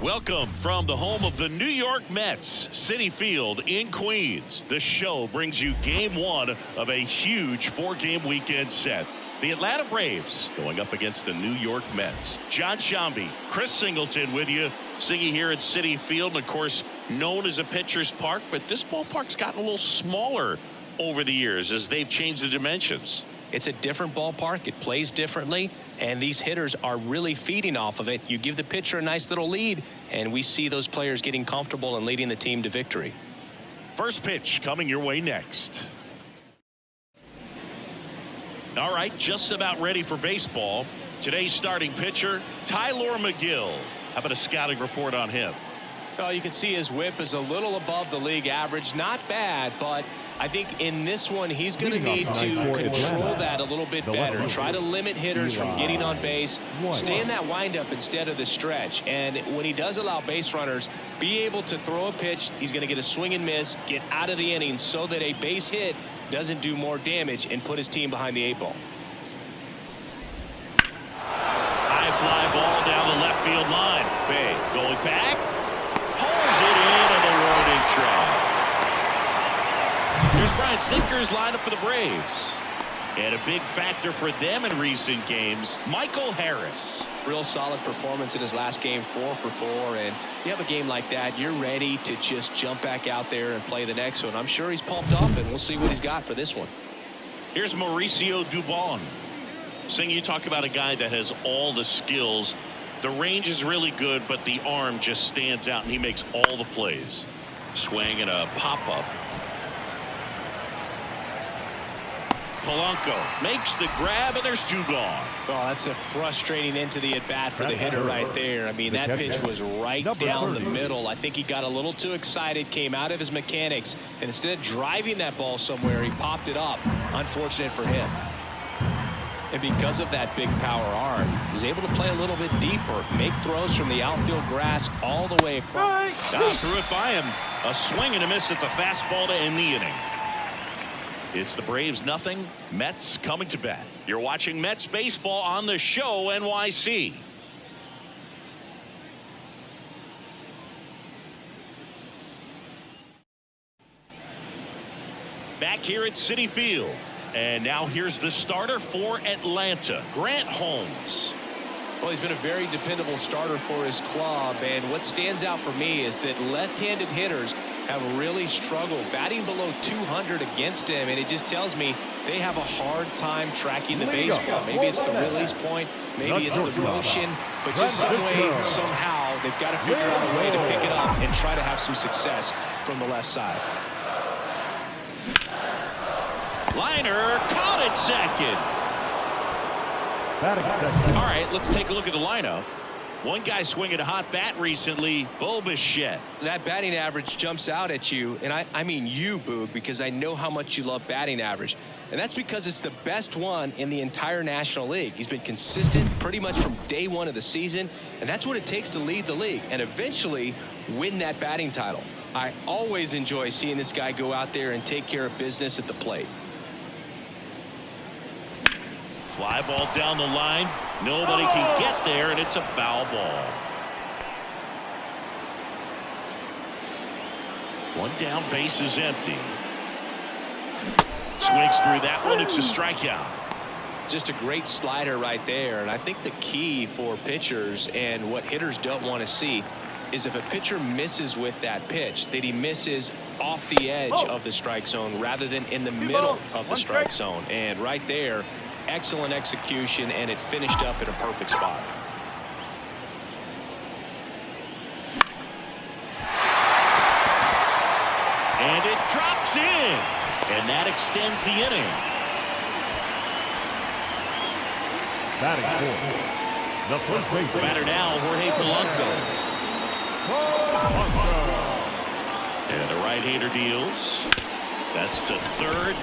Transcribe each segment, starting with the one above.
Welcome from the home of the New York Mets, Citi Field in Queens. The show brings you game one of a huge four-game weekend set. The Atlanta Braves going up against the New York Mets. Jon Sciambi, Chris Singleton with you. Singy here at Citi Field, and of course known as a pitcher's park, but this ballpark's gotten a little smaller over the years as they've changed the dimensions. It's a different ballpark. It plays differently, and these hitters are really feeding off of it. You give the pitcher a nice little lead, and we see those players getting comfortable and leading the team to victory. First pitch coming your way next. All right, just about ready for baseball. Today's starting pitcher, Tylor Megill. How about a scouting report on him? Well, you can see his whip is a little above the league average. Not bad, but I think in this one he's going to need to control that a little bit better. Try to limit hitters from getting on base. Stay in that windup instead of the stretch. And when he does allow base runners, be able to throw a pitch. He's going to get a swing and miss, get out of the inning so that a base hit doesn't do more damage and put his team behind the 8 ball. High fly ball down the left field line. Bay going back. Pulls it in on the warning track. Here's Brian Snitker's lineup for the Braves. And a big factor for them in recent games, Michael Harris. Real solid performance in his last game, 4 for 4. And you have a game like that, you're ready to just jump back out there and play the next one. I'm sure he's pumped up, and we'll see what he's got for this one. Here's Mauricio Dubon. Sing, you talk about a guy that has all the skills. The range is really good, but the arm just stands out, and he makes all the plays. Swing and a pop-up. Polanco makes the grab, and there's 2 gone. Oh, that's a frustrating into the at-bat for the hitter right there. I mean, that pitch was right down the middle. I think he got a little too excited, came out of his mechanics, and instead of driving that ball somewhere, he popped it up. Unfortunate for him. And because of that big power arm, he's able to play a little bit deeper, make throws from the outfield grass all the way across. Threw it by him. A swing and a miss at the fastball to end the inning. It's the Braves nothing, Mets coming to bat. You're watching Mets baseball on the show NYC. Back here at Citi Field. And now here's the starter for Atlanta, Grant Holmes. Well, he's been a very dependable starter for his club, and what stands out for me is that left-handed hitters have really struggled batting below 200 against him, and it just tells me they have a hard time tracking the baseball. Maybe it's the release point, maybe it's the motion, but just some way, somehow, they've got to figure out a way to pick it up and try to have some success from the left side. Liner caught at second. All right, let's take a look at the lineup. One guy swinging a hot bat recently, Bo Bichette. That batting average jumps out at you, and I mean you, Boog, because I know how much you love batting average. And that's because it's the best one in the entire National League. He's been consistent pretty much from day one of the season, and that's what it takes to lead the league and eventually win that batting title. I always enjoy seeing this guy go out there and take care of business at the plate. Fly ball down the line. Nobody can get there, and it's a foul ball. One down, base is empty. Swings through that one. It's a strikeout. Just a great slider right there, and I think the key for pitchers and what hitters don't want to see is if a pitcher misses with that pitch, that he misses off the edge of the strike zone rather than in the middle of the strike zone. And right there, excellent execution, and it finished up in a perfect spot. And it drops in, and that extends the inning. Batting fourth, the first baseman. Batter now, Jorge Polanco. And the right-hander deals. That's to third.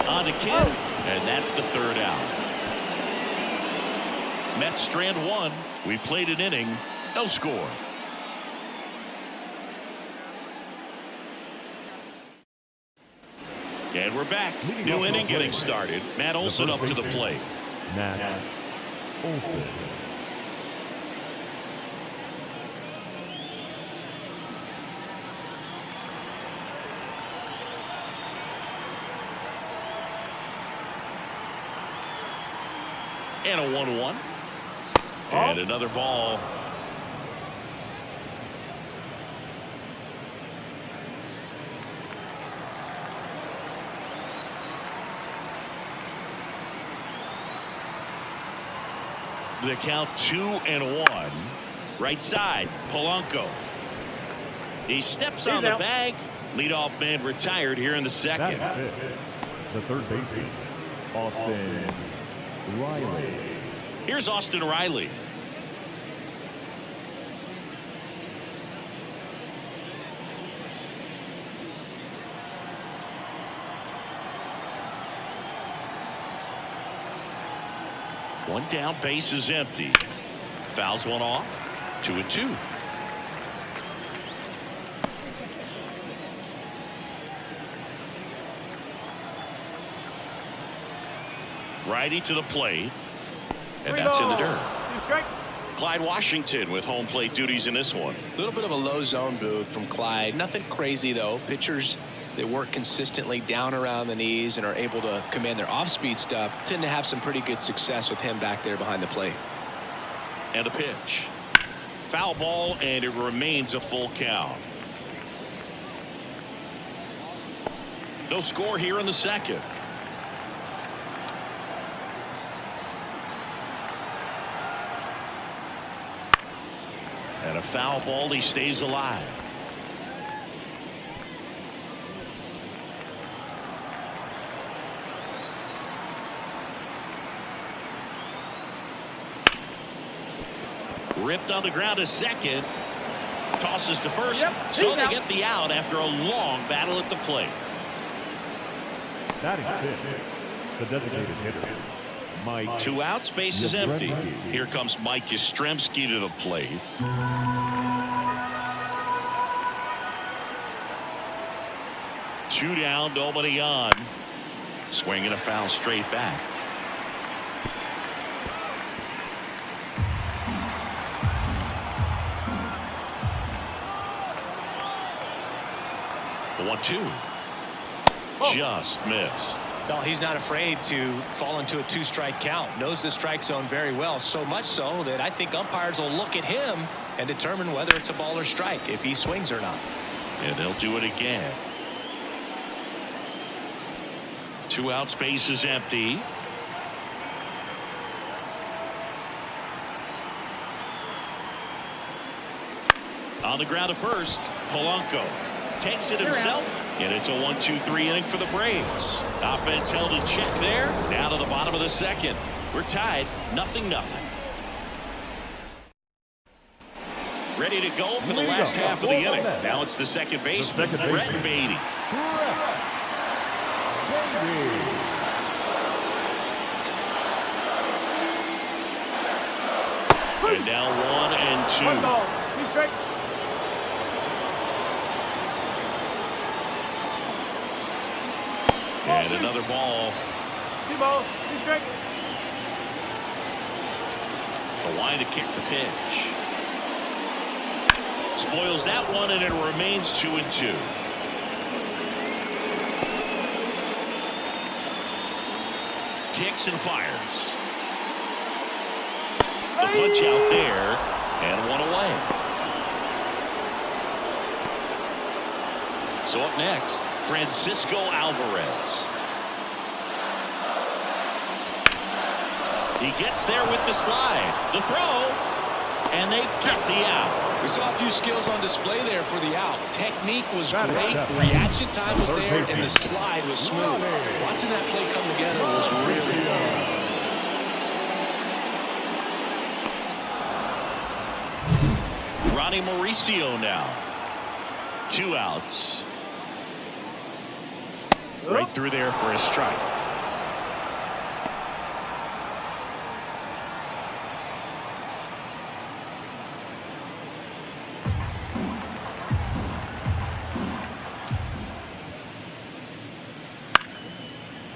On to Kim, and that's the third out. Mets strand 1. We played an inning, no score. And we're back. New inning getting started. Matt Olson up to the plate. Matt Olson. And a 1-1. And another ball. The count 2-1. Right side, Polanco. He steps on the bag. Leadoff man retired here in the second. The third baseman, Austin Riley. Here's Austin Riley. One down, base is empty. Fouls one off. 2-2. Righty to the plate. And that's in the dirt. Clyde Washington with home plate duties in this one. A little bit of a low zone boot from Clyde. Nothing crazy, though. Pitchers that work consistently down around the knees and are able to command their off-speed stuff tend to have some pretty good success with him back there behind the plate. And a pitch. Foul ball, and it remains a full count. No score here in the second. And a foul ball. He stays alive. Ripped on the ground to second. Tosses to first. So they get the out after a long battle at the plate. Batting fifth, the designated hitter, Mike. 2 outs, base is empty. Here comes Mike Yastrzemski to the plate. Two down, nobody on. Swinging a foul straight back. The 1-2. Just missed. Well, he's not afraid to fall into a 2-strike count. Knows the strike zone very well, so much so that I think umpires will look at him and determine whether it's a ball or strike, if he swings or not. And they'll do it again. 2 outs, base is empty. On the ground to first, Polanco takes it himself, and it's a 1-2-3 inning for the Braves. Offense held in check there. Down to the bottom of the second. We're tied, 0-0. Ready to go for the last half of the inning. Now it's the second baseman, Brett Baty. And now 1-2. And another ball. The line to kick the pitch. Spoils that one, and it remains 2-2. Kicks and fires. The punch out there, and one away. So up next, Francisco Alvarez. He gets there with the slide. The throw, and they get the out. We saw a few skills on display there for the out. Technique was great. Reaction time was there, and the slide was smooth. Watching that play come together was really fun. Ronnie Mauricio now. 2 outs. Right through there for a strike.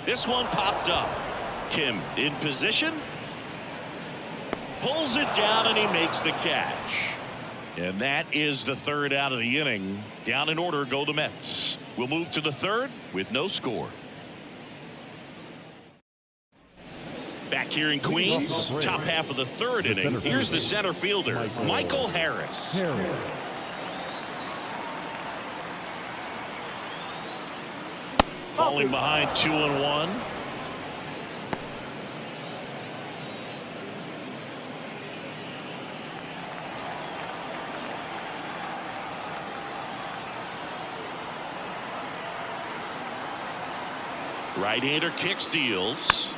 This one popped up. Kim in position. Pulls it down, and he makes the catch. And that is the third out of the inning. Down in order go the Mets. We'll move to the third with no score. Back here in Queens, top half of the third inning. Here's the center fielder, Michael Harris. Falling behind 2-1. Right-hander kick steals.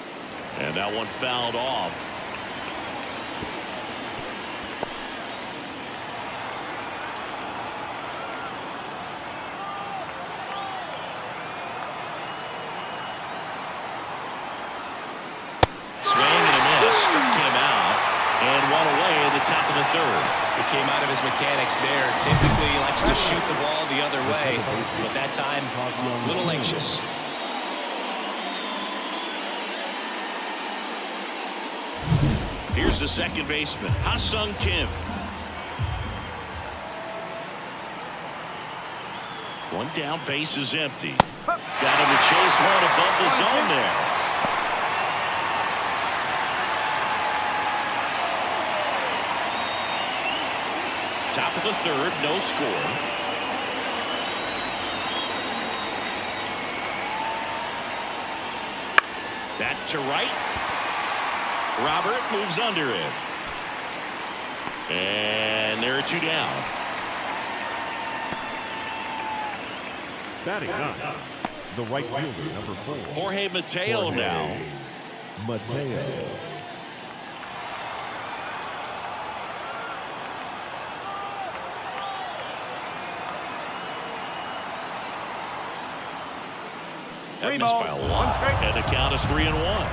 And that one fouled off. Swing and a miss. Struck him out. And one away at the top of the third. He came out of his mechanics there. Typically he likes to shoot the ball the other way. But that time, a little anxious. Here's the second baseman, Ha-Seong Kim. One down, base is empty. Got him to chase one above the zone there. Top of the third, no score. That to right. Robert moves under it. And there are two down. Batting nine, the right fielder, number 4. Jorge Mateo now. Mateo. That missed by a lot. And the count is 3-1.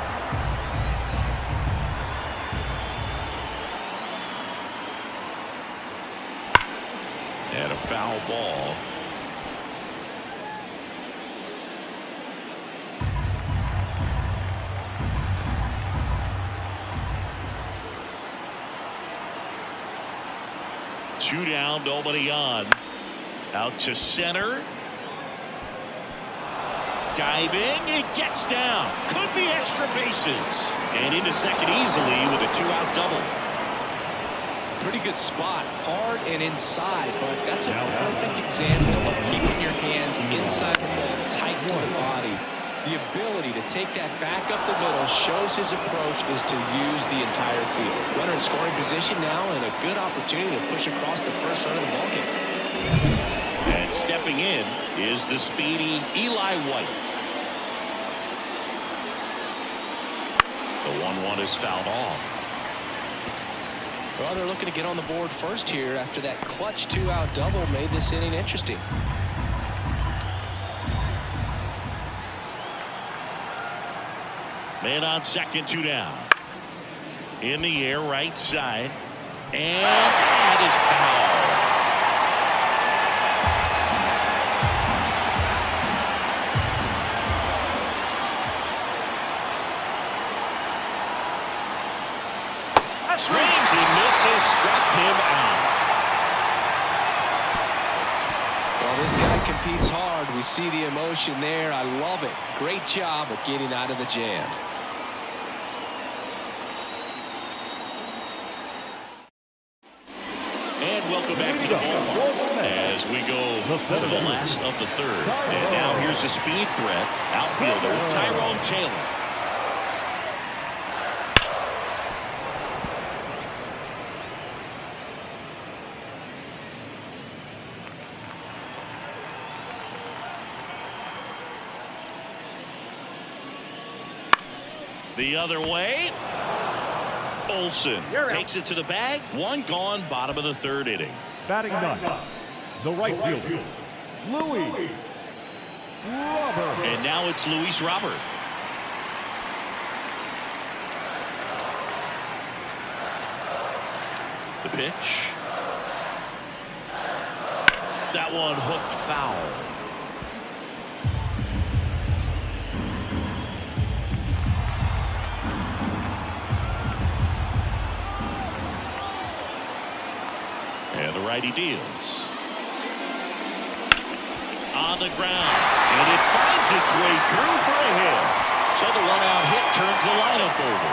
And a foul ball. Two down, nobody on. Out to center. Diving, it gets down. Could be extra bases. And into second easily with a 2-out double. Pretty good spot, hard and inside, but that's a perfect example of keeping your hands inside the ball, tight to the body. The ability to take that back up the middle shows his approach is to use the entire field. Runner in scoring position now and a good opportunity to push across the first run of the ballgame. And stepping in is the speedy Eli White. The 1-1 is fouled off. Well, they're looking to get on the board first here after that clutch 2-out double made this inning interesting. Man on second, 2 down. In the air, right side. And that is foul. Swings and misses, struck him out. Well, this guy competes hard. We see the emotion there. I love it. Great job of getting out of the jam. And welcome back to the ballpark as we go to the last of the third. And now here's the speed threat, outfielder Tyrone Taylor. The other way. Olson takes it to the bag. One gone, bottom of the third inning. Batting nine, the right fielder, Luis Robert. And now it's Luis Robert. The pitch. That one hooked foul. And the righty deals. On the ground. And it finds its way through for a hit. So the one-out hit turns the lineup over.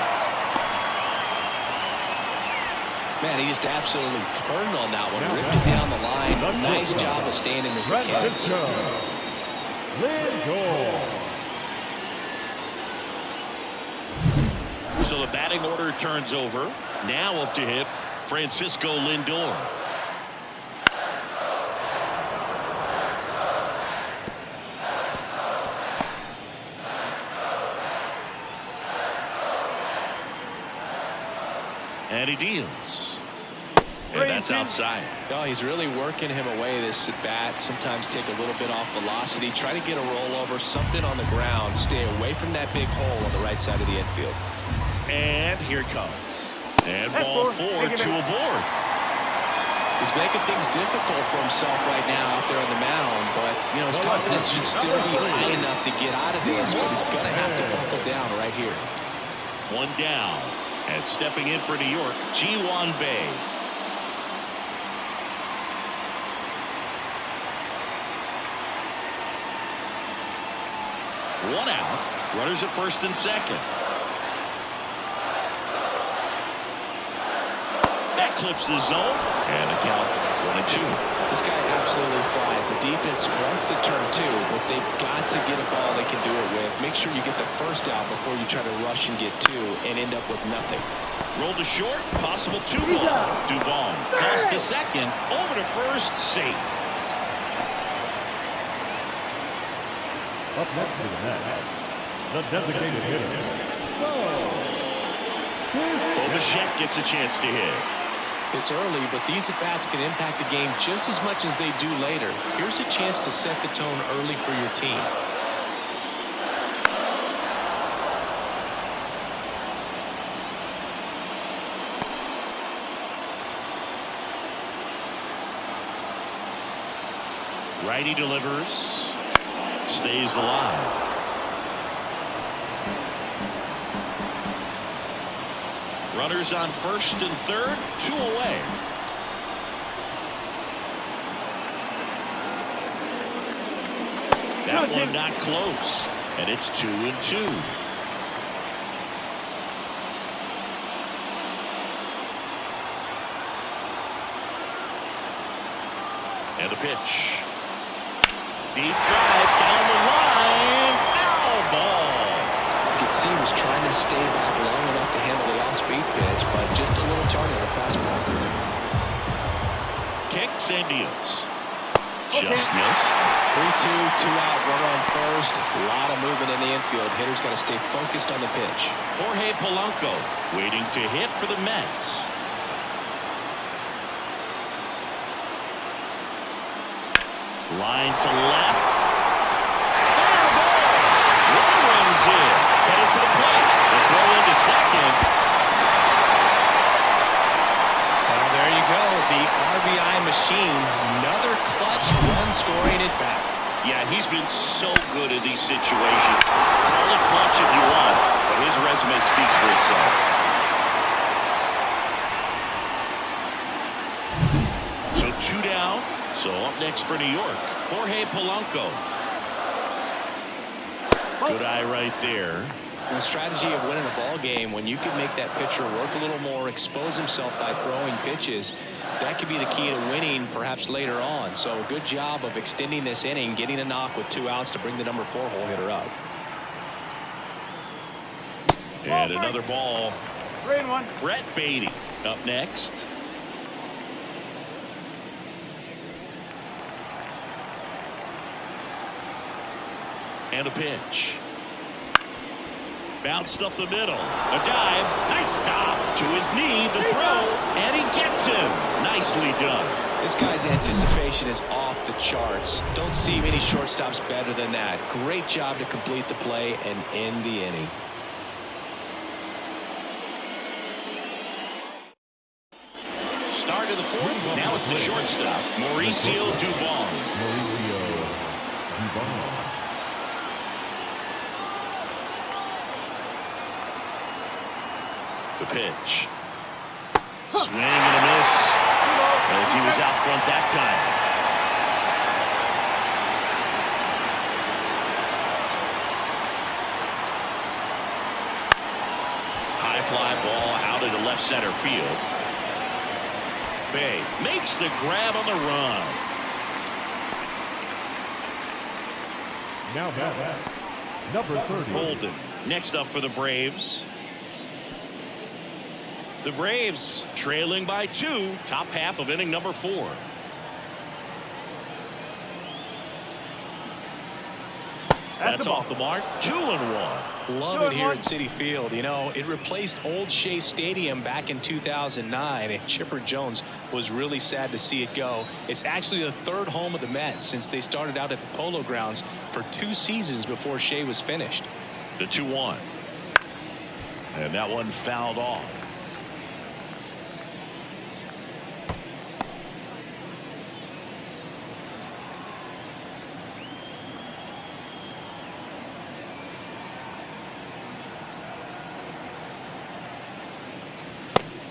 Man, he just absolutely turned on that one. Ripped it down the line. Nice job of staying in his mechanics. So the batting order turns over. Now up to hit Francisco Lindor. And he deals. And that's outside. Oh, he's really working him away this at bat. Sometimes take a little bit off velocity. Try to get a rollover, something on the ground. Stay away from that big hole on the right side of the infield. And here it comes. And ball 4, 2 aboard. He's making things difficult for himself right now out there on the mound. But, you know, his confidence should still be high enough to get out of this. But he's going to have to buckle down right here. One down. And stepping in for New York, Ji-hwan Bae. One out. Runners at first and second. That clips the zone. And a count 1-2. This guy absolutely flies. The defense wants to turn 2, but they've got to get a ball they can do it with. Make sure you get the first out before you try to rush and get 2 and end up with nothing. Rolled to short. Possible 2-ball. Dubon tossed to second. Over to first. Safe. Up next to the net, the designated hitter. Bichette gets a chance to hit. It's early, but these at-bats can impact the game just as much as they do later. Here's a chance to set the tone early for your team. Righty delivers. Stays alive. Runners on first and third, 2 away. That one not close, and it's 2-2. And a pitch. Deep drive down the line. Foul ball. You can see he was trying to stay back long enough to handle the off-speed pitch, but just a little target of a fastball. Kicks and deals. Just missed. 3-2, 2 out, runner on first. A lot of movement in the infield. Hitter's got to stay focused on the pitch. Jorge Polanco waiting to hit for the Mets. Line to left. Fair ball. One runs in. Headed for the plate. The throw into second. Well, there you go. The RBI machine. Another clutch run scoring at bat. Yeah, he's been so good in these situations. Call it clutch if you want, but his resume speaks for itself. So 2 down. So up next for New York, Jorge Polanco. Good eye right there. The strategy of winning a ball game, when you can make that pitcher work a little more, expose himself by throwing pitches, that could be the key to winning perhaps later on. So a good job of extending this inning, getting a knock with 2 outs to bring the number 4 hole hitter up. And another ball. 3-1. Brett Baty up next. And a pitch. Bounced up the middle. A dive. Nice stop. To his knee. The throw. And he gets him. Nicely done. This guy's anticipation is off the charts. Don't see many shortstops better than that. Great job to complete the play and end the inning. Start of the 4th. Now it's the shortstop, Mauricio Dubon. The pitch. Swing and a miss as he was out front that time. grounded to left center field. Bay makes the grab on the run. Now back, number 30. Bolden next up for the Braves. The Braves trailing by 2, top half of inning number 4. That's off the mark. 2-1. Love it here at Citi Field. You know, it replaced Old Shea Stadium back in 2009, and Chipper Jones was really sad to see it go. It's actually the third home of the Mets since they started out at the Polo Grounds for 2 seasons before Shea was finished. The 2-1. And that one fouled off.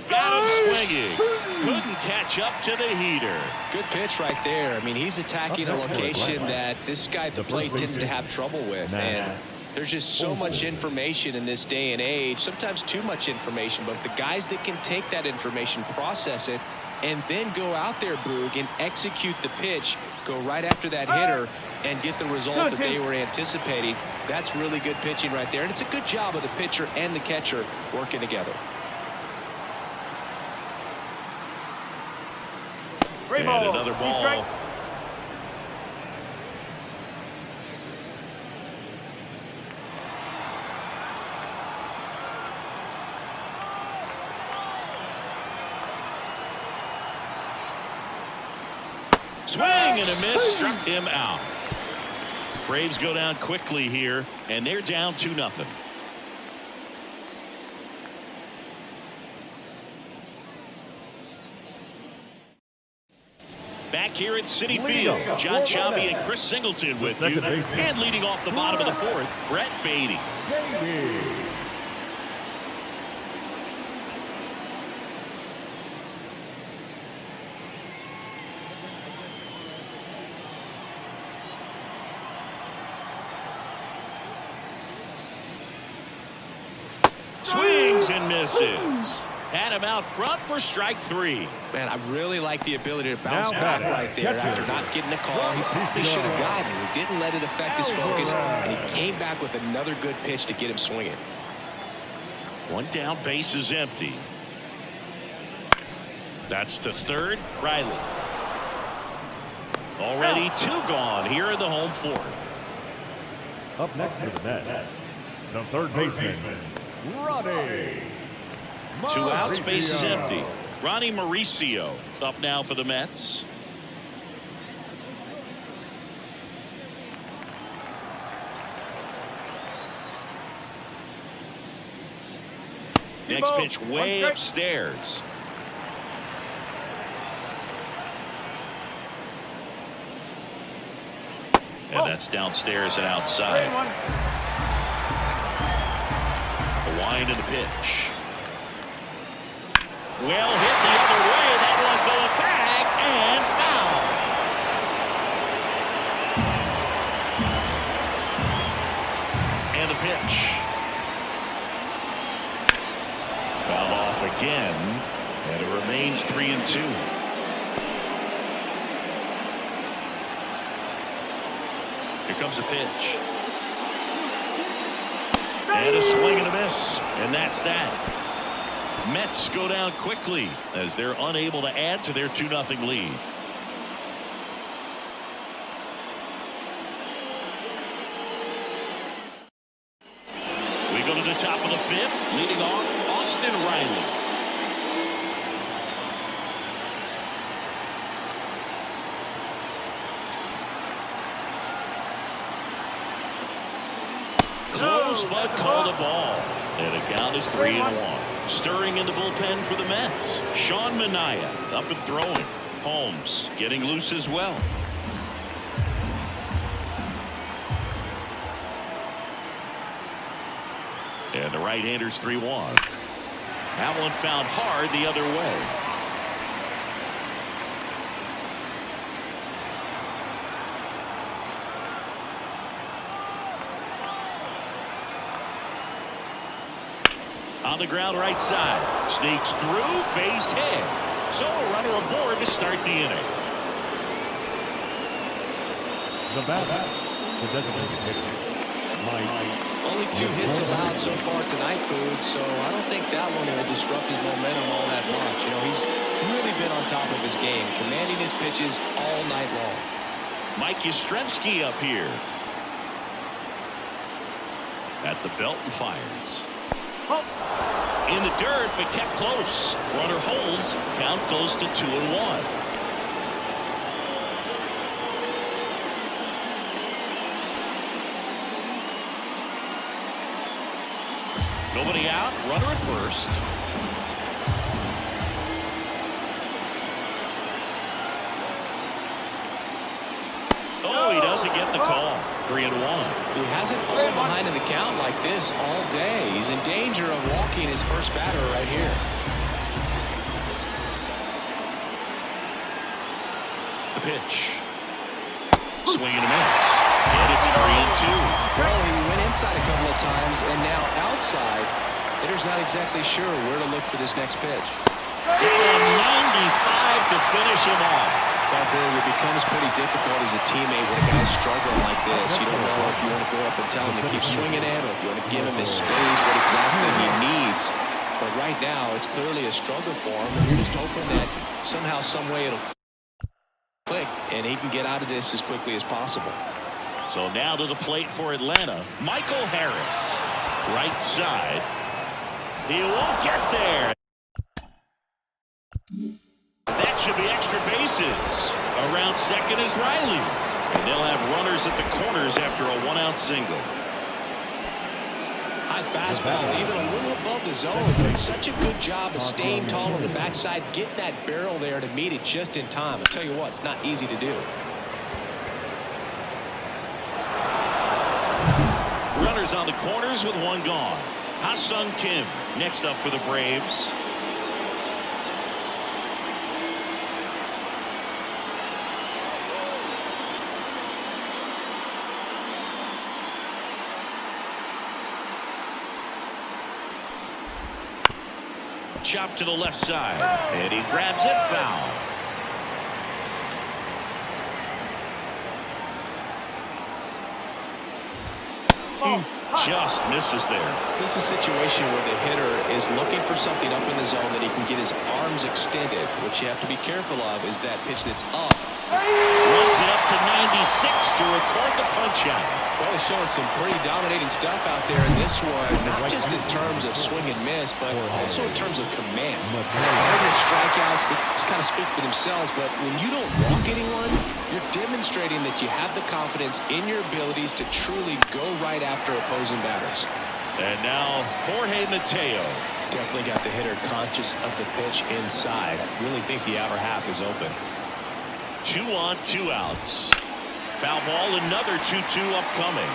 Got him swinging. Couldn't catch up to the heater. Good pitch right there. I mean, he's attacking a location that this guy at the plate tends to have trouble with. And there's just so much information in this day and age, sometimes too much information. But the guys that can take that information, process it, and then go out there, Boog, and execute the pitch, go right after that hitter, and get the result that they were anticipating. That's really good pitching right there. And it's a good job of the pitcher and the catcher working together. And another ball. Swing and a miss, struck him out. Braves go down quickly here, and they're down 2-0. Back here at Citi Field, John Chambee and Chris Singleton with you. And leading off the bottom of the 4th, Brett Baty. Swings and misses. Had him out front for strike 3. Man, I really like the ability to bounce back right there after not getting a call. He probably should have gotten it. He didn't let it affect his focus, and he came back with another good pitch to get him swinging. 1 down, base is empty. That's to third, Riley. Already 2 gone here in the home 4th. Up next for the Mets, the third baseman, Ronnie. 2 outs, base is empty. Ronnie Mauricio up now for the Mets. Next pitch way upstairs. And that's downstairs and outside. The wind of the pitch. Well hit the other way. That one going back and foul. And the pitch. Fouled off again. And it remains 3-2. Here comes the pitch. And a swing and a miss. And that's that. Mets go down quickly as they're unable to add to their 2-0 lead. We go to the top of the 5th, leading off Austin Riley. Close but called a ball. And the count is 3-1. Stirring in the bullpen for the Mets. Sean Manaea up and throwing. Holmes getting loose as well. And the right-hander's 3-1. That one found hard the other way. On the ground right side. Sneaks through, base hit. So a runner aboard to start the inning. The batter, the designated hitter, Mike. Only 2 hits allowed so far tonight, Boog, so I don't think that one will disrupt his momentum all that much. You know, he's really been on top of his game, commanding his pitches all night long. Mike Yastrzemski up here. At the belt and fires. In the dirt, but kept close. Runner holds. Count goes to 2-1. Nobody out. Runner at first. Oh, he doesn't get the call. 3-1. He hasn't fallen behind in the count like this all day. He's in danger of walking his first batter right here. The pitch. Swing and a miss. And it's 3-2. Well, he went inside a couple of times, and now outside. Hitter's not exactly sure where to look for this next pitch. Hit on 95 to finish him off. Well, Boog, it becomes pretty difficult as a teammate when a guy's struggling like this. You don't know if you want to go up and tell him to keep swinging it, or if you want to give him his space, what exactly he needs. But right now, it's clearly a struggle for him, and you're just hoping that somehow, some way it'll click, and he can get out of this as quickly as possible. So now to the plate for Atlanta, Michael Harris. Right side. He won't get there. That should be extra bases. Around second is Riley. And they'll have runners at the corners after a 1-out single. High fastball, even a little above the zone. Doing such a good job of staying tall on the backside, getting that barrel there to meet it just in time. I'll tell you what, it's not easy to do. Runners on the corners with 1 gone. Ha-Sung Kim next up for the Braves. Chop to the left side, and he grabs it foul. Just misses there. This is a situation where the hitter is looking for something up in the zone that he can get his arms extended. What you have to be careful of is that pitch that's up. Runs it up to 96 to record the punch out. Well, he's showing some pretty dominating stuff out there in this one, not just in terms of swing and miss, but also in terms of command. The strikeouts that kind of speak for themselves, but when you don't walk anyone, you're demonstrating that you have the confidence in your abilities to truly go right after opposing batters. And now Jorge Mateo. Definitely got the hitter conscious of the pitch inside. Really think the outer half is open. 2 on, 2 outs. Foul ball, another 2-2 upcoming.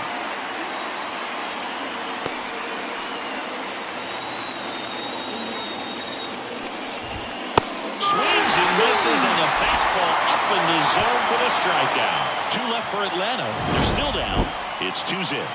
Swings and misses on the fastball up in the zone for the strikeout. 2 left for Atlanta. They're still down. It's 2-0.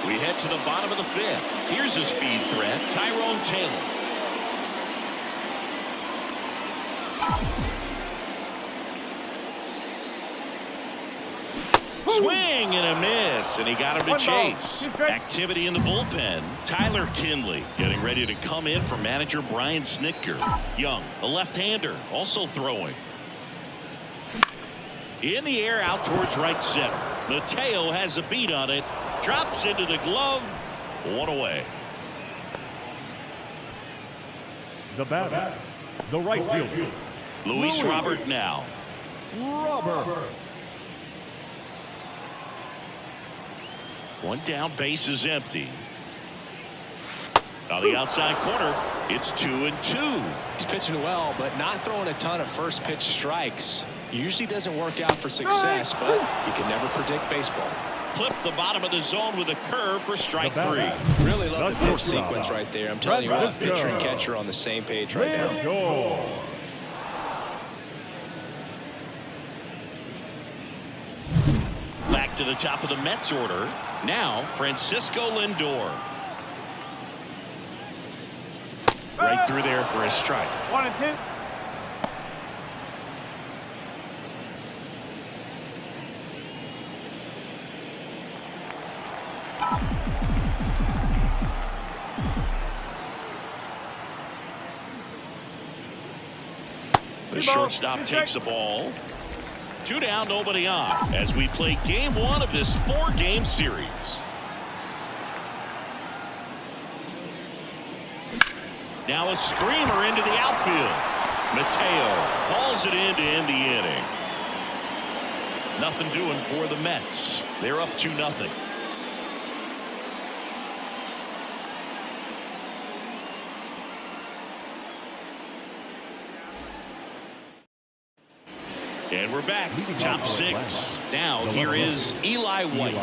We head to the bottom of the 5th. Here's a speed threat, Tyrone Taylor. Swing and a miss, and he got him to chase. Activity in the bullpen. Tyler Kinley getting ready to come in for manager Brian Snitker. Young, a left-hander, also throwing. In the air out towards right center. Mateo has a beat on it. Drops into the glove. 1 away. The batter, the right fielder, Luis Robert now. Robert. 1 down, base is empty. On the outside corner, it's 2-2. He's pitching well, but not throwing a ton of first pitch strikes. Usually doesn't work out for success, but you can never predict baseball. Clip the bottom of the zone with a curve for strike 3. Really love the pitch sequence right there. I'm telling you what, pitcher and catcher on the same page right now. Back to the top of the Mets order. Now, Francisco Lindor. Right through there for a strike. 1-2. The shortstop takes the ball. 2 down, nobody on, as we play game 1 of this 4-game series. Now a screamer into the outfield. Mateo hauls it in to end the inning. Nothing doing for the Mets. They're up 2-0. And we're back. Top 6. Now here is Eli White.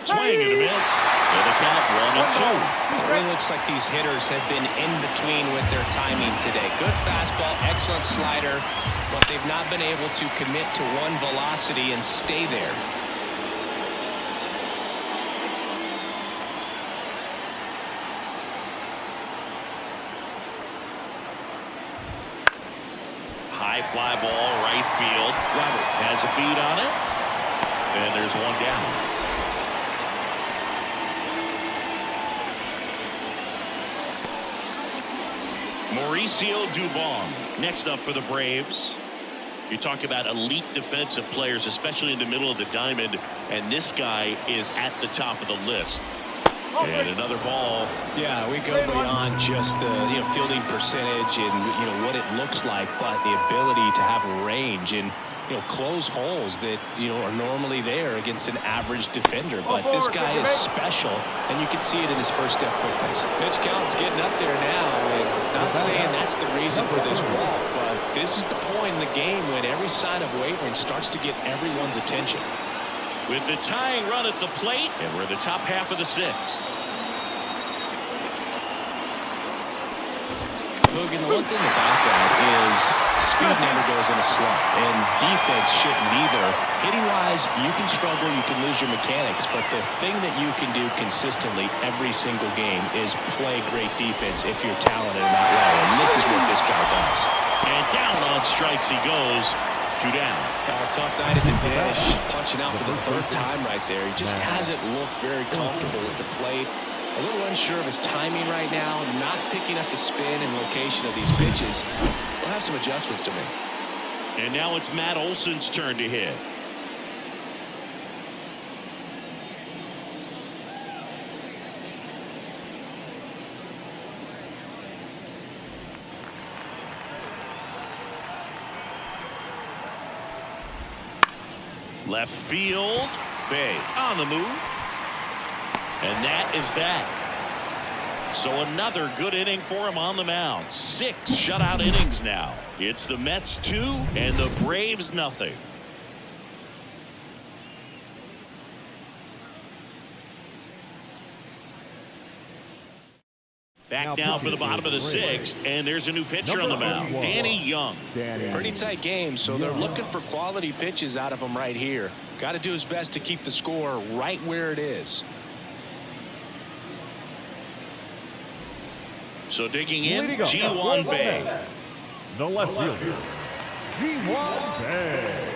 Swing and a miss. And the count 1-2. It really looks like these hitters have been in between with their timing today. Good fastball, excellent slider, but they've not been able to commit to one velocity and stay there. High fly ball, right field. Robert has a beat on it. And there's one down. Mauricio Dubon next up for the Braves. You talk about elite defensive players, especially in the middle of the diamond, and this guy is at the top of the list. And another ball. Yeah, we go beyond just the fielding percentage and what it looks like, but the ability to have range and close holes that are normally there against an average defender. But this guy is special, and you can see it in his first step quickness. Pitch count's getting up there now, and not saying that's the reason for this walk, but this is the point in the game when every sign of wavering starts to get everyone's attention. With the tying run at the plate, and we're in the top half of the 6th. Logan, the one thing about that is speed never goes in a slump, and defense shouldn't either. Hitting-wise, you can struggle, you can lose your mechanics, but the thing that you can do consistently every single game is play great defense if you're talented in that way, and this is what this guy does. And down on strikes he goes. 2 down. Tough night at the dish, punching out for the 3rd time right there. He just hasn't looked very comfortable at the plate. A little unsure of his timing right now, not picking up the spin and location of these pitches. We'll have some adjustments to make. And now it's Matt Olson's turn to hit. Left field, Bay on the move. And that is that. So another good inning for him on the mound. 6 shutout innings now. It's the Mets 2 and the Braves nothing. Back now for the bottom of the 6th, and there's a new pitcher on the mound, Danny Young. Pretty tight game, so they're looking for quality pitches out of him right here. Got to do his best to keep the score right where it is. So digging in, Ji-Hwan Bae. The left fielder, Ji-Hwan Bae.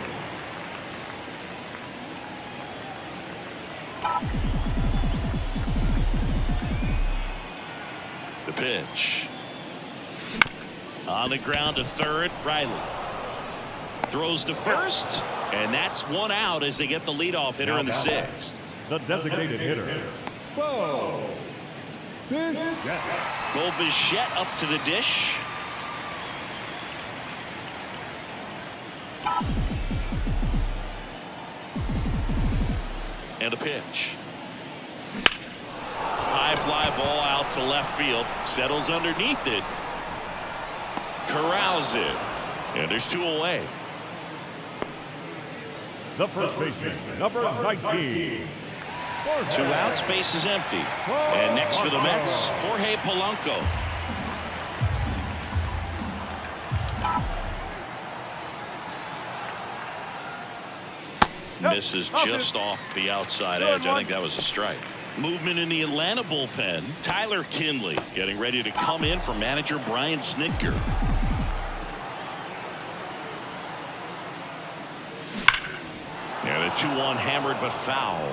The pitch. On the ground to third, Riley. Throws to first, and that's 1 out as they get the leadoff hitter in the 6th. The designated hitter, Bo Bichette. Bo Bichette up to the dish. And the pitch. High fly ball out to left field. Settles underneath it. Corrals it. And there's 2 away. The first baseman, number 19. 2 outs, base is empty. And next for the Mets, Jorge Polanco. Misses just off the outside edge. I think that was a strike. Movement in the Atlanta bullpen. Tyler Kinley getting ready to come in for manager Brian Snitker. And a 2-1 hammered but foul.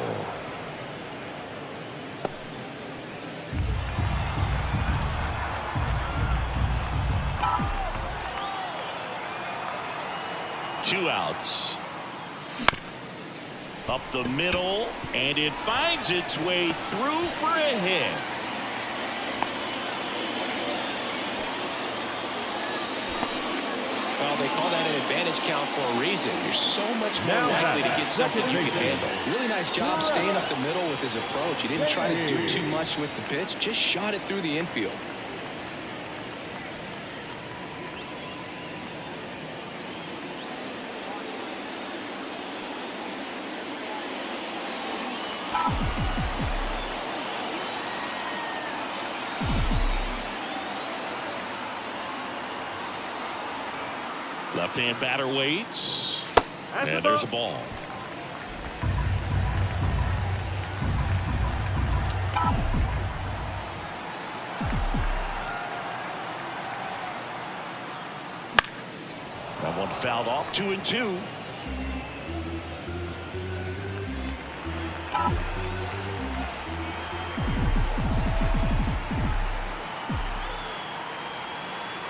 Two outs. Up the middle, and it finds its way through for a hit. Well, they call that an advantage count for a reason. You're so much more likely to get something you can handle. Really nice job staying up the middle with his approach. He didn't try to do too much with the pitch, just shot it through the infield. Left-hand batter waits. And there's a ball. That one fouled off. 2-2.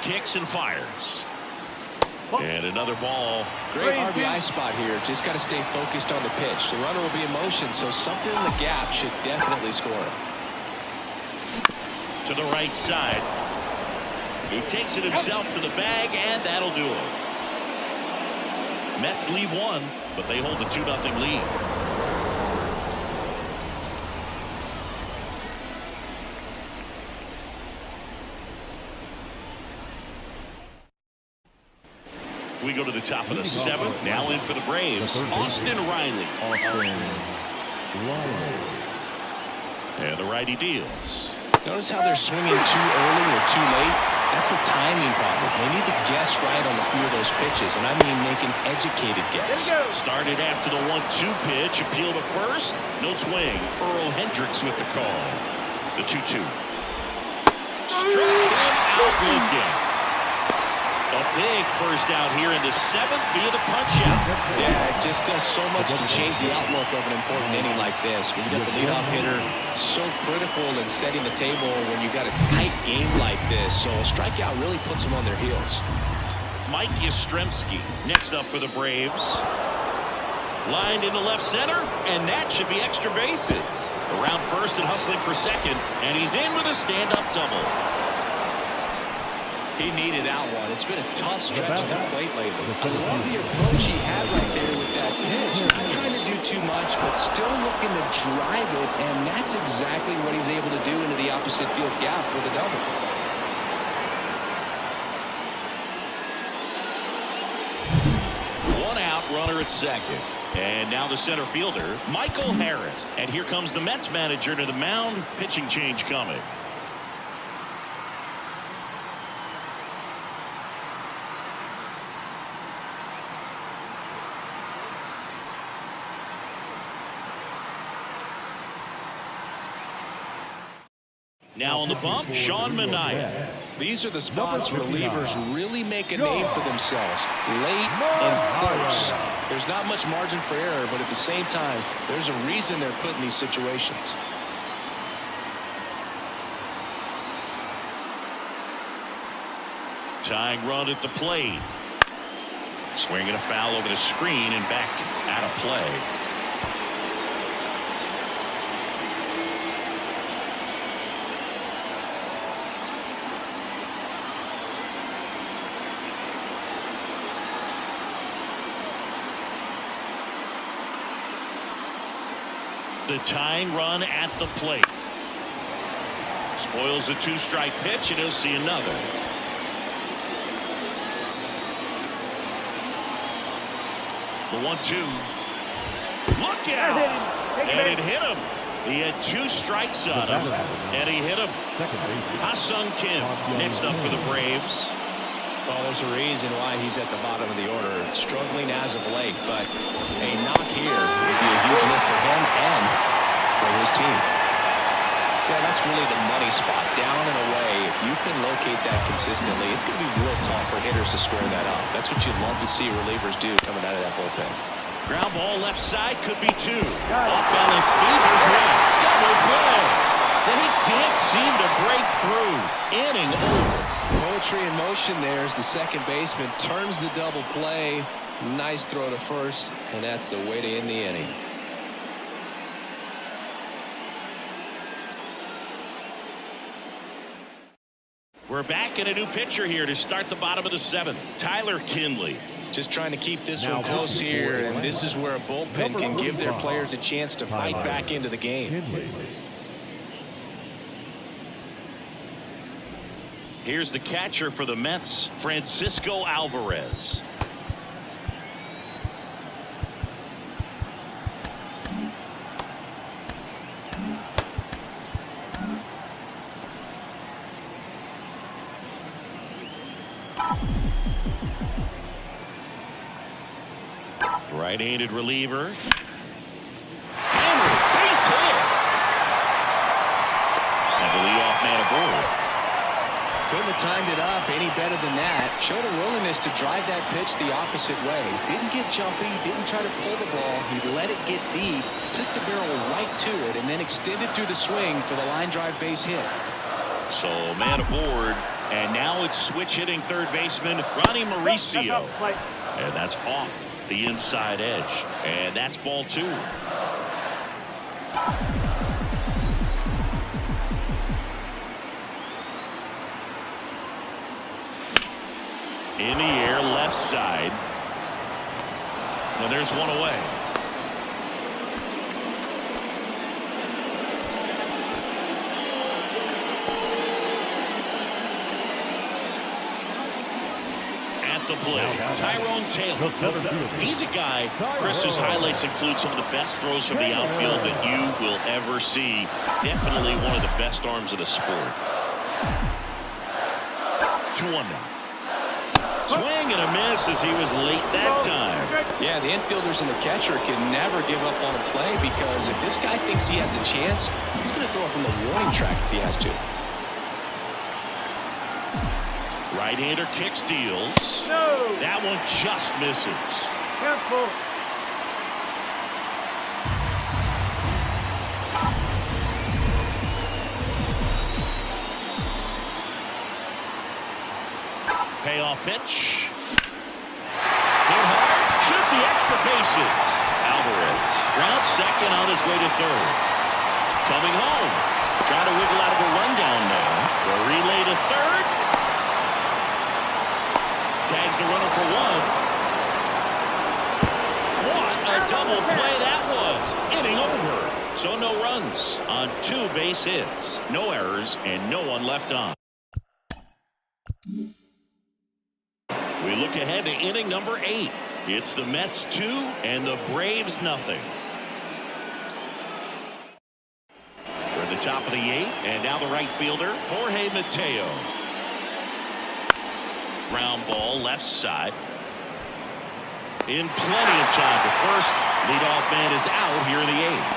Kicks and fires. And another ball. Great RBI spot here. Just got to stay focused on the pitch. The runner will be in motion, so something in the gap should definitely score. To the right side. He takes it himself to the bag, and that'll do it. Mets leave 1, but they hold a 2-0 lead. We go to the top of the 7th. Now in for the Braves, Austin Riley. And the righty deals. Notice how they're swinging too early or too late. That's a timing problem. They need to guess right on a few of those pitches, and I mean make an educated guess. Started after the 1-2 pitch. Appeal to first. No swing. Earl Hendricks with the call. The 2-2. Struck him out looking. A big first out here in the 7th via the punch-out. Yeah, it just does so much to change the outlook of an important inning like this. When you got the leadoff hitter, so critical in setting the table when you got a tight game like this. So a strikeout really puts them on their heels. Mike Yastrzemski next up for the Braves. Lined into left center, and that should be extra bases. Around first and hustling for second, and he's in with a stand-up double. He needed that one. It's been a tough stretch to the plate lately. I love the approach he had right there with that pitch. Not trying to do too much, but still looking to drive it, and that's exactly what he's able to do into the opposite field gap for the double. One out, runner at second. And now the center fielder, Michael Harris. And here comes the Mets manager to the mound. Pitching change coming. Now on the bump, Sean Manaea. These are the spots relievers really make a name for themselves. Late and close. There's not much margin for error, but at the same time, there's a reason they're put in these situations. Tying run at the plate. Swinging a foul over the screen and back out of play. The tying run at the plate. Spoils a 2-strike pitch, and he'll see another. The 1-2. Look out! And it hit him. He had 2 strikes on him, and he hit him. Ha-Seong Kim next up for the Braves. Well, there's a reason why he's at the bottom of the order, struggling as of late, but a knock here would be a huge lift for him and for his team. Yeah, that's really the money spot, down and away. If you can locate that consistently, it's going to be real tough for hitters to square that up. That's what you'd love to see relievers do coming out of that bullpen. Ground ball left side, could be 2. Off balance, Beavers one. Double play. They can't seem to break through. Inning over. Poetry in motion there as the second baseman turns the double play. Nice throw to first, and that's the way to end the inning. We're back in a new pitcher here to start the bottom of the 7th. Tyler Kinley. Just trying to keep this one close here, and this is where a bullpen can give their players a chance to fight back into the game. Here's the catcher for the Mets, Francisco Alvarez. Right-handed reliever. Hammered, base hit. And the leadoff man aboard. Couldn't have timed it up any better than that. Showed a willingness to drive that pitch the opposite way. Didn't get jumpy, didn't try to pull the ball. He let it get deep, took the barrel right to it, and then extended through the swing for the line drive base hit. So man aboard, and now it's switch hitting third baseman Ronnie Mauricio. And that's off the inside edge, and that's ball 2. In the air, left side. And there's one away. The play, Tyrone Taylor. He's a guy, Chris, whose highlights include some of the best throws from the outfield that you will ever see. Definitely one of the best arms of the sport. 2-1 now. Swing and a miss as he was late that time. Yeah, the infielders and the catcher can never give up on a play, because if this guy thinks he has a chance, he's going to throw it from the warning track if he has to. Right-hander kick steals. No. That one just misses. Careful. Payoff pitch. Hit hard. Should be extra bases. Alvarez round second on his way to third. Coming home. Trying to wiggle out of a rundown now. The relay to third. Tags the runner for 1. What a double play that was. Inning over. So no runs on 2 base hits. No errors and no one left on. We look ahead to inning number 8. It's the Mets 2 and the Braves nothing. We're at the top of the 8th, and now the right fielder, Jorge Mateo. Ground ball left side. In plenty of time to first. Leadoff man is out here in the 8th.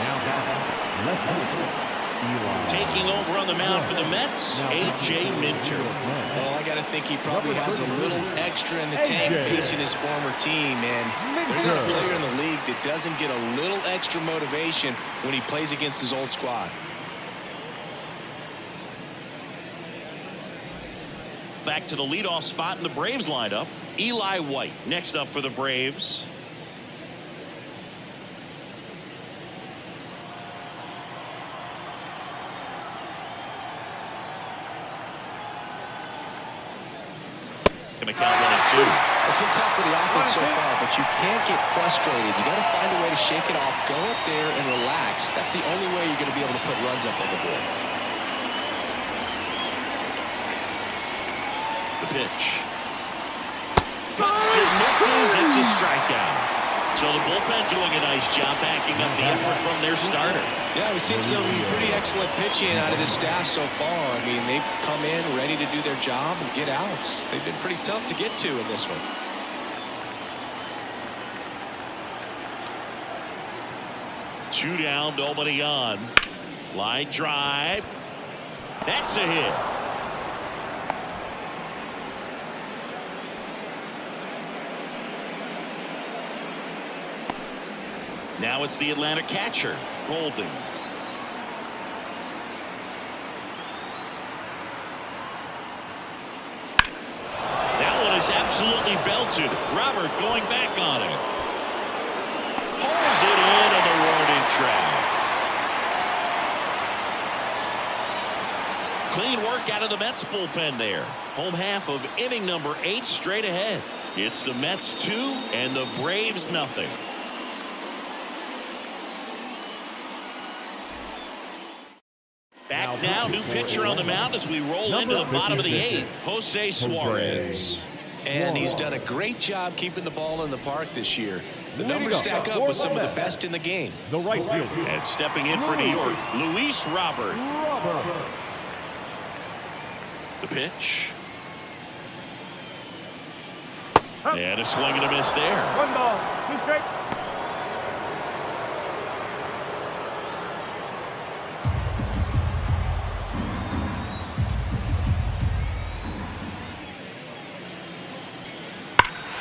Now left fielder, Eli. Taking over on the mound for the Mets, A.J. Minter. Well, I got to think he probably has a little extra in the tank facing his former team, and there's not a player in the league that doesn't get a little extra motivation when he plays against his old squad. Back to the leadoff spot in the Braves lineup. Eli White next up for the Braves. Gonna count 1-2. It's been tough for the offense so far, but you can't get frustrated. You got to find a way to shake it off, go up there and relax. That's the only way you're going to be able to put runs up on the board. The pitch. Cuts and misses. It's a strikeout. So the bullpen doing a nice job backing up the effort from their starter. Yeah, we've seen some pretty excellent pitching out of this staff so far. I mean, they've come in ready to do their job and get outs. They've been pretty tough to get to in this one. Two down, nobody on. Line drive. That's a hit. Now it's the Atlanta catcher, Golding. That one is absolutely belted. Robert going back on it. Pulls it in on the warning track. Clean work out of the Mets bullpen there. Home half of inning number 8 straight ahead. It's the Mets 2 and the Braves nothing. Back now, new pitcher on the mound as we roll into the bottom of the 8th. Jose Suarez. And he's done a great job keeping the ball in the park this year. The numbers stack up with some of the best in the game. The right field. And stepping in for New York, Luis Robert. The pitch. And a swing and a miss there. 1 ball, 2 strikes.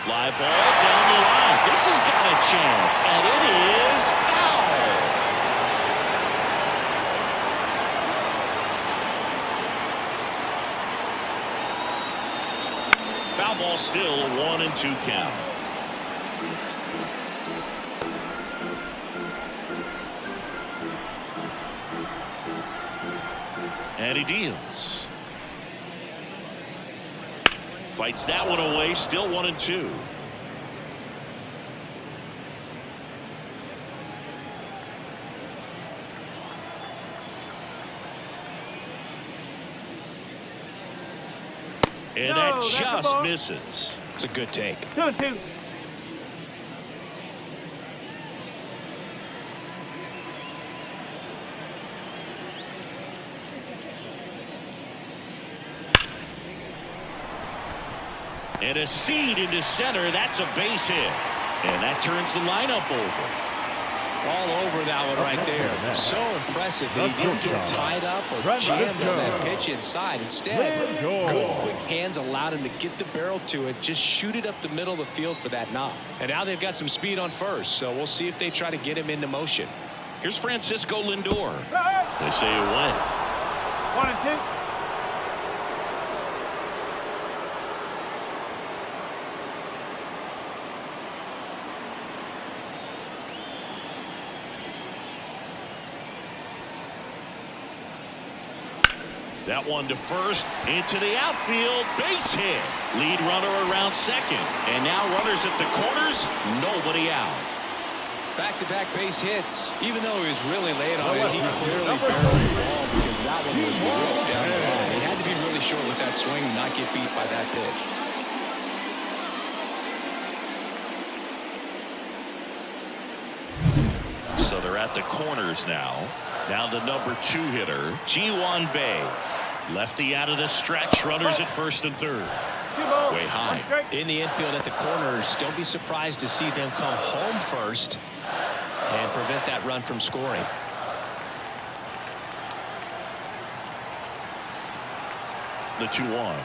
Fly ball down the line. This has got a chance, and it is foul. Foul ball still, 1-2 count. And he deals. Fights that one away, still 1-2. And that just misses. It's a good take. 2-2. And a seed into center. That's a base hit. And that turns the lineup over. All over that one right there. So impressive that he didn't get tied up or jammed on that pitch inside. Instead, good quick hands allowed him to get the barrel to it, just shoot it up the middle of the field for that knock. And now they've got some speed on first, so we'll see if they try to get him into motion. Here's Francisco Lindor. They say it went. 1-2. That one to first, into the outfield, base hit. Lead runner around second. And now runners at the corners, nobody out. Back-to-back base hits. Even though he was really late on it, he clearly barreled the ball because that one was real down the line. He had to be really short with that swing and not get beat by that pitch. So they're at the corners now. Now the number 2 hitter, Ji-hwan Bae. Lefty out of the stretch, runners at first and third. Way high. In the infield at the corners, don't be surprised to see them come home first and prevent that run from scoring. The 2-1.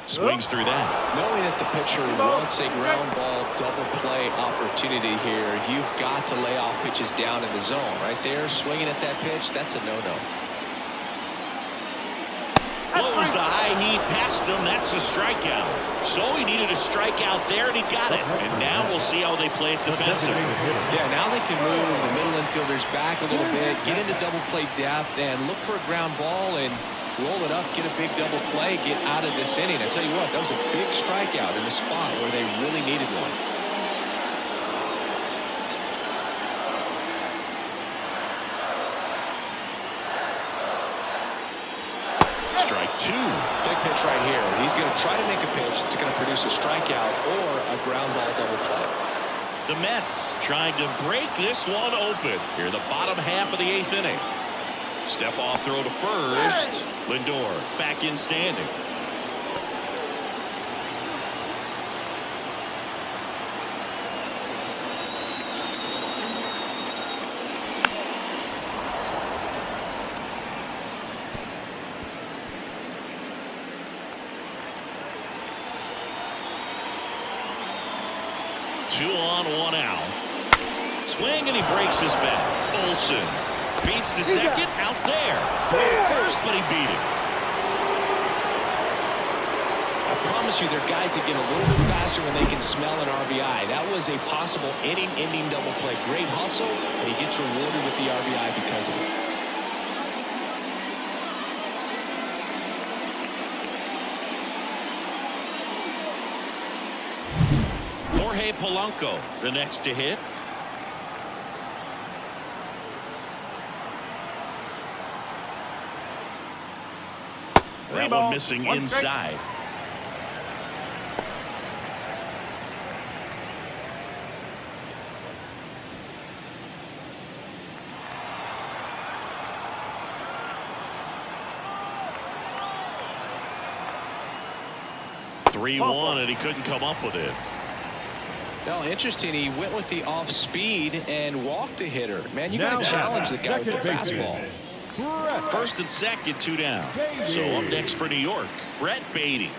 Swings through that. Knowing that the pitcher wants a ground ball double play opportunity here, you've got to lay off pitches down in the zone. Right there, swinging at that pitch, that's a no-no. Blows the high heat past him. That's a strikeout. So he needed a strikeout there, and he got it. And now we'll see how they play it defensively. Yeah, now they can move the middle infielders back a little bit, get into double play depth, and look for a ground ball. And roll it up, get a big double play, get out of this inning. I tell you what, that was a big strikeout in a spot where they really needed one. Strike two. Big pitch right here. He's going to try to make a pitch that's going to produce a strikeout or a ground ball double play. The Mets trying to break this one open here in the bottom half of the 8th inning. Step off throw to first. Lindor back in standing. Two on, one out. Swing and he breaks his bat. Olsen beats the second, out there. First, but he beat it. I promise you, there are guys that get a little bit faster when they can smell an RBI. That was a possible inning-ending double play. Great hustle, and he gets rewarded with the RBI because of it. Jorge Polanco, the next to hit. That one missing inside. Three-1, and he couldn't come up with it. Well, interesting. He went with the off speed and walked the hitter. Man, you got to challenge the guy with the fastball. First and second, two down. So up next for New York, Brett Baty.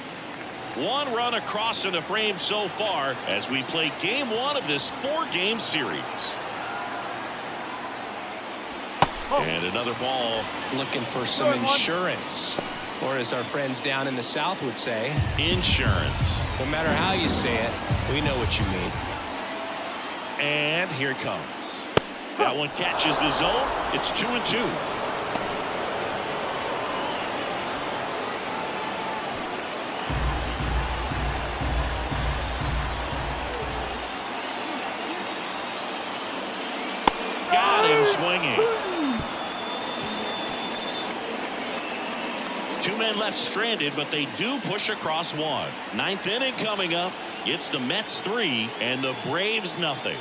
One run across in the frame so far as we play game one of this 4-game series. And another ball. Looking for some insurance. Or as our friends down in the South would say, insurance. No matter how you say it, we know what you mean. And here it comes. That one catches the zone. It's 2-2. Got him swinging. Two men left stranded, but they do push across one. 9th inning coming up. It's the Mets 3 and the Braves nothing.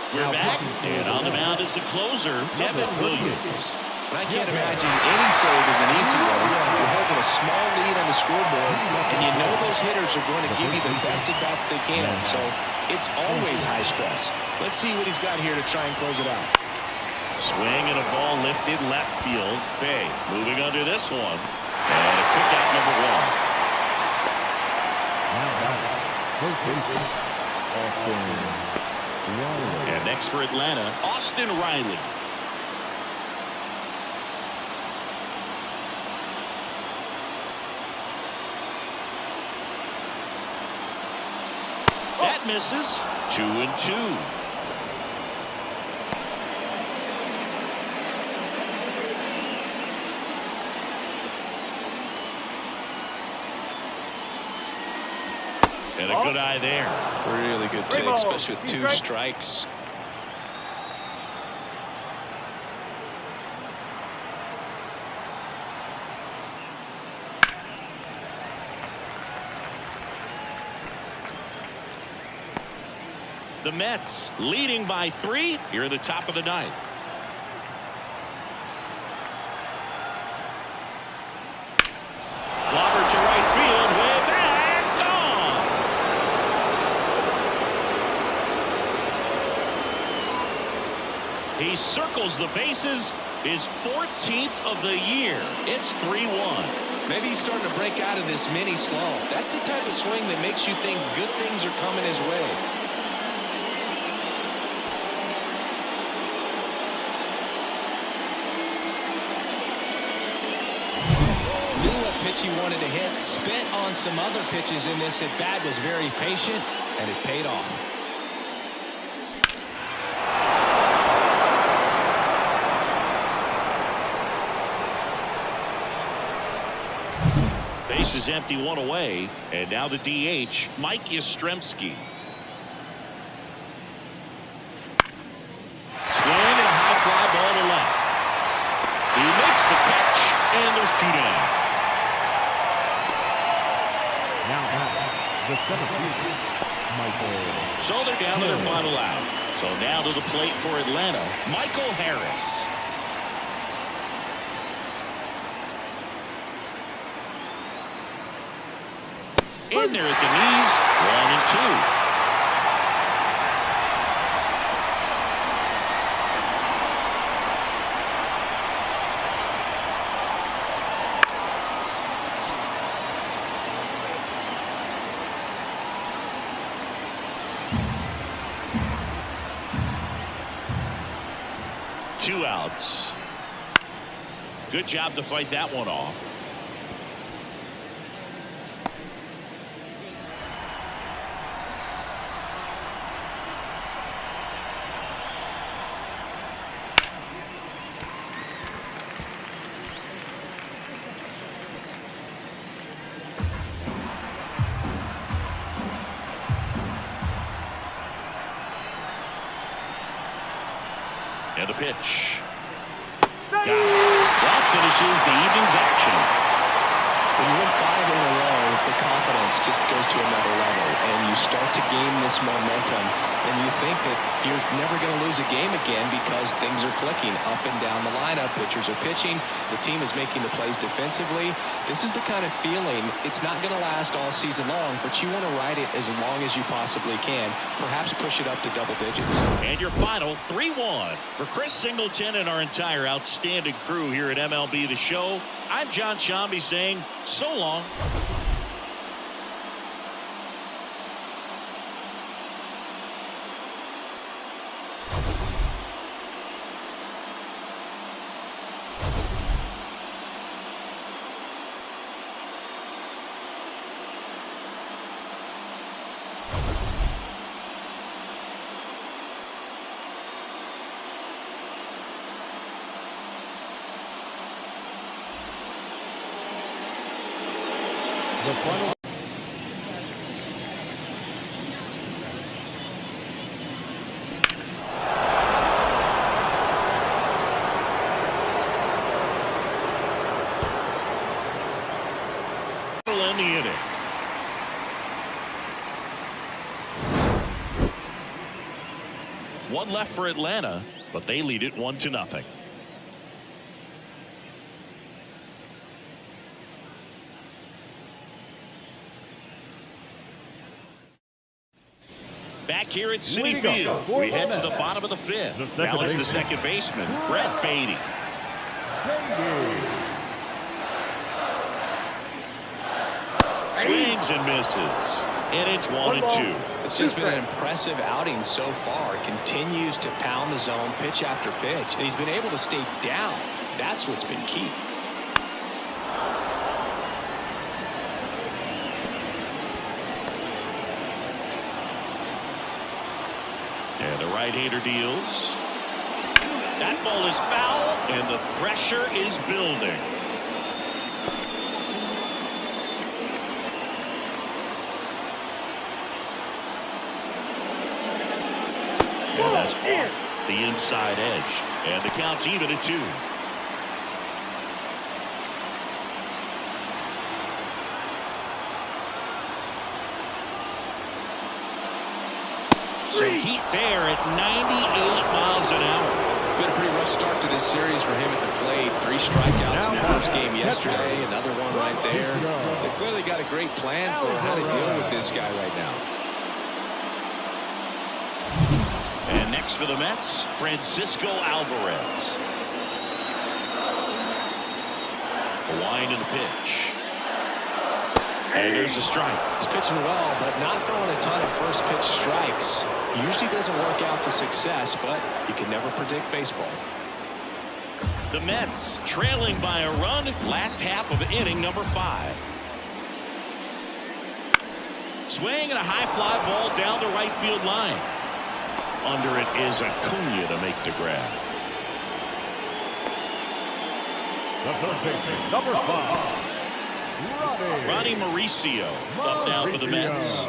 We're back, and on the mound is the closer, Devin Williams. And I can't imagine any save is an easy one. You're holding a small lead on the scoreboard, and you know those hitters are going to give you the best at-bats they can. So it's always high stress. Let's see what he's got here to try and close it out. Swing and a ball lifted left field. Bay moving under this one. And a quick out number one. And next for Atlanta, Austin Riley. That misses. 2-2. And a good eye there. Really good take, especially with 2 strikes. The Mets leading by 3 here at the top of the 9th. Clobber to right field, way back, gone. He circles the bases, his 14th of the year. It's 3-1. Maybe he's starting to break out of this mini slump. That's the type of swing that makes you think good things are coming his way. pitch he wanted to hit. Spit on some other pitches in this at bat. Was very patient, and it paid off. Base is empty, one away, and now the DH, Mike Yastrzemski. Swing and a high fly ball to left. He makes the catch, and there's 2 down. Now the 7th, Michael. So they're down to their final out. So now to the plate for Atlanta, Michael Harris. In there at the knees, 1 and 2. 2 outs. Good job to fight that one off. And a pitch. Got it. That finishes the evening's action. When you win 5 in a row, the confidence just goes to another level, and you start to gain this momentum, and you think that you're never going to lose a game again because things are clicking up and down the lineup. Pitchers are pitching. The team is making the plays defensively. This is the kind of feeling. It's not going to last all season long, but you want to ride it as long as you possibly can. Perhaps push it up to double digits. And your final 3-1 for Chris Singleton and our entire outstanding crew here at MLB The Show. I'm John Shambi saying so long. The final. In the inning. One left for Atlanta, but they lead it 1-0. Back here at Citi Field, we head to the bottom of the 5th. Now it's the second baseman, Brett Baty. Swings and misses, and it's 1-2. It's just been an impressive outing so far. Continues to pound the zone pitch after pitch, and he's been able to stay down. That's what's been key. And the right-hander deals. That ball is foul, and the pressure is building. And that's off the inside edge. And the count's even at 2. Some heat there at 98 miles an hour. Been a pretty rough start to this series for him at the plate. 3 strikeouts in the first game yesterday. Another one right there. They clearly got a great plan for how to deal with this guy right now. And next for the Mets, Francisco Alvarez. A wind in the pitch. And there's a strike. He's pitching well, but not throwing a ton of first pitch strikes. Usually doesn't work out for success, but you can never predict baseball. The Mets trailing by a run, last half of inning number 5. Swing and a high fly ball down the right field line. Under it is Acuna to make the grab. The third baseman, number 5. Ronnie Mauricio up now for the Mets.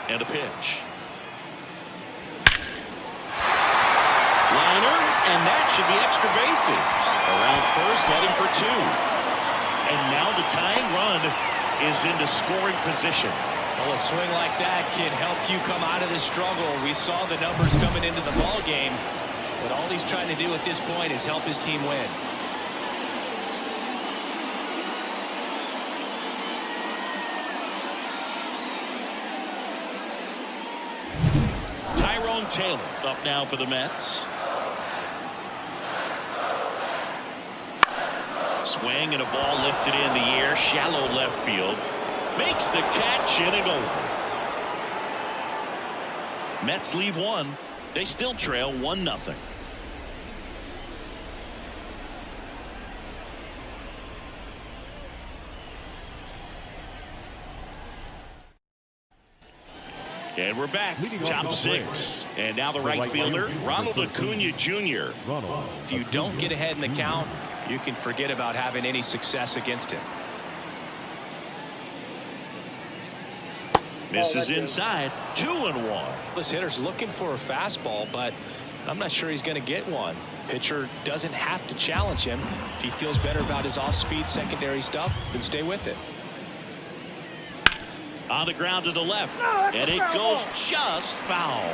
And a pitch. Liner, and that should be extra bases. Around first, heading for 2. And now the tying run is into scoring position. Well, a swing like that can help you come out of the struggle. We saw the numbers coming into the ball game, but all he's trying to do at this point is help his team win. Tyrone Taylor up now for the Mets. Swing and a ball lifted in the air, shallow left field. Makes the catch, inning over. Mets lead 1. They still trail 1-0. And we're back. Top 6. And now the right fielder, Ronald Acuna Jr. If you don't get ahead in the count, you can forget about having any success against him. Misses inside. 2-1. This hitter's looking for a fastball, but I'm not sure he's going to get one. Pitcher doesn't have to challenge him. If he feels better about his off-speed secondary stuff, then stay with it. On the ground to the left, and it goes just foul.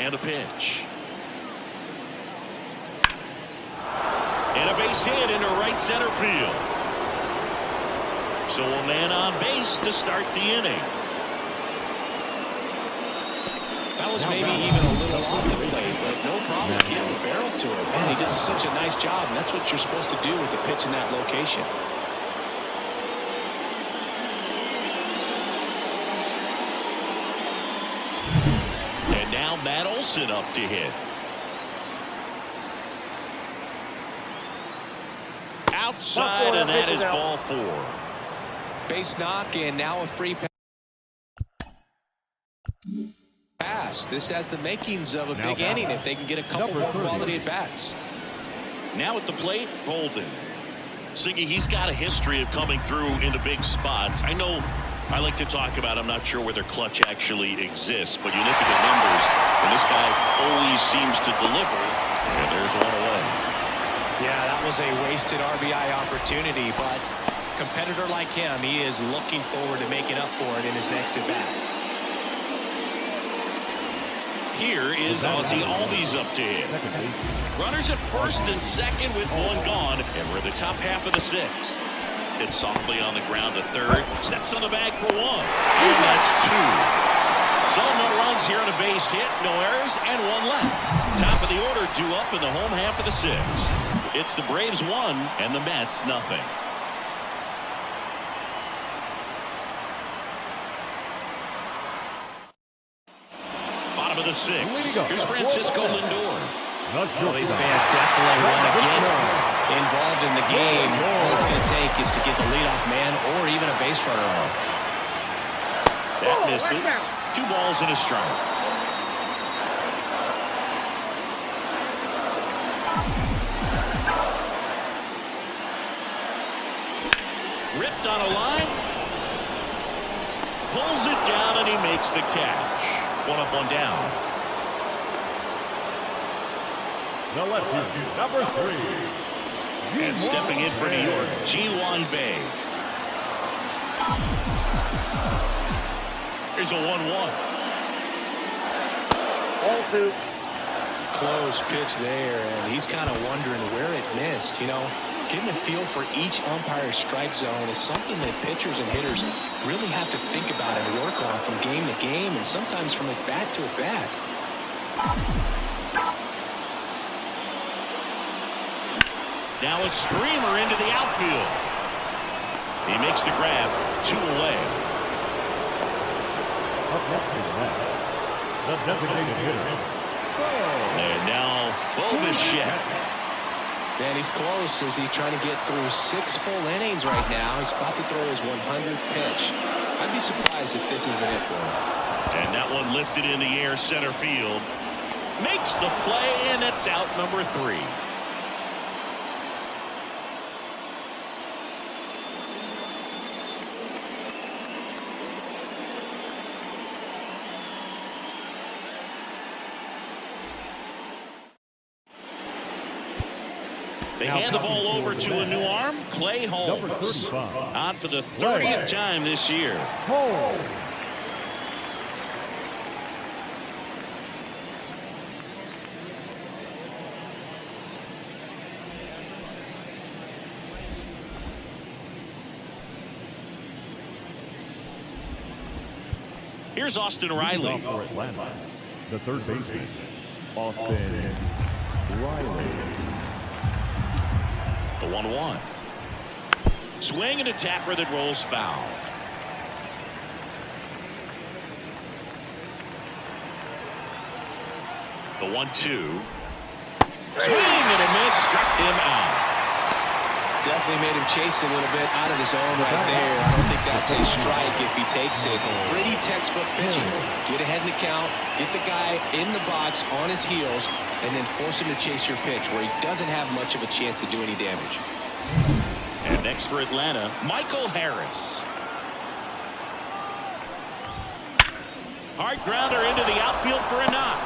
And a pitch. And a base hit into right center field. So a man on base to start the inning. That was maybe even a little off the plate, but no problem getting the barrel to it. Man, he did such a nice job, and that's what you're supposed to do with the pitch in that location. And now Matt Olson up to hit. Outside, and that is ball 4. Base knock, and now a free pass. This has the makings of a big inning if they can get a couple more quality at bats. Now at the plate, Bolden. Siggy, he's got a history of coming through into big spots. I know I like to talk about, I'm not sure whether clutch actually exists, but you look at the numbers, and this guy always seems to deliver. And there's one away. Yeah, that was a wasted RBI opportunity, but a competitor like him, he is looking forward to making up for it in his next at bat. Here is Ozzie Albies up to hit. Runners at first and second with one gone, and we're in the top half of the 6th. Hits softly on the ground to third. Steps on the bag for 1. And that's 2. So no runs here on a base hit, no errors, and 1 left. Top of the order due up in the home half of the 6th. It's the Braves 1 and the Mets nothing. Bottom of the 6th. Here's Francisco Lindor. Well, these fans definitely want to get involved in the game. All it's going to take is to get the leadoff man or even a base runner on. That misses. 2 balls and a strike. Ripped on a line. Pulls it down and he makes the catch. 1 up, 1 down. The lefty, number 3. And stepping in for New York, Ji-hwan Bae. Here's a 1-1. Ball 2. Close pitch there, and he's kind of wondering where it missed. You know, getting a feel for each umpire's strike zone is something that pitchers and hitters really have to think about and work on from game to game, and sometimes from at bat to at bat. Now a screamer into the outfield. He makes the grab. 2 away. Up next is that. The designated hitter. And now Bo Bichette. Man, he's close as he's trying to get through 6 full innings right now. He's about to throw his 100th pitch. I'd be surprised if this isn't it for him. And that one lifted in the air center field. Makes the play, and it's out number 3. They hand the ball over to a new arm, Clay Holmes. On for the 30th time this year. Here's Austin Riley. For Atlanta, the third baseman, Austin Riley. The 1-1. Swing and a tapper that rolls foul. The 1-2. Swing and a miss. Struck him out. Definitely made him chase a little bit out of the zone right there. I don't think that's a strike if he takes it. Pretty textbook pitching. Get ahead in the count, get the guy in the box on his heels, and then force him to chase your pitch where he doesn't have much of a chance to do any damage. And next for Atlanta, Michael Harris. Hard grounder into the outfield for a knock.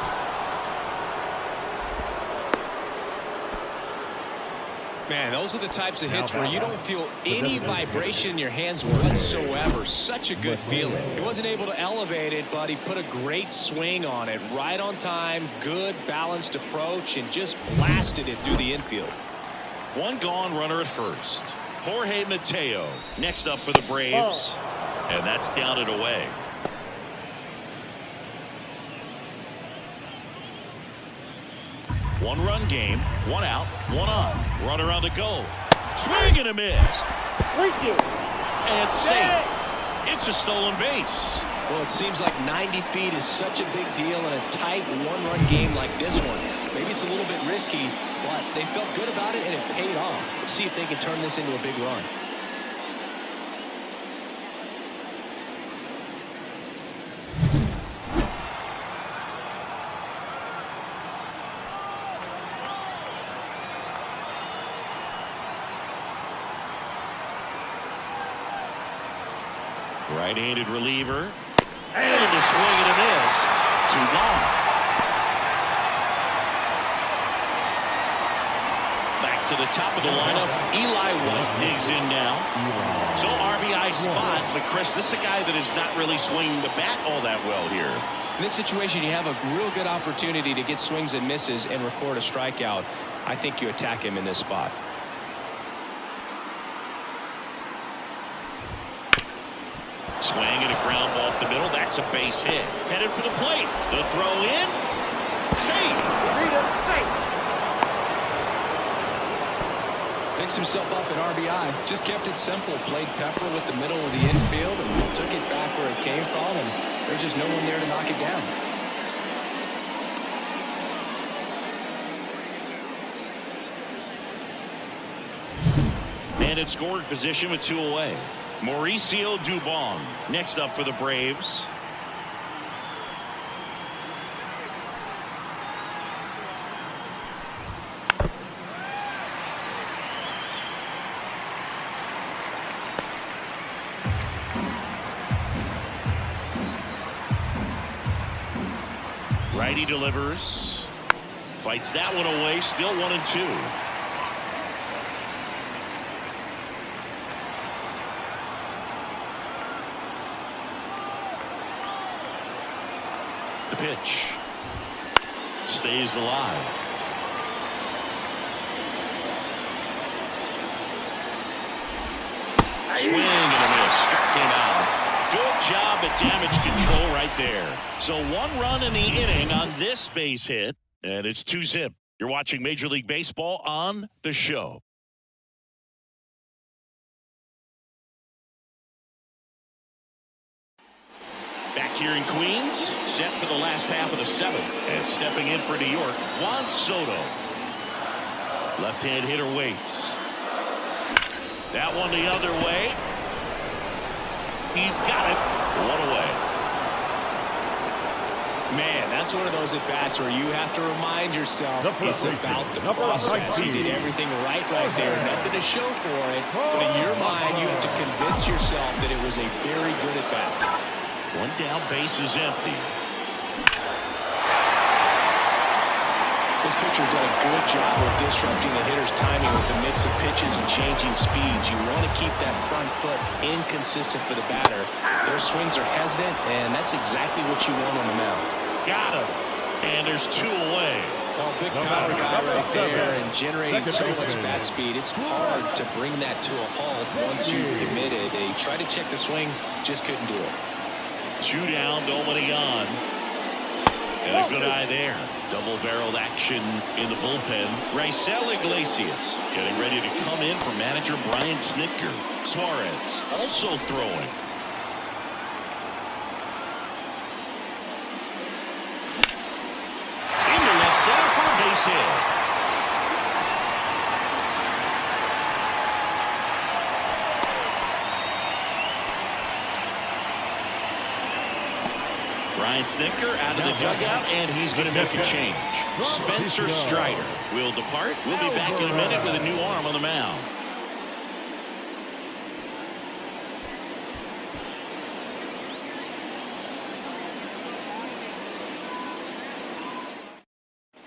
Man, those are the types of hits where you don't feel any vibration in your hands whatsoever. Such a good feeling. He wasn't able to elevate it, but he put a great swing on it. Right on time, good balanced approach, and just blasted it through the infield. One gone, runner at first. Jorge Mateo next up for the Braves. And that's down and away. One-run game, 1 out, 1 on. Runner on the go. Swing and a miss. And safe. It's a stolen base. Well, it seems like 90 feet is such a big deal in a tight one-run game like this one. Maybe it's a little bit risky, but they felt good about it, and it paid off. Let's see if they can turn this into a big run. Right-handed reliever. And a swing and a miss. 2 gone. Back to the top of the lineup. Eli White digs in now. So RBI spot. But Chris, this is a guy that is not really swinging the bat all that well here. In this situation, you have a real good opportunity to get swings and misses and record a strikeout. I think you attack him in this spot. Swing and a ground ball up the middle. That's a base hit. Headed for the plate. The throw in. Safe. Picks himself up at RBI. Just kept it simple. Played pepper with the middle of the infield and took it back where it came from. And there's just no one there to knock it down. And it's scoring position with 2 away. Mauricio Dubon next up for the Braves. Righty delivers. Fights that one away. Still 1-2. The pitch stays alive. Swing and a miss. Struck him out. Good job at damage control right there. So 1 run in the inning on this base hit, and it's 2-zip. You're watching Major League Baseball on The Show. here in Queens, set for the last half of the 7th. And stepping in for New York, Juan Soto. Left-hand hitter waits. That one the other way. He's got it. One away. Man, that's one of those at-bats where you have to remind yourself it's about the process. He did everything right there. Nothing to show for it. But in your mind, you have to convince yourself that it was a very good at-bat. One down, base is empty. This pitcher's done a good job of disrupting the hitter's timing with a mix of pitches and changing speeds. You want to keep that front foot inconsistent for the batter. Their swings are hesitant, and that's exactly what you want on the mound. Got him. And there's 2 away. Well, big power guy right there and generating so much bat speed. It's hard to bring that to a halt once you've committed. They tried to check the swing, just couldn't do it. 2 down, nobody on. And a good eye there. Double-barreled action in the bullpen. Raisel Iglesias getting ready to come in for manager Brian Snitker. Suarez also throwing. Into left center for a base hit. Brian Snitker out of the dugout, and he's going to make a change. Spencer Strider will depart. We'll be back in a minute with a new arm on the mound.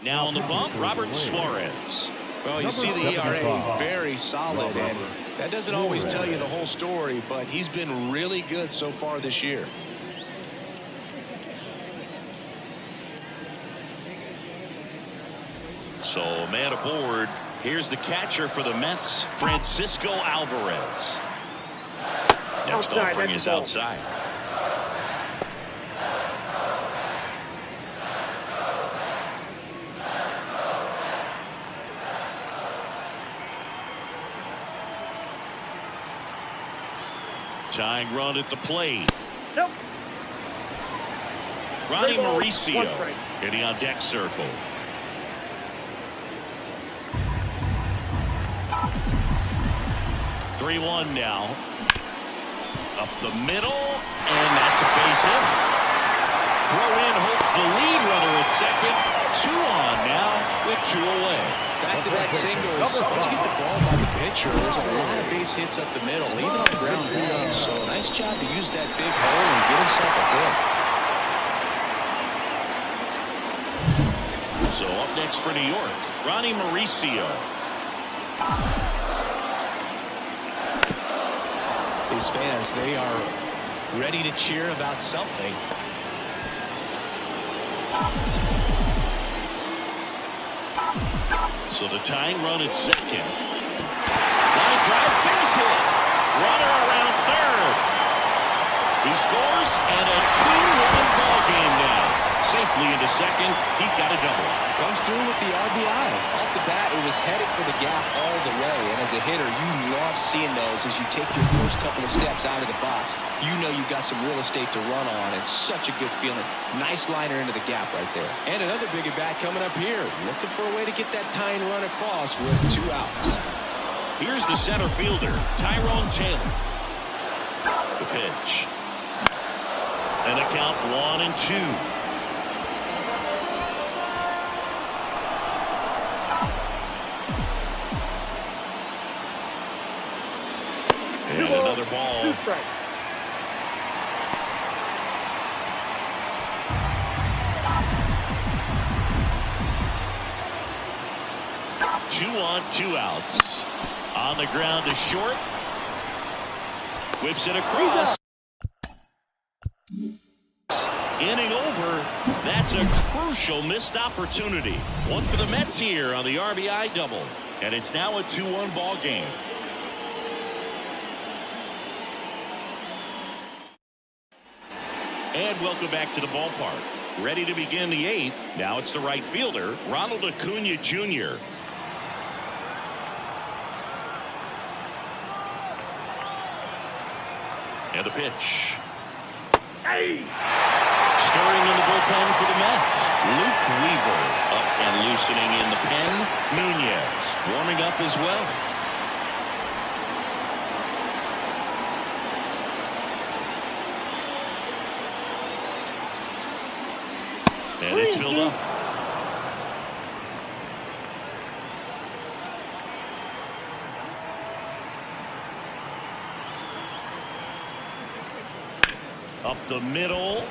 Now on the bump, Robert Suarez. Well, you see the ERA very solid, and that doesn't always tell you the whole story, but he's been really good so far this year. So a man aboard. Here's the catcher for the Mets, Francisco Alvarez. Next offering is outside. Tying run at the plate. Nope. Ronnie Mauricio hitting on deck circle. Three-1 now. Up the middle, and that's a base hit. Throw in hopes the lead runner at second. 2 on now with 2 away. Back to that single. Once you get the ball by the pitcher, there's a lot of base hits up the middle, even on ground balls. So nice job to use that big hole and get himself a hit. So up next for New York, Ronnie Mauricio. These fans, they are ready to cheer about something. So the tying run at second. Line drive, base hit. Runner around third. He scores, and a 2-1 ball game now. Safely into second. He's got a double. Comes through with the RBI. Off the bat, it was headed for the gap all the way. And as a hitter, you love seeing those as you take your first couple of steps out of the box. You know you've got some real estate to run on. It's such a good feeling. Nice liner into the gap right there. And another big at bat coming up here. Looking for a way to get that tying run across with 2 outs. Here's the center fielder, Tyrone Taylor. The pitch. And a count 1-2. And another ball. 2 strikes. Two on, 2 outs. On the ground to short. Whips it across. Inning over. That's a crucial missed opportunity. One for the Mets here on the RBI double. And it's now a 2-1 ball game. And welcome back to the ballpark. Ready to begin the 8th. Now it's the right fielder, Ronald Acuna Jr. And the pitch. Stirring in the bullpen for the Mets, Luke Weaver up and loosening in the pen. Nunez warming up as well. And it's filled up. Up the middle.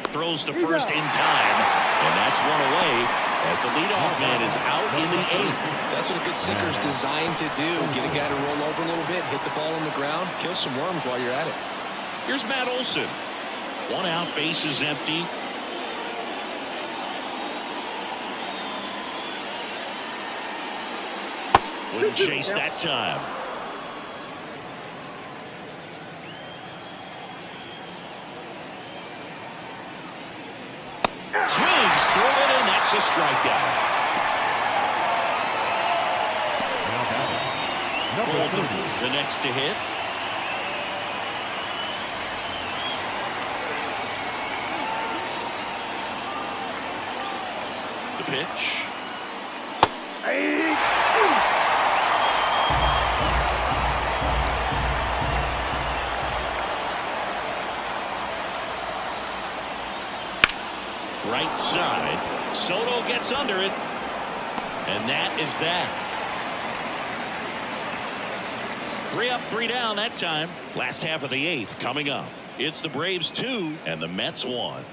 Throws to first in time. And that's one away as the leadoff man is out in the 8th. That's what a good sinker's designed to do. Get a guy to roll over a little bit, hit the ball on the ground, kill some worms while you're at it. Here's Matt Olson. 1 out, bases empty. Wouldn't chase that time. Swings through it, and that's a strikeout. Golden, the next to hit. The pitch. Right side. Soto gets under it. And that is that. 3 up, 3 down that time. Last half of the 8th coming up. It's the Braves 2 and the Mets 1.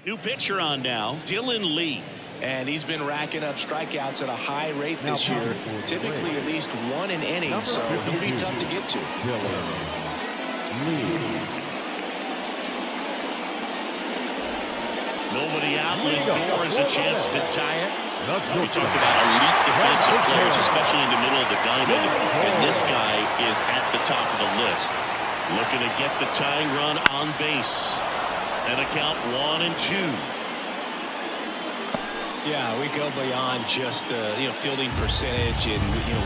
New pitcher on now, Dylan Lee. And he's been racking up strikeouts at a high rate this year. Typically at least 1 an inning, so he'll be tough to get to. Nobody out. Lindor has a chance to tie it. We talked about elite defensive players, especially in the middle of the diamond. And this guy is at the top of the list. Looking to get the tying run on base. And a count 1 and 2. Yeah, we go beyond just the fielding percentage and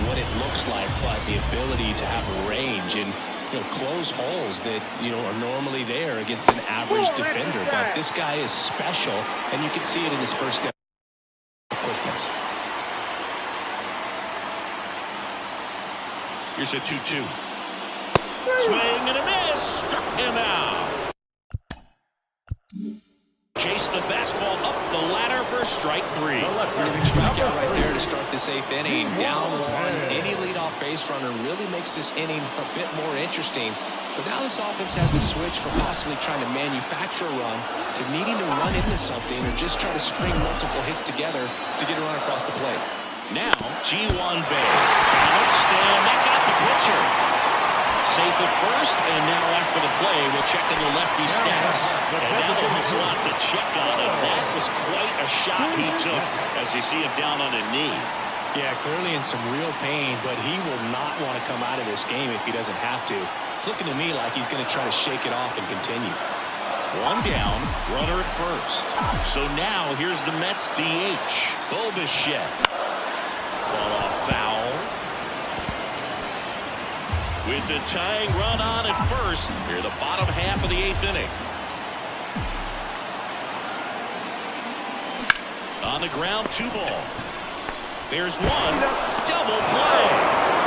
what it looks like, but the ability to have a range and close holes that are normally there against an average defender. But this guy is special, and you can see it in his first step quickness. Here's a 2-2. Swing and a miss. Struck him out. Chase the fastball up the ladder for strike 3. Pretty big strikeout right there to start this 8th inning. Down 1. Any leadoff base runner really makes this inning a bit more interesting. But now this offense has to switch from possibly trying to manufacture a run to needing to run into something or just try to string multiple hits together to get a run across the plate. Now, Ji-Hwan Bae. Outstand. That got the pitcher. Safe at first, and now after the play, we'll check in the lefty status. And now there's a slot to check on it. That was quite a shot he took as you see him down on a knee. Yeah, clearly in some real pain, but he will not want to come out of this game if he doesn't have to. It's looking to me like he's going to try to shake it off and continue. 1 down, runner at first. So now here's the Mets DH, Bo Bichette. Fall off foul. With the tying run on at first, here the bottom half of the 8th inning. On the ground, 2 ball. There's 1. Double play.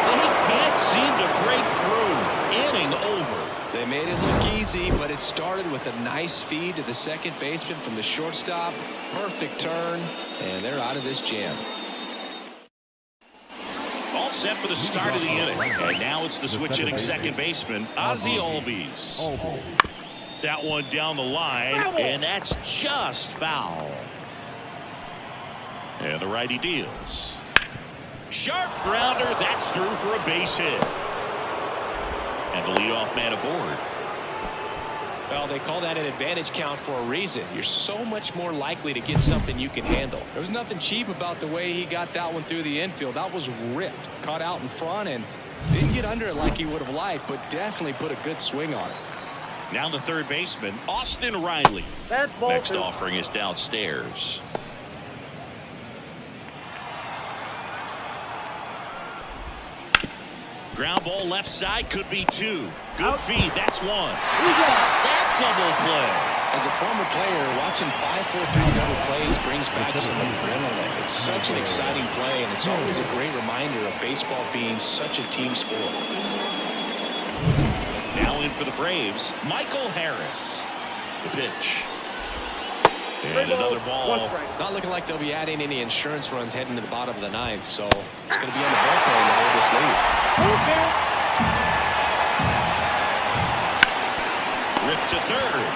They can't seem to break through. Inning over. They made it look easy, but it started with a nice feed to the second baseman from the shortstop. Perfect turn, and they're out of this jam. All set for the start of the inning. And now it's the switch-hitting second baseman, Ozzie Albies. That one down the line, and that's just foul. And the righty deals. Sharp grounder, that's through for a base hit. And the leadoff man aboard. Well, they call that an advantage count for a reason. You're so much more likely to get something you can handle. There was nothing cheap about the way he got that one through the infield. That was ripped, caught out in front, and didn't get under it like he would have liked, but definitely put a good swing on it. Now the third baseman, Austin Riley. Next offering is downstairs. Ground ball left side could be 2. Good feed. That's 1. That double play. As a former player, watching 5-4-3 double plays brings back some adrenaline. It's such an exciting play, and it's always a great reminder of baseball being such a team sport. Now in for the Braves, Michael Harris. The pitch. And another ball. Not looking like they'll be adding any insurance runs heading to the bottom of the 9th, so it's going to be on the bullpen to hold this lead. Rip to third.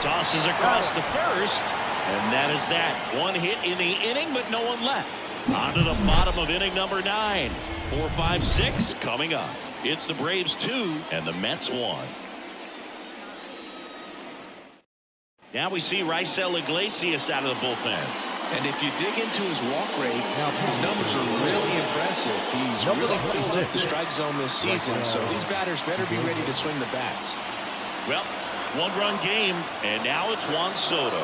Tosses across to first. And that is that. 1 hit in the inning, but no one left. On to the bottom of inning number 9. 4, 5, 6 coming up. It's the Braves 2 and the Mets 1. Now we see Raisel Iglesias out of the bullpen. And if you dig into his walk rate, his numbers are really impressive. He's really filled up the strike zone this season, so these batters better be ready to swing the bats. Well, 1-run game, and now it's Juan Soto.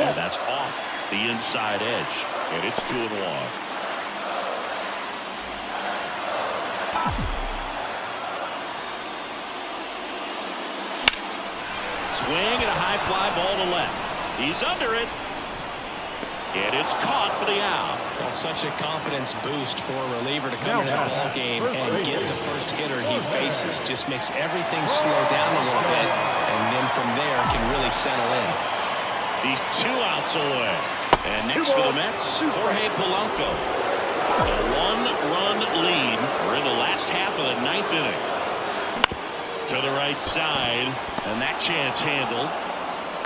And that's off the inside edge, and it's 2-1. Swing and a high fly ball to left. He's under it. And it's caught for the out. Well, such a confidence boost for a reliever to come into that ball game and get the first hitter he faces. Just makes everything slow down a little bit, and then from there can really settle in. He's 2 outs away. And next for the Mets, Jorge Polanco. A 1-run lead. We're in the last half of the 9th inning. To the right side, and that chance handled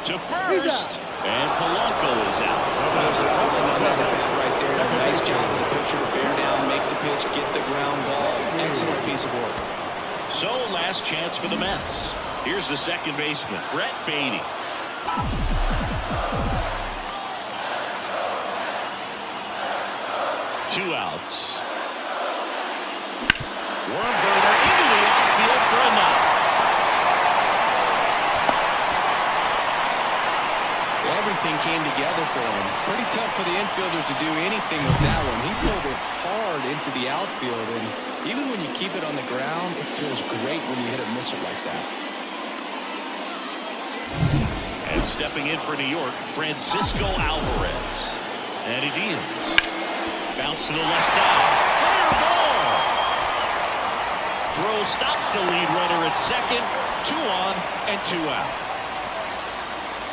to first, and Polanco is out. There's an outlet on that right there. Nice job of the pitcher to bear down, make the pitch, get the ground ball. Excellent piece of work. So last chance for the Mets. Here's the second baseman, Brett Baty. Two outs. Wormburger into the outfield for a knock. Everything came together for him. Pretty tough for the infielders to do anything with that one. He pulled it hard into the outfield, and even when you keep it on the ground, it feels great when you hit a missile like that. And stepping in for New York, Francisco Alvarez. And he deals. Bounce to the left side. Fair ball. Throw stops the lead runner at second. 2 on and 2 out.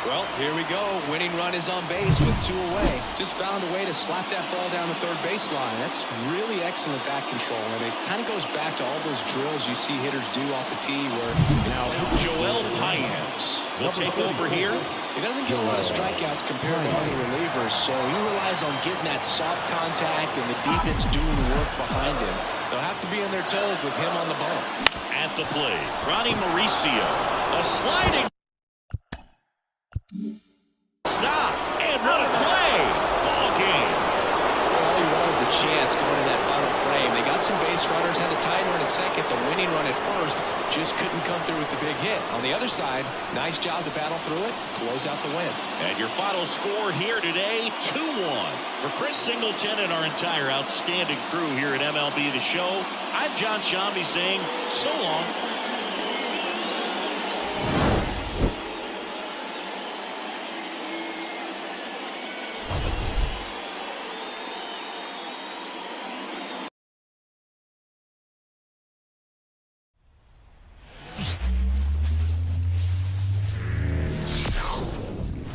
Well, here we go. Winning run is on base with 2 away. Just found a way to slap that ball down the third baseline. That's really excellent bat control, and it kind of goes back to all those drills you see hitters do off the tee where it's now Joel Payamps will take over here. He doesn't get a lot of strikeouts compared to other relievers, so he relies on getting that soft contact and the defense doing the work behind him. They'll have to be on their toes with him on the bump. At the plate, Ronnie Mauricio. A sliding stop, and what a play! Ball game. All he wanted was a chance going in that final frame. They got some base runners, had a tight run at second, the winning run at first, just couldn't come through with the big hit. On the other side, nice job to battle through it, close out the win. And your final score here today, 2-1. For Chris Singleton and our entire outstanding crew here at MLB The Show, I'm John Shambi saying so long.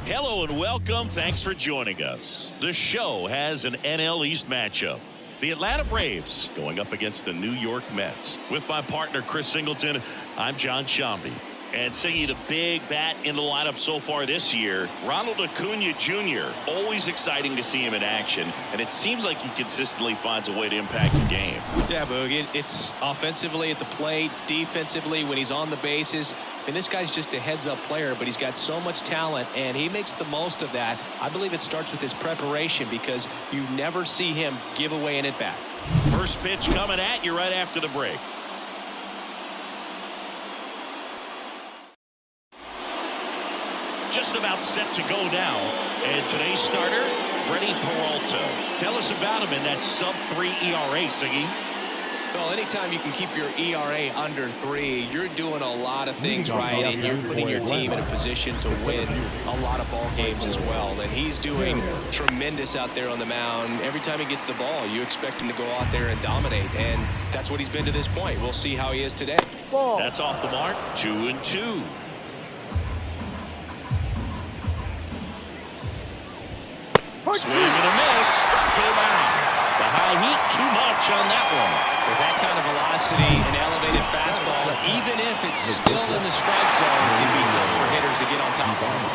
Hello and welcome. Thanks for joining us. The show has an NL East matchup. The Atlanta Braves going up against the New York Mets. With my partner Chris Singleton, I'm John Shambi. And singing the big bat in the lineup so far this year, Ronald Acuna Jr. Always exciting to see him in action, and it seems like he consistently finds a way to impact the game. Yeah, Boog, it's offensively at the plate, defensively when he's on the bases. And this guy's just a heads-up player, but he's got so much talent, and he makes the most of that. I believe it starts with his preparation because you never see him give away an at-bat. First pitch coming at you right after the break. Just about set to go now. And today's starter, Freddie Peralta. Tell us about him in that sub-3 ERA, Siggy. Well, anytime you can keep your ERA under 3, you're doing a lot of things right, and you're putting your team in a position to win a lot of ball games as well. And he's doing tremendous out there on the mound. Every time he gets the ball, you expect him to go out there and dominate, and that's what he's been to this point. We'll see how he is today. That's off the mark. 2-2. Swing and a miss. Struck him out. The high heat, too much on that one. With that kind of velocity and elevated fastball, even if it's still in the strike zone, it can be tough for hitters to get on top of him.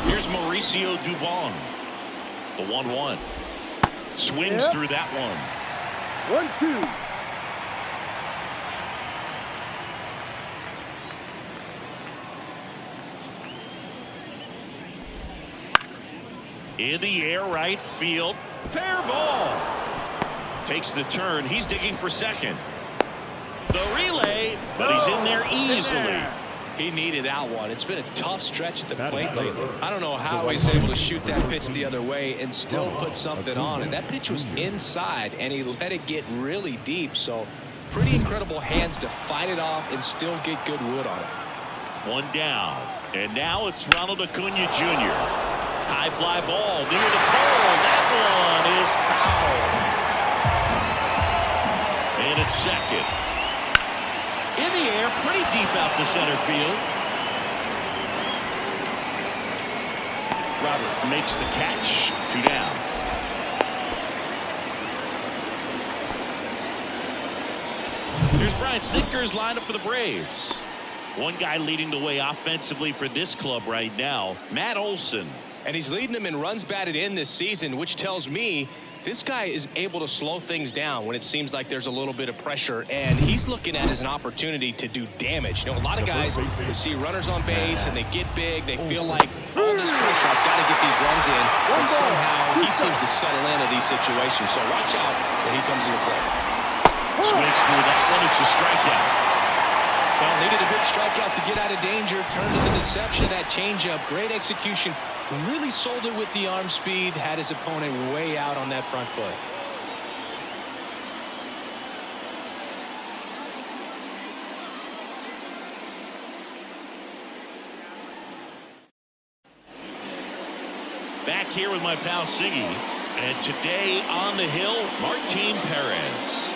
Here's Mauricio Dubon. The 1-1. Swings through that one. 1-2. In the air, right field. Fair ball. Takes the turn. He's digging for second. The relay, but he's in there easily. He needed that one. It's been a tough stretch at the plate lately. I don't know how he's able to shoot that pitch the other way and still put something on it. That pitch was inside, and he let it get really deep. So pretty incredible hands to fight it off and still get good wood on it. One down. And now it's Ronald Acuna Jr. High fly ball near the pole. That one is foul. And it's second. In the air, pretty deep out to center field. Robert makes the catch. 2 down. Here's Brian Snitker's lineup for the Braves. One guy leading the way offensively for this club right now, Matt Olson. And he's leading them in runs batted in this season, which tells me this guy is able to slow things down when it seems like there's a little bit of pressure, and he's looking at it as an opportunity to do damage. You know, a lot of guys, they see runners on base and they get big. They feel like all this pressure, I've got to get these runs in, and somehow he seems to settle into these situations. So watch out when he comes to the plate. Swings through that one. It's a strikeout. Well, needed a big strikeout to get out of danger. Turned to the deception of that changeup. Great execution. Really sold it with the arm speed. Had his opponent way out on that front foot. Back here with my pal Siggy. And today on the hill, Martin Perez.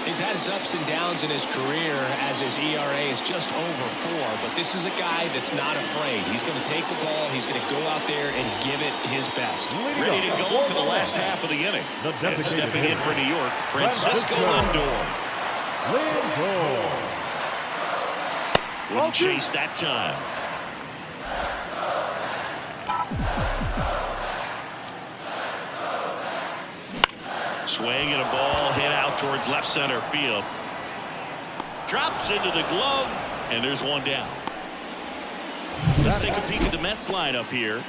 He's had his ups and downs in his career as his ERA is just over 4, but this is a guy that's not afraid. He's going to take the ball. He's going to go out there and give it his best. Ready to go for the last half of the inning. And stepping in for New York, Francisco Lindor. Wouldn't chase that time. Swing and a ball hit out towards left center field. Drops into the glove, and there's one down. Let's take a peek at the Mets lineup here.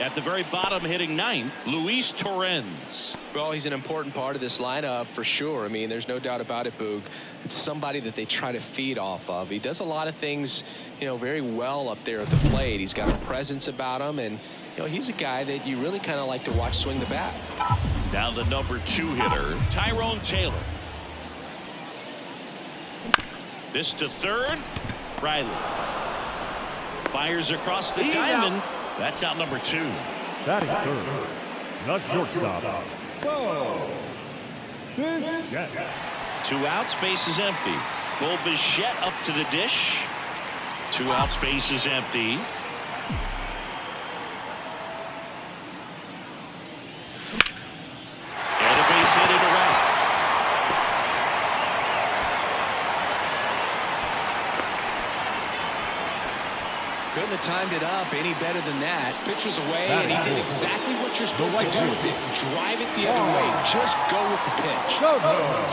At the very bottom, hitting 9th, Luis Torrens. Well, he's an important part of this lineup for sure. I mean, there's no doubt about it, Boog. It's somebody that they try to feed off of. He does a lot of things, you know, very well up there at the plate. He's got a presence about him, and, you know, he's a guy that you really kind of like to watch swing the bat. Now the number 2 hitter, Tyrone Taylor. This to third, Riley. Fires across the diamond. That's out number 2. Batting third, the shortstop, Bo Bichette. 2 outs, base is empty. Bo Bichette up to the dish. 2 outs, base is empty. And a base hit and a rout. Couldn't have timed it up any better than that. Pitch was away, and he did exactly what you're supposed to do with it. Drive it the other way. Just go with the pitch.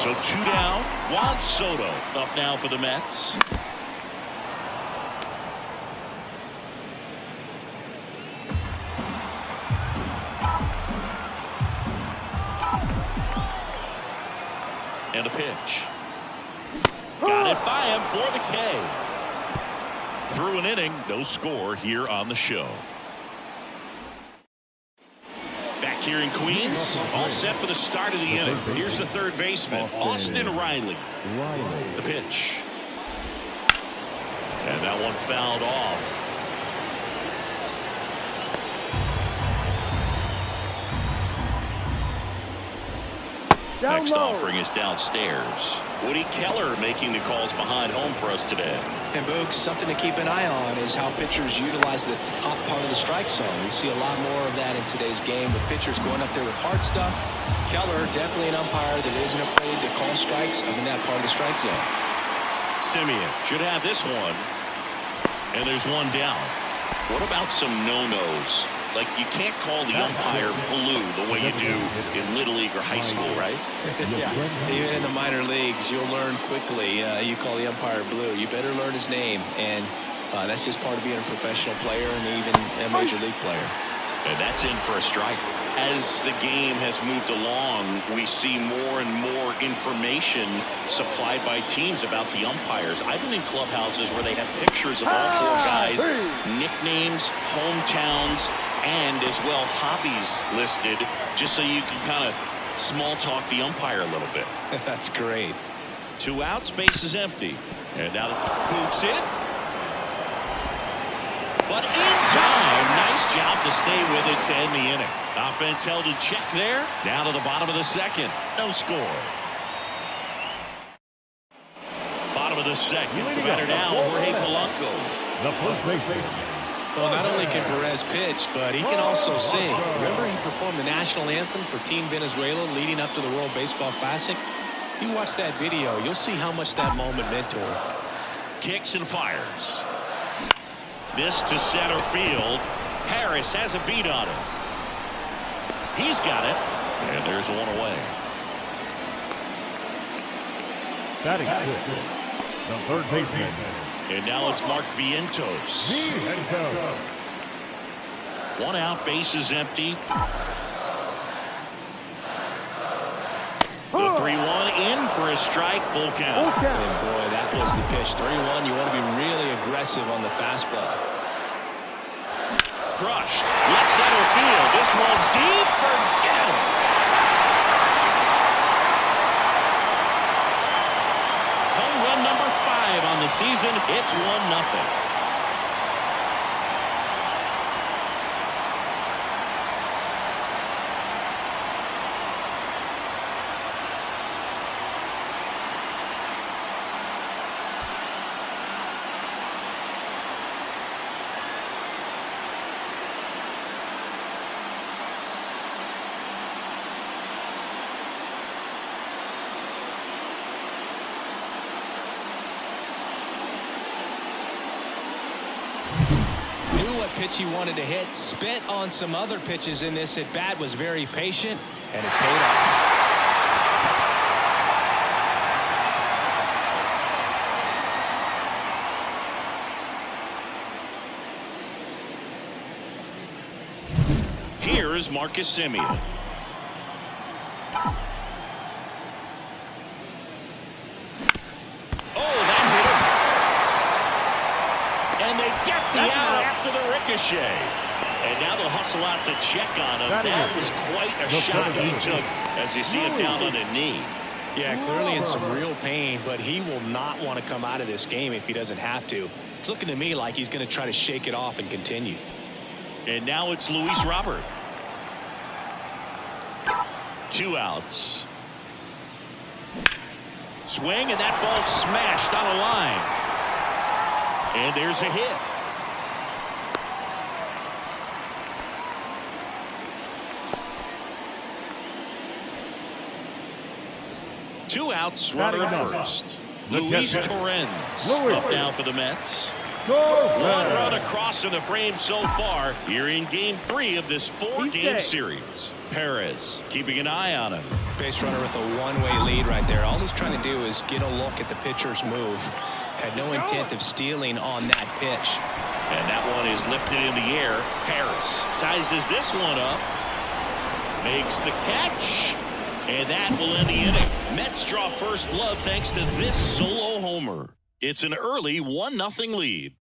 So 2 down. Juan Soto up now for the Mets. And a pitch. Got it by him for the K. Through an inning, no score here on the show. Back here in Queens, all set for the start of the inning. Here's the third baseman, Austin Riley. The pitch. And that one fouled off. Next offering is downstairs. Woody Keller making the calls behind home for us today. And Boog, something to keep an eye on is how pitchers utilize the top part of the strike zone. We see a lot more of that in today's game with pitchers going up there with hard stuff. Keller, definitely an umpire that isn't afraid to call strikes up in that part of the strike zone. Semien should have this one. And there's one down. What about some no-nos? Like, you can't call the umpire blue the way you do in Little League or high school, right? Yeah. Even in the minor leagues, you'll learn quickly. You call the umpire blue. You better learn his name. And that's just part of being a professional player and even a major league player. And that's in for a strike. As the game has moved along, we see more and more information supplied by teams about the umpires. I've been in clubhouses where they have pictures of all four guys, nicknames, hometowns, and as well hobbies listed, just so you can kind of small talk the umpire a little bit. That's great. 2 outs, base is empty. And now the boots it. But in time, nice job to stay with it to end the inning. Offense held in check there. Down to the bottom of the second. No score. Bottom of the second. Better now, Jorge Polanco. The first baseman. Well, not only can Perez pitch, but he can also sing. Remember, he performed the national anthem for Team Venezuela leading up to the World Baseball Classic? You watch that video, you'll see how much that moment meant to him. Kicks and fires. This to center field. Harris has a beat on it. He's got it. And there's one away. Batting fifth, the third baseman. And now it's Mark Vientos. 1 out, base is empty. The 3-1 in for a strike, full count. And boy, that was the pitch. 3-1. You want to be really aggressive on the fastball. Crushed. Left center field. This one's deep. Forget it. Home run number 5 on the season. It's 1-0. Pitch he wanted to hit, spent on some other pitches in this at bat, was very patient, and it paid off. Here's Marcus Semien. The out after the ricochet. And now they'll hustle out to check on him. That was quite a shot he took as you see it down on a knee. Yeah, clearly in some real pain, but he will not want to come out of this game if he doesn't have to. It's looking to me like he's going to try to shake it off and continue. And now it's Luis Robert. 2 outs. Swing, and that ball smashed on a line. And there's a hit. Two outs, runner at first. Luis Torrens up now for the Mets. 1 run across in the frame so far here in game 3 of this 4-game series. Perez keeping an eye on him. Base runner with a one-way lead right there. All he's trying to do is get a look at the pitcher's move. Had no intent of stealing on that pitch. And that one is lifted in the air. Harris sizes this one up. Makes the catch. And that will end the inning. Mets draw first blood thanks to this solo homer. It's an early 1-0 lead.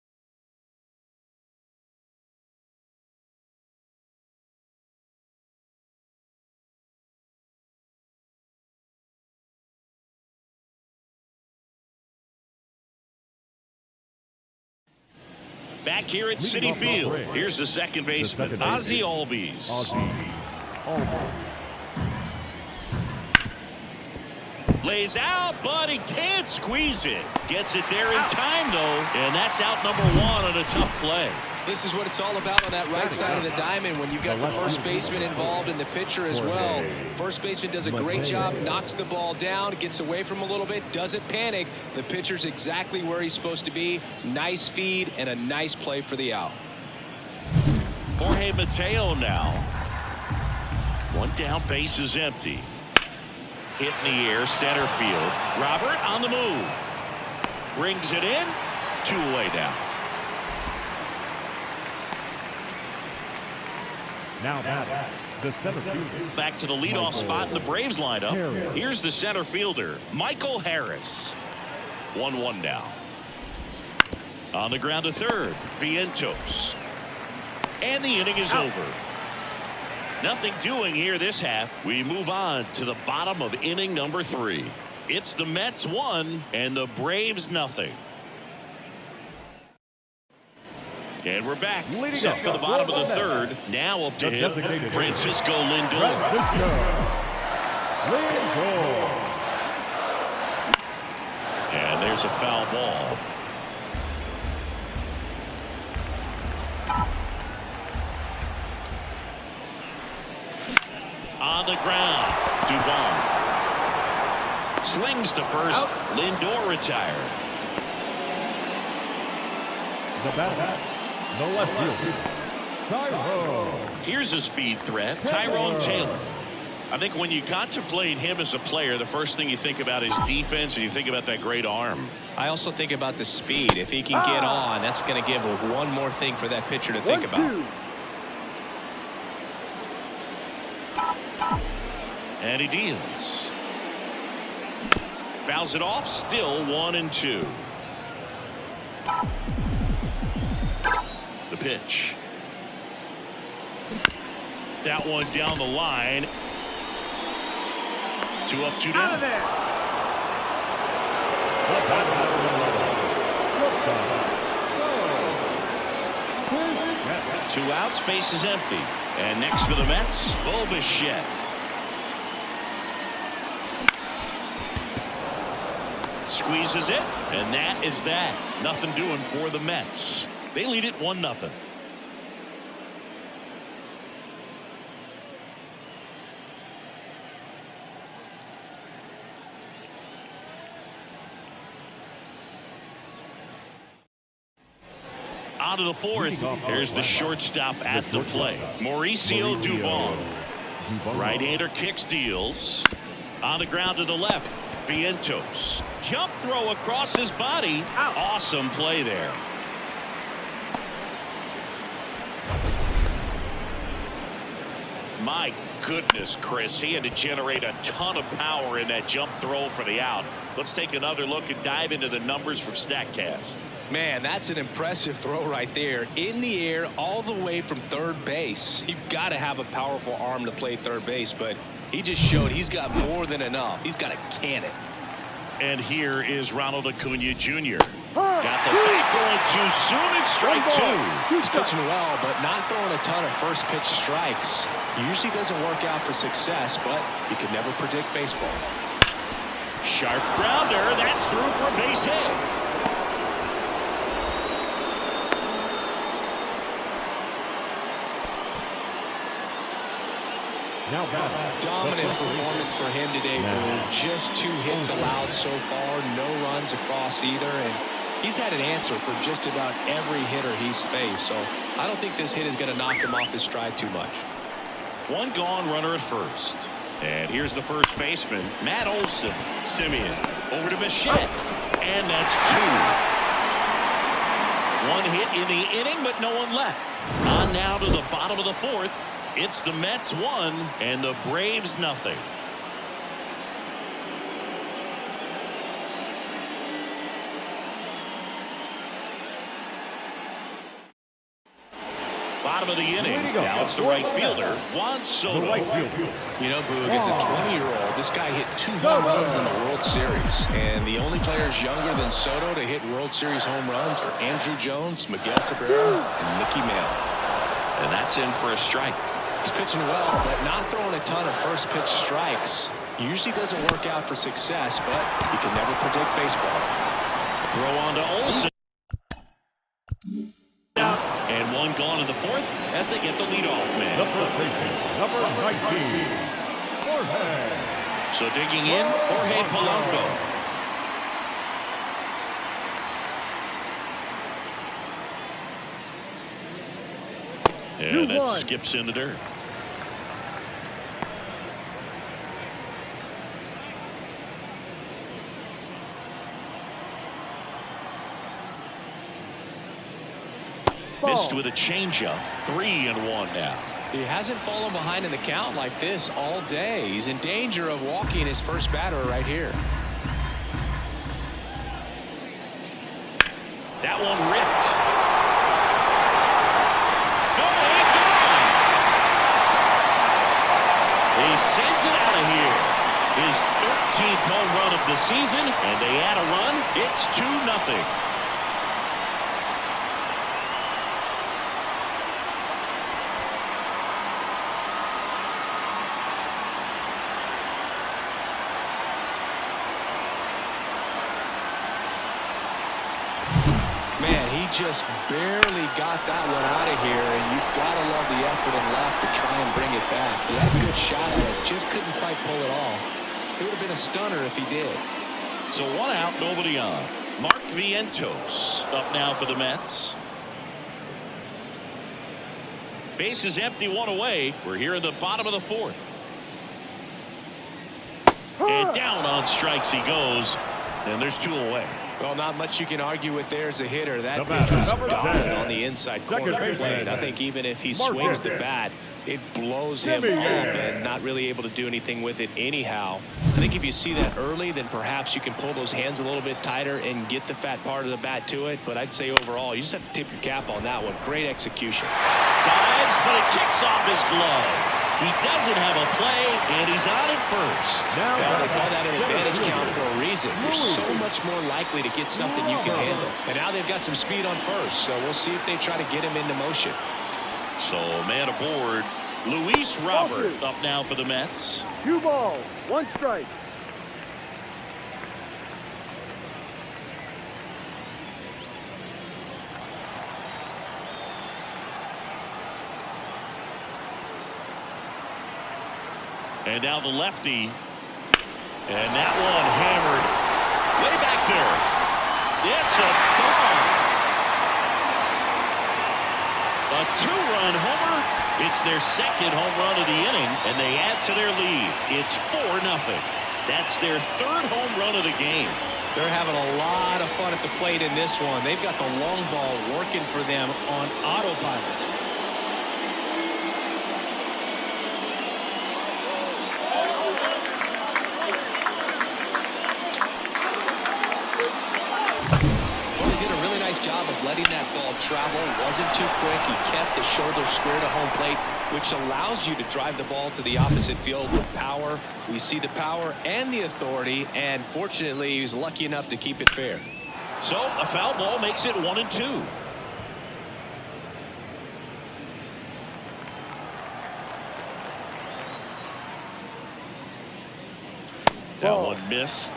Back here at Citi Field, here's the second baseman, Ozzie Albies. Lays out, but he can't squeeze it. Gets it there in time, though, and that's out number one on a tough play. This is what it's all about on that right side of the diamond when you've got the first baseman involved and the pitcher as well. First baseman does a great job, knocks the ball down, gets away from him a little bit, doesn't panic. The pitcher's exactly where he's supposed to be. Nice feed and a nice play for the out. Jorge Mateo now. One down, base is empty. Hit in the air, center field. Robert on the move. Brings it in. 2 away now. Now the center fielder. Back to the leadoff spot in the Braves lineup. Here's the center fielder, Michael Harris. 1-1 now. On the ground to third, Vientos. And the inning is over. Nothing doing here this half. We move on to the bottom of inning number 3. It's the Mets 1 and the Braves nothing. And we're back. Set for the bottom of the third. Now up to him, Francisco Lindor. And there's a foul ball. On the ground, Dubon slings to first. Lindor retired. The batter, the left fielder, Tyrone. Here's a speed threat, Tyrone Taylor. I think when you contemplate him as a player, the first thing you think about is defense, and you think about that great arm. I also think about the speed. If he can get on, that's going to give one more thing for that pitcher to think about. And he deals. Fouls it off, still 1-2. The pitch. That one down the line. 2 up, 2 down. 2 outs, base is empty. And next for the Mets, Bo Bichette. Squeezes it, and that is that. Nothing doing for the Mets. They lead it 1-0. On to the fourth. Here's the shortstop at the plate, Mauricio Dubon. Right-hander kicks, deals. On the ground to the left, Vientos. Jump throw across his body. Awesome play there. My goodness, Chris, he had to generate a ton of power in that jump throw for the out. Let's take another look and dive into the numbers from StatCast. Man, that's an impressive throw right there. In the air all the way from third base. You've got to have a powerful arm to play third base, but he just showed he's got more than enough. He's got to can it. And here is Ronald Acuna Jr. Got the back going too soon. It's strike 2. He's pitching well, but not throwing a ton of first pitch strikes. Usually doesn't work out for success, but you can never predict baseball. Sharp grounder. That's through for a base hit. Dominant performance for him today. Just 2 hits allowed so far, no runs across either, and he's had an answer for just about every hitter he's faced. So I don't think this hit is going to knock him off his stride too much. 1 gone, runner at first. And here's the first baseman, Matt Olson. Simeon over to Bichette, and that's 2. 1 hit in the inning, but no one left. On now to the bottom of the 4th. It's the Mets 1 and the Braves nothing. bottom of the inning. Now it's the right fielder, Juan Soto. You know, Boog, as a 20-year-old, this guy hit 2 home runs in the World Series. And the only players younger than Soto to hit World Series home runs are Andruw Jones, Miguel Cabrera, and Mickey Mantle. And that's in for a strike. He's pitching well, but not throwing a ton of first-pitch strikes. Usually doesn't work out for success, but you can never predict baseball. Throw on to Olsen. And one gone in the fourth as they get the leadoff man. The first baseman, number 19, Jorge. So digging in, Jorge Polanco. And that skips into dirt. Missed with a changeup. 3-1 now. He hasn't fallen behind in the count like this all day. He's in danger of walking his first batter right here. That one ripped. He sends it out of here. His 13th home run of the season, and they add a run. It's 2-0. Man, he just barely got that one out of here, and you've got to love the effort and left to try and bring it back. He had a good shot at it, just couldn't quite pull it off. It would have been a stunner if he did. So 1 out, nobody on. Mark Vientos up now for the Mets. Base is empty, 1 away. We're here in the bottom of the fourth. And down on strikes he goes, and there's 2 away. Well, not much you can argue with there as a hitter. That pitch was dominant on the inside corner of the plate. I think even if he swings the bat, it blows him up and not really able to do anything with it anyhow. I think if you see that early, then perhaps you can pull those hands a little bit tighter and get the fat part of the bat to it. But I'd say overall, you just have to tip your cap on that one. Great execution. Dives, but it kicks off his glove. He doesn't have a play, and he's on at first. Now they call that an advantage count for a reason. You're so much more likely to get something you can handle. And now they've got some speed on first, so we'll see if they try to get him into motion. So man aboard, Luis Robert up now for the Mets. 2 balls, 1 strike. And now the lefty. And that one hammered way back there. It's a bomb. A 2-run homer. It's their 2nd home run of the inning, and they add to their lead. It's 4-0. That's their 3rd home run of the game. They're having a lot of fun at the plate in this one. They've got the long ball working for them on autopilot. Job of letting that ball travel. Wasn't too quick. He kept the shoulder square to home plate, which allows you to drive the ball to the opposite field with power. We see the power and the authority, and fortunately he was lucky enough to keep it fair. So a foul ball makes it 1-2. That one missed.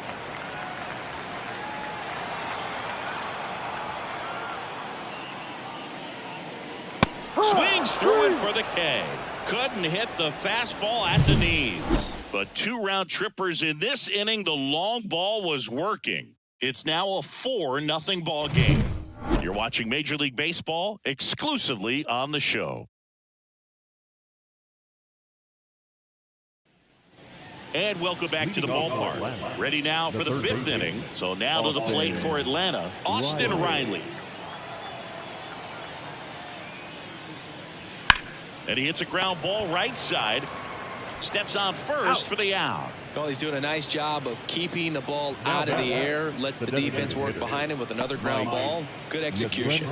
Swings through it for the K. Couldn't hit the fastball at the knees. But 2 round trippers in this inning. The long ball was working. It's now a 4-0 ball game. You're watching Major League Baseball exclusively on the show. And welcome back to the ballpark. Ready now for the 5th inning. So now to the plate for Atlanta, Austin Riley. And he hits a ground ball right side. Steps on first for the out. Well, he's doing a nice job of keeping the ball out of the air. Lets the defense work behind him with another ground ball. Good execution.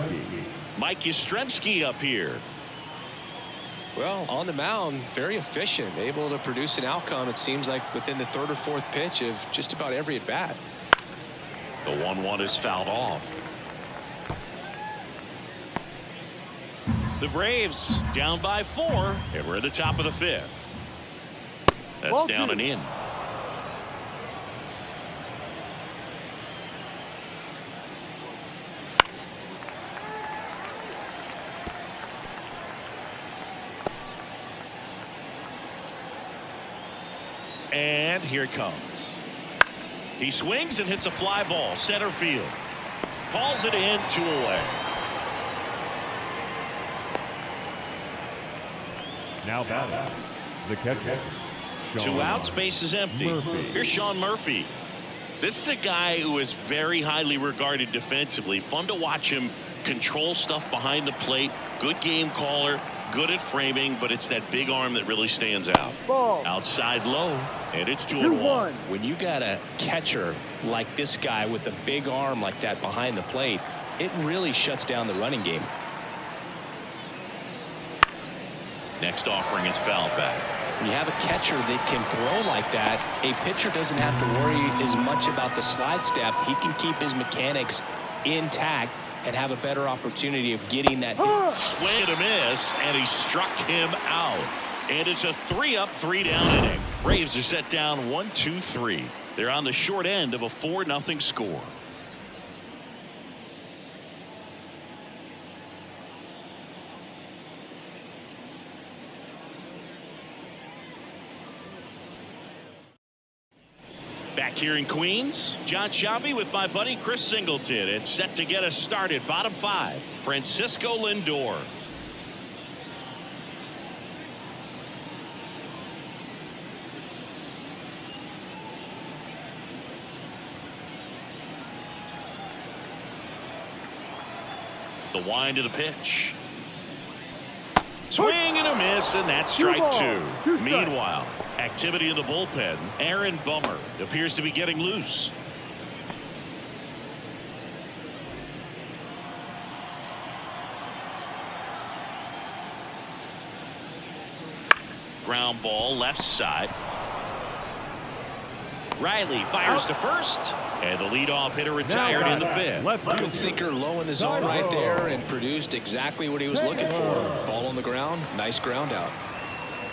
Mike Yastrzemski up here. Well, on the mound, very efficient, able to produce an outcome, it seems like, within the third or fourth pitch of just about every at-bat. The 1-1 is fouled off. The Braves down by 4, and we're at the top of the 5th. That's down and in. And here it comes. He swings and hits a fly ball, center field. Calls it in, 2 away. Now batting, the catcher. 2 outs, base is empty. Here's Sean Murphy. This is a guy who is very highly regarded defensively. Fun to watch him control stuff behind the plate. Good game caller, good at framing, but it's that big arm that really stands out. Ball. Outside low, and it's 2-1. When you got a catcher like this guy with a big arm like that behind the plate, it really shuts down the running game. Next offering is fouled back. When you have a catcher that can throw like that, a pitcher doesn't have to worry as much about the slide step. He can keep his mechanics intact and have a better opportunity of getting that. Swing and a miss, and he struck him out. And it's a 3-up, 3-down inning. Braves are set down 1-2-3. They're on the short end of a 4-0 score. Back here in Queens, John Sciambi with my buddy Chris Singleton, and set to get us started. Bottom 5, Francisco Lindor. The wind of the pitch. Swing and a miss, and that's strike 2. Meanwhile, activity in the bullpen. Aaron Bummer appears to be getting loose. Ground ball left side. Riley fires to first, and the leadoff hitter retired in the 5th. Good sinker low in the zone right there and produced exactly what he was looking for. Ball on the ground, nice ground out.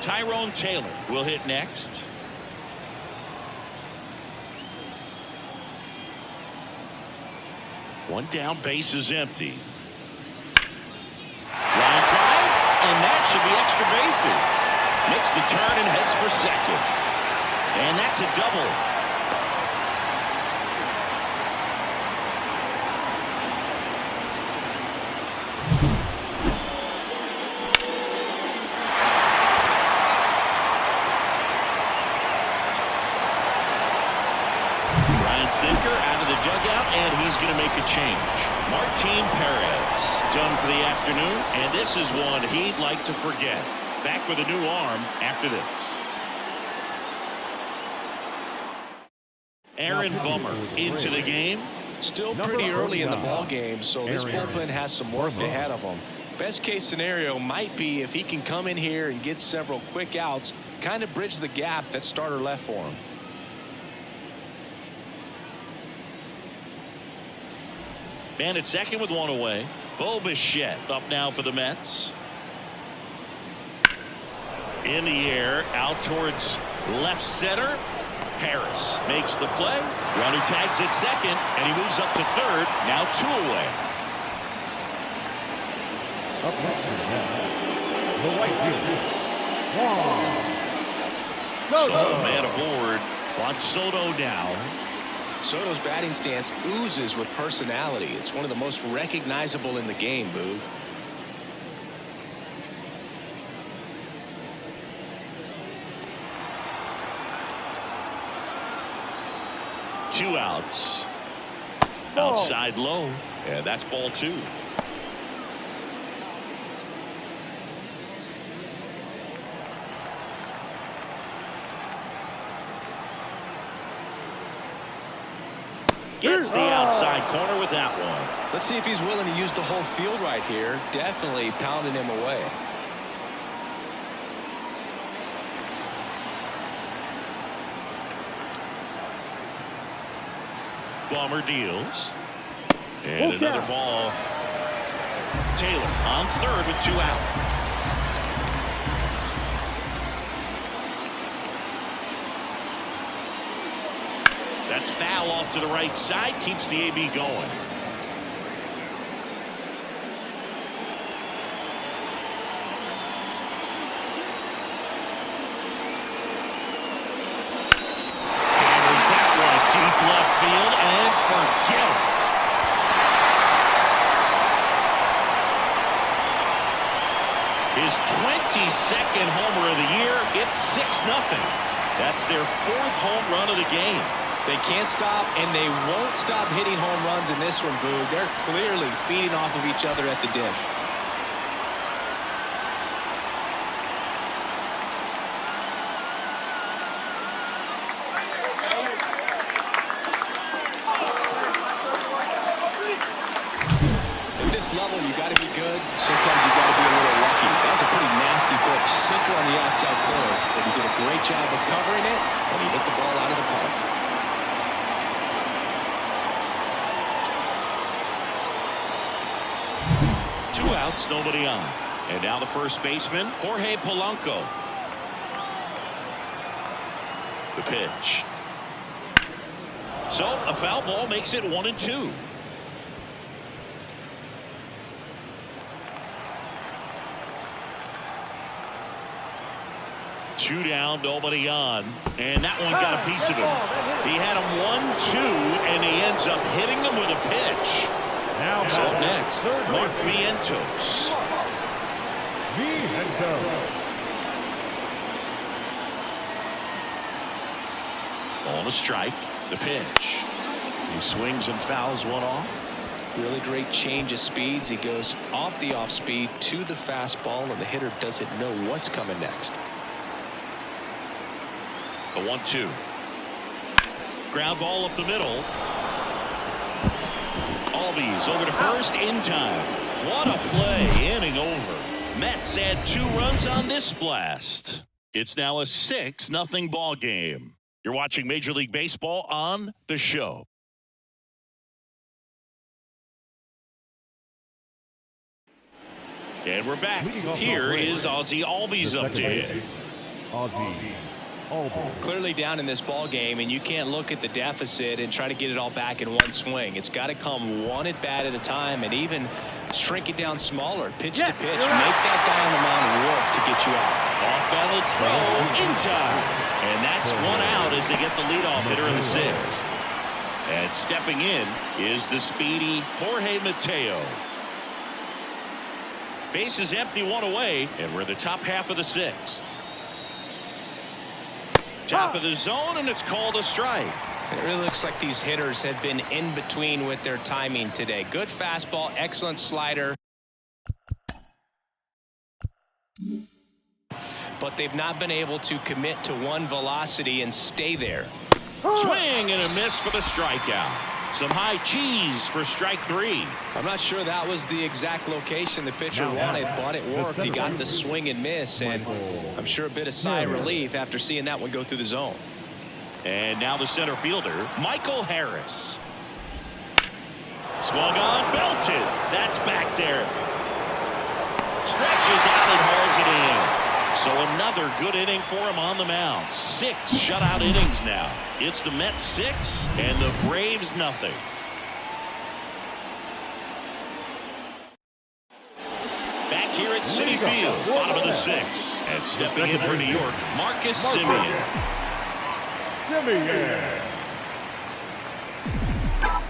Tyrone Taylor will hit next. One down, base is empty. Line drive, and that should be extra bases. Makes the turn and heads for second. And that's a double. Stinker out of the dugout, and he's going to make a change. Martin Perez done for the afternoon, and this is one he'd like to forget. Back with a new arm after this. Aaron Bummer into the game. Still pretty early in the ball game, so this bullpen has some work ahead of him. Best case scenario might be if he can come in here and get several quick outs, kind of bridge the gap that starter left for him. Man at second with 1 away. Bo Bichette up now for the Mets. In the air, out towards left center. Harris makes the play. Runner tags at second, and he moves up to third. Now 2 away. Up next is the right field. Soto man aboard. Juan Soto now. Soto's batting stance oozes with personality. It's one of the most recognizable in the game, Boog. Two outs. Outside low. Yeah, that's ball 2. Gets the outside corner with that one. Let's see if he's willing to use the whole field right here. Definitely pounding him away. Bummer deals. And another ball. Taylor on third with 2 out. That's foul off to the right side. Keeps the AB going. Hammers that one deep left field and forget it. His 22nd homer of the year. It's 6-0. That's their 4th home run of the game. They can't stop, and they won't stop hitting home runs in this one, Boog. They're clearly feeding off of each other at the dish. At this level, you got to be good. Sometimes you got to be a little lucky. That was a pretty nasty pitch. Sinker on the outside corner, but he did a great job of covering it, and he hit the ball out of the park. Nobody on. And now the first baseman, Jorge Polanco. The pitch. So a foul ball makes it 1-2. Two down, nobody on. And that one got a piece of him. He had him 1-2, and he ends up hitting him with a pitch. So up next, Mark Vientos. On a strike, the pitch. He swings and fouls one off. Really great change of speeds. He goes off the off speed to the fastball, and the hitter doesn't know what's coming next. The 1-2. Ground ball up the middle. Albies over to first in time. What a play, inning over. Mets add 2 runs on this blast. It's now a 6-0 ball game. You're watching Major League Baseball on The Show. And we're back. Here is Ozzie Albies update. Ozzie Albies. Clearly down in this ball game, and you can't look at the deficit and try to get it all back in one swing. It's got to come one at bat at a time, and even shrink it down smaller, pitch to pitch. Make that guy on the mound work to get you out. Off balance throw in time, and that's 1 out as they get the leadoff hitter in the 6th. And stepping in is the speedy Jorge Mateo. Base is empty, 1 away, and we're in the top half of the 6th. Top of the zone, and it's called a strike. It really looks like these hitters have been in between with their timing today. Good fastball, excellent slider. But they've not been able to commit to one velocity and stay there. Swing and a miss for the strikeout. Some high cheese for strike 3. I'm not sure that was the exact location the pitcher wanted, but it worked. He got the swing and miss, and I'm sure a bit of sigh of relief after seeing that one go through the zone. And now the center fielder, Michael Harris. Swung on, belted. That's back there. Stretches out and hauls it in. So another good inning for him on the mound. 6 shutout innings now. It's the Mets 6 and the Braves nothing. Back here at Citi Field, bottom of the 6th. And stepping in for New York, Marcus Semien.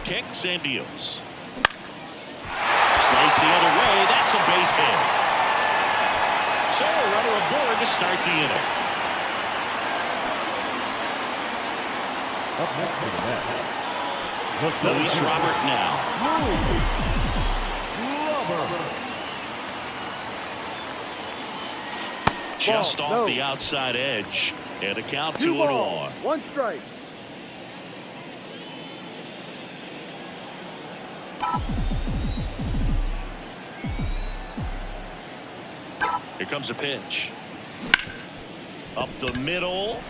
Kicks and deals. Slice the other way. That's a base hit. So a runner aboard to start the inning. Up next for the Mets, Luis Robert now. Just off the outside edge. And a count 2-1. 1 strike. Here comes a pitch. Up the middle.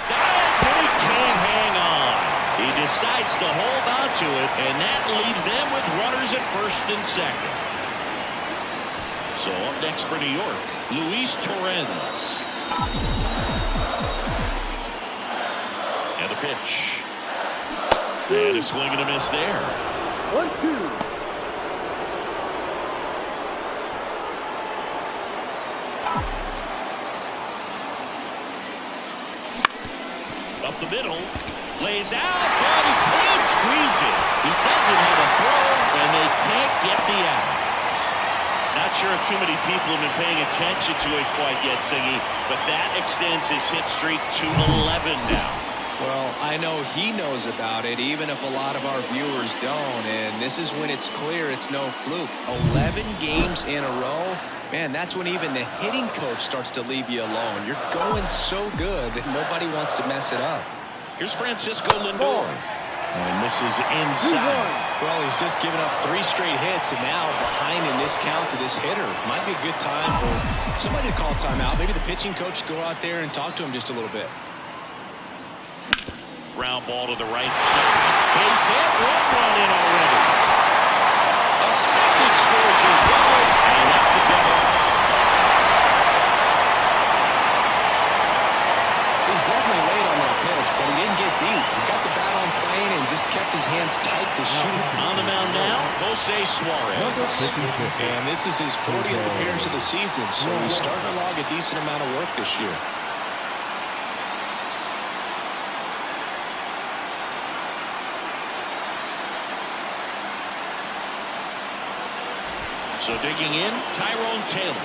That's it. He can't hang on. He decides to hold on to it, and that leaves them with runners at first and second. So up next for New York, Luis Torrens. And the pitch. And a swing and a miss there. 1-2. Up the middle, lays out, but he can't squeeze it. He doesn't have a throw, and they can't get the out. Not sure if too many people have been paying attention to it quite yet, Singy, but that extends his hit streak to 11 now. Well, I know he knows about it, even if a lot of our viewers don't, and this is when it's clear it's no fluke. 11 games in a row. Man, that's when even the hitting coach starts to leave you alone. You're going so good that nobody wants to mess it up. Here's Francisco Lindor. And this is inside. Well, he's just given up 3 straight hits, and now behind in this count to this hitter. Might be a good time for somebody to call timeout. Maybe the pitching coach go out there and talk to him just a little bit. Ground ball to the right side. Base hit, 1 run in already. A second scores as well, and that's a double. He definitely laid on that pitch, but he didn't get beat. He got the bat on plane and just kept his hands tight to shoot. On the mound now, Jose Suarez. And this is his 40th appearance of the season, so he's starting to log a decent amount of work this year. So digging in, Tyrone Taylor.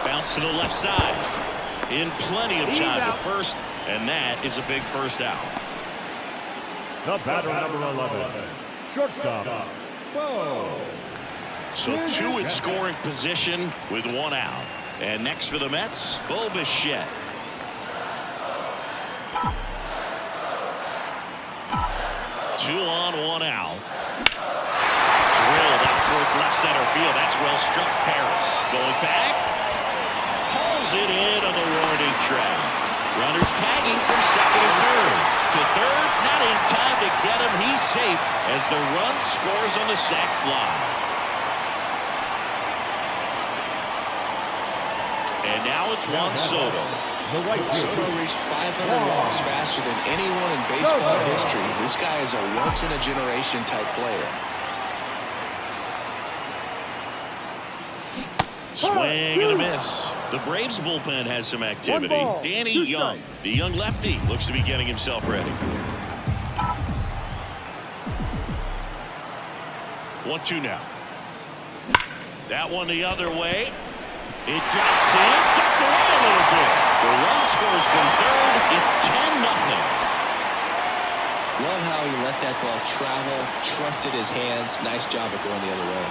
Bounce to the left side. In plenty of time to first, and that is a big first out. The batter, number 11, shortstop, Bo. So 2 in scoring position with 1 out. And next for the Mets, Bo Bichette. Two on, 1 out. Drilled out towards left center field. That's well struck. Paris going back. Pulls it in on the warning track. Runners tagging from second and third. To third, not in time to get him. He's safe as the run scores on the sac fly. And now it's Juan Soto. Soto reached 500 walks faster than anyone in baseball history. This guy is a once-in-a-generation type player. Swing and a miss. The Braves bullpen has some activity. Danny Young, the young lefty, looks to be getting himself ready. 1-2 now. That one the other way. It drops in, gets away a little bit. The run scores from third. It's 10-0. Love how he let that ball travel, trusted his hands. Nice job of going the other way.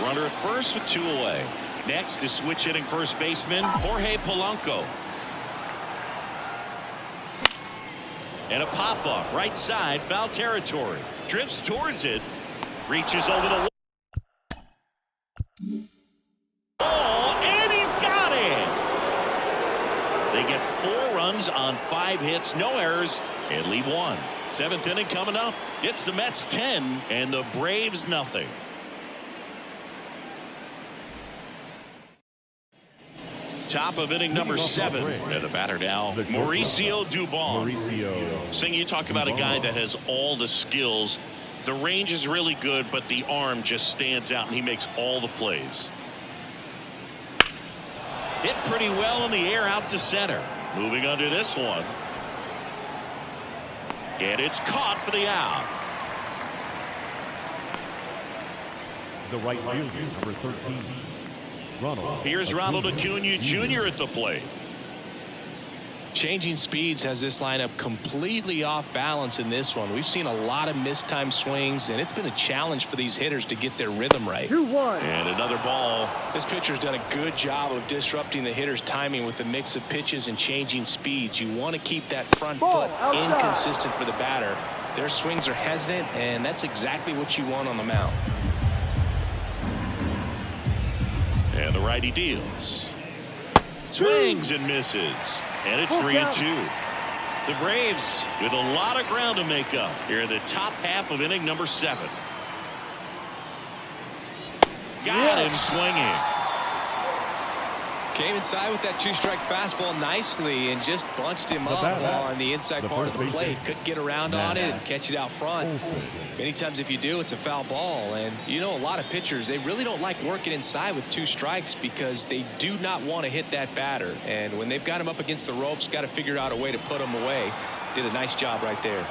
Runner at first with 2 away. Next is switch hitting first baseman Jorge Polanco. And a pop-up right side, foul territory. Drifts towards it. Reaches over the wall. And he's got it. They get 4 runs on 5 hits, no errors, and lead 1. 7th inning coming up. It's the Mets 10 and the Braves nothing. Top of inning number 7. And the batter now, Mauricio Dubon. Sing, you talk about a guy that has all the skills. The range is really good, but the arm just stands out, and he makes all the plays. Hit pretty well in the air out to center. Moving under this one. And it's caught for the out. The right fielder, number 13. Here's Ronald Acuna Jr. at the plate. Changing speeds has this lineup completely off balance in this one. We've seen a lot of mistimed swings, and it's been a challenge for these hitters to get their rhythm right. 2-1. And another ball. This pitcher's done a good job of disrupting the hitter's timing with a mix of pitches and changing speeds. You want to keep that front foot inconsistent for the batter. Their swings are hesitant, and that's exactly what you want on the mound. And the righty deals. Swings and misses. And it's 3-2. The Braves with a lot of ground to make up here in the top half of inning number 7. Got him swinging. Came inside with that 2-strike fastball nicely and just bunched him up on the inside part of the plate. Couldn't get around on it and catch it out front. Many times if you do, it's a foul ball. And you know, a lot of pitchers, they really don't like working inside with 2 strikes because they do not want to hit that batter. And when they've got him up against the ropes, got to figure out a way to put him away. Did a nice job right there.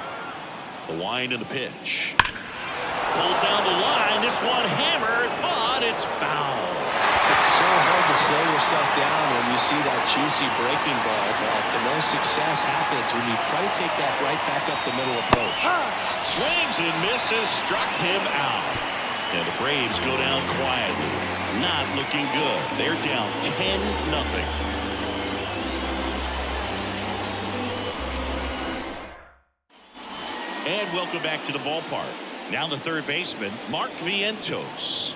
The wind and the pitch. Pulled down the line. This one hammered, but it's foul. It's so hard to slow yourself down when you see that juicy breaking ball, but the most success happens when you try to take that right back up the middle approach. Swings and misses, struck him out. And the Braves go down quietly. Not looking good. They're down 10-0. And welcome back to the ballpark. Now the third baseman, Mark Vientos.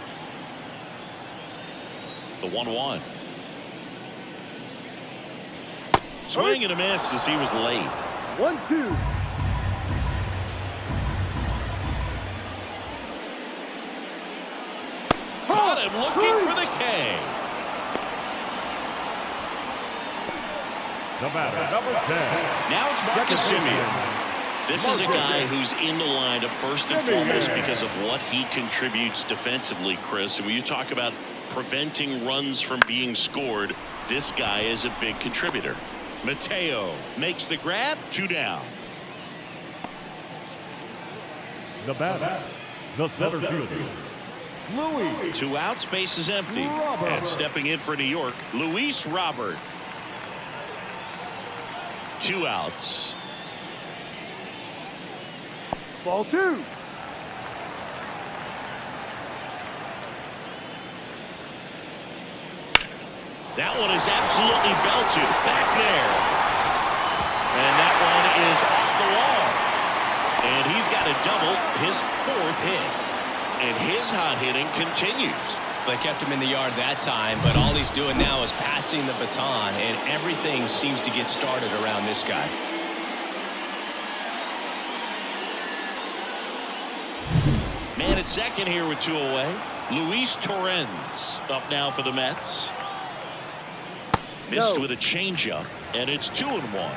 The 1-1. Swing and a miss as he was late. 1-2. Caught him looking for the K. The batter, number 10. Now it's Marcus Semien. This is a guy who's in the lineup first and foremost because of what he contributes defensively, Chris. And when you talk about preventing runs from being scored, this guy is a big contributor. Mateo makes the grab. 2 down. The batter, the center fielder, Luis. 2 outs, base is empty. And stepping in for New York, Luis Robert. 2 outs. Ball 2. That one is absolutely belted back there. And that one is off the wall. And he's got a double, his 4th hit. And his hot hitting continues. They kept him in the yard that time, but all he's doing now is passing the baton, and everything seems to get started around this guy. Man at second here with 2 away. Luis Torrens up now for the Mets. Missed with a changeup, and it's 2-1.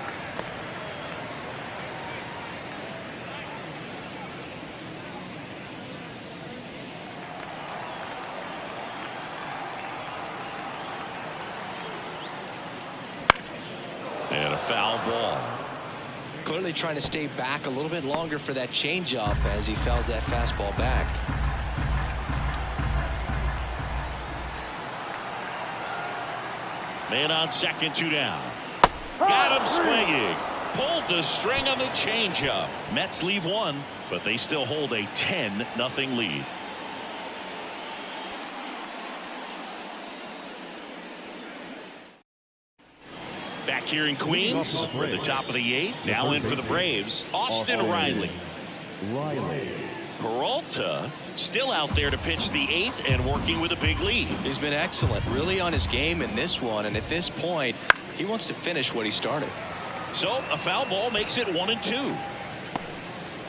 And a foul ball. Clearly trying to stay back a little bit longer for that changeup as he fouls that fastball back. Man on second, 2 down. Got him swinging. Pulled the string on the changeup. Mets leave 1, but they still hold a 10-0 lead. Back here in Queens, we're at the top of the 8th. Now in for the Braves, Austin Riley. Peralta still out there to pitch the 8th and working with a big lead. He's been excellent, really on his game in this one, and at this point, he wants to finish what he started. So a foul ball makes it 1-2.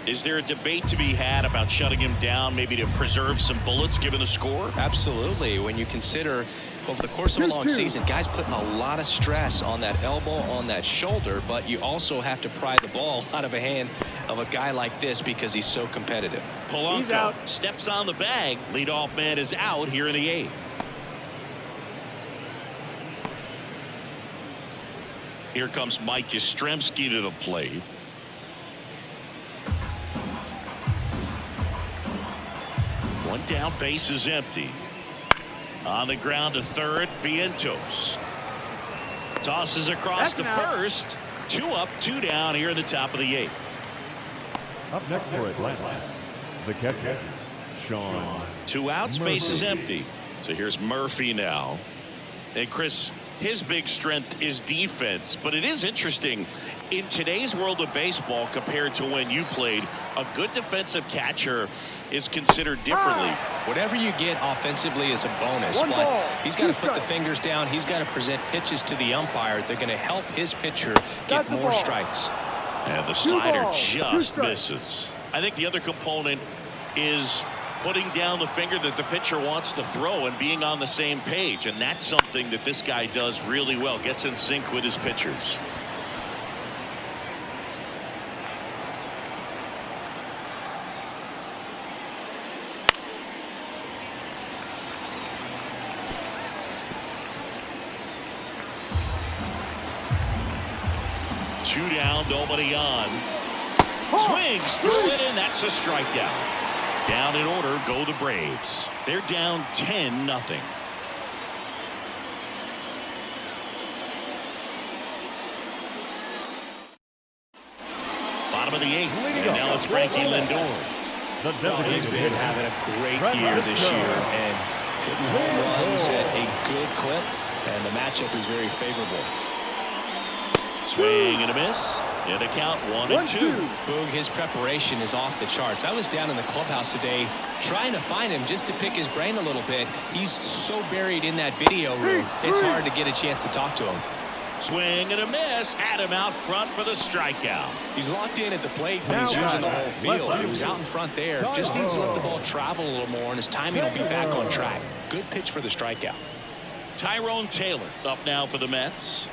Is there a debate to be had about shutting him down, maybe to preserve some bullets given the score? Absolutely. When you consider over the course of a long season, guys putting a lot of stress on that elbow, on that shoulder, but you also have to pry the ball out of a hand of a guy like this because he's so competitive. Polanco steps on the bag. Leadoff man is out here in the 8th. Here comes Mike Yastrzemski to the plate. One down, base is empty. On the ground to third, Vientos. Tosses across to first. 2 up, 2 down here in the top of the 8th. Up next for Atlanta, the catcher, Sean. 2 outs, base is empty. So here's Murphy now. And Chris, his big strength is defense, but it is interesting in today's world of baseball compared to when you played. A good defensive catcher is considered differently. Whatever you get offensively is a bonus, but he's got to put the fingers down. He's got to present pitches to the umpire. They're going to help his pitcher get more strikes. And the slider just misses. I think the other component is putting down the finger that the pitcher wants to throw and being on the same page. And that's something that this guy does really well. Gets in sync with his pitchers. Two down, nobody on. Swings through it, and that's a strikeout. Down in order go the Braves. They're down 10-0. Bottom of the 8th, and now it's Frankie Lindor. He's been having a great year this year, and hitting home runs at a good clip, and the matchup is very favorable. Swing and a miss. And a count 1-2. Boog, his preparation is off the charts. I was down in the clubhouse today trying to find him just to pick his brain a little bit. He's so buried in that video room, it's hard to get a chance to talk to him. Swing and a miss. Adam out front for the strikeout. He's locked in at the plate, but he's using the whole field. He was out in front there. Just needs to let the ball travel a little more, and his timing will be back on track. Good pitch for the strikeout. Tyrone Taylor up now for the Mets.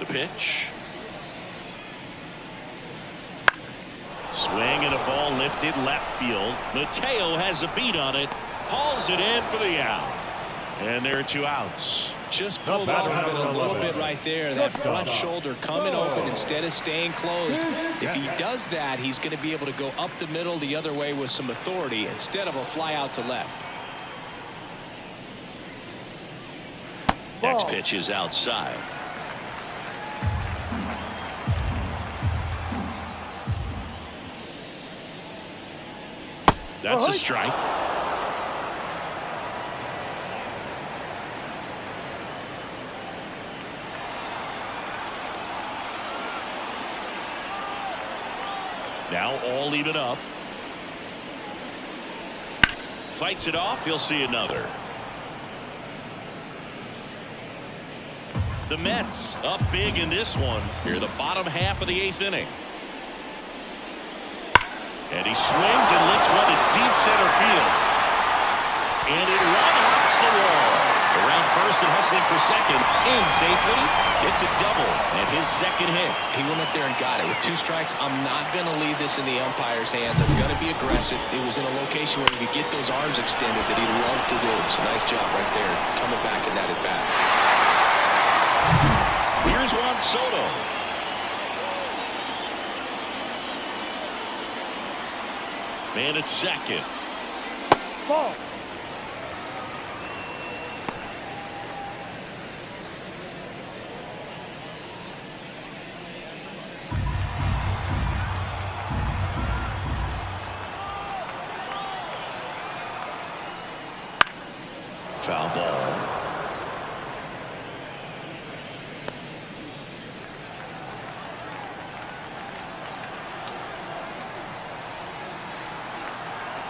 The pitch. Swing and a ball lifted left field. Mateo has a beat on it. Hauls it in for the out. And there are 2 outs. Just pulled off of it a little bit right there. That front shoulder coming open instead of staying closed. If he does that, he's going to be able to go up the middle the other way with some authority instead of a fly out to left. Next pitch is outside. That's a strike. Now all even up. Fights it off. He'll see another. The Mets up big in this one. Here, the bottom half of the 8th inning. And he swings and lifts one to deep center field. And it one-hops the wall. Around first and hustling for second. In safely. It's a double. And his second hit. He went up there and got it. With 2 strikes, I'm not going to leave this in the umpire's hands. I'm going to be aggressive. It was in a location where he could get those arms extended that he loves to do. So nice job right there. Coming back in that at-bat. Here's Juan Soto. Man at second. Ball. Foul ball.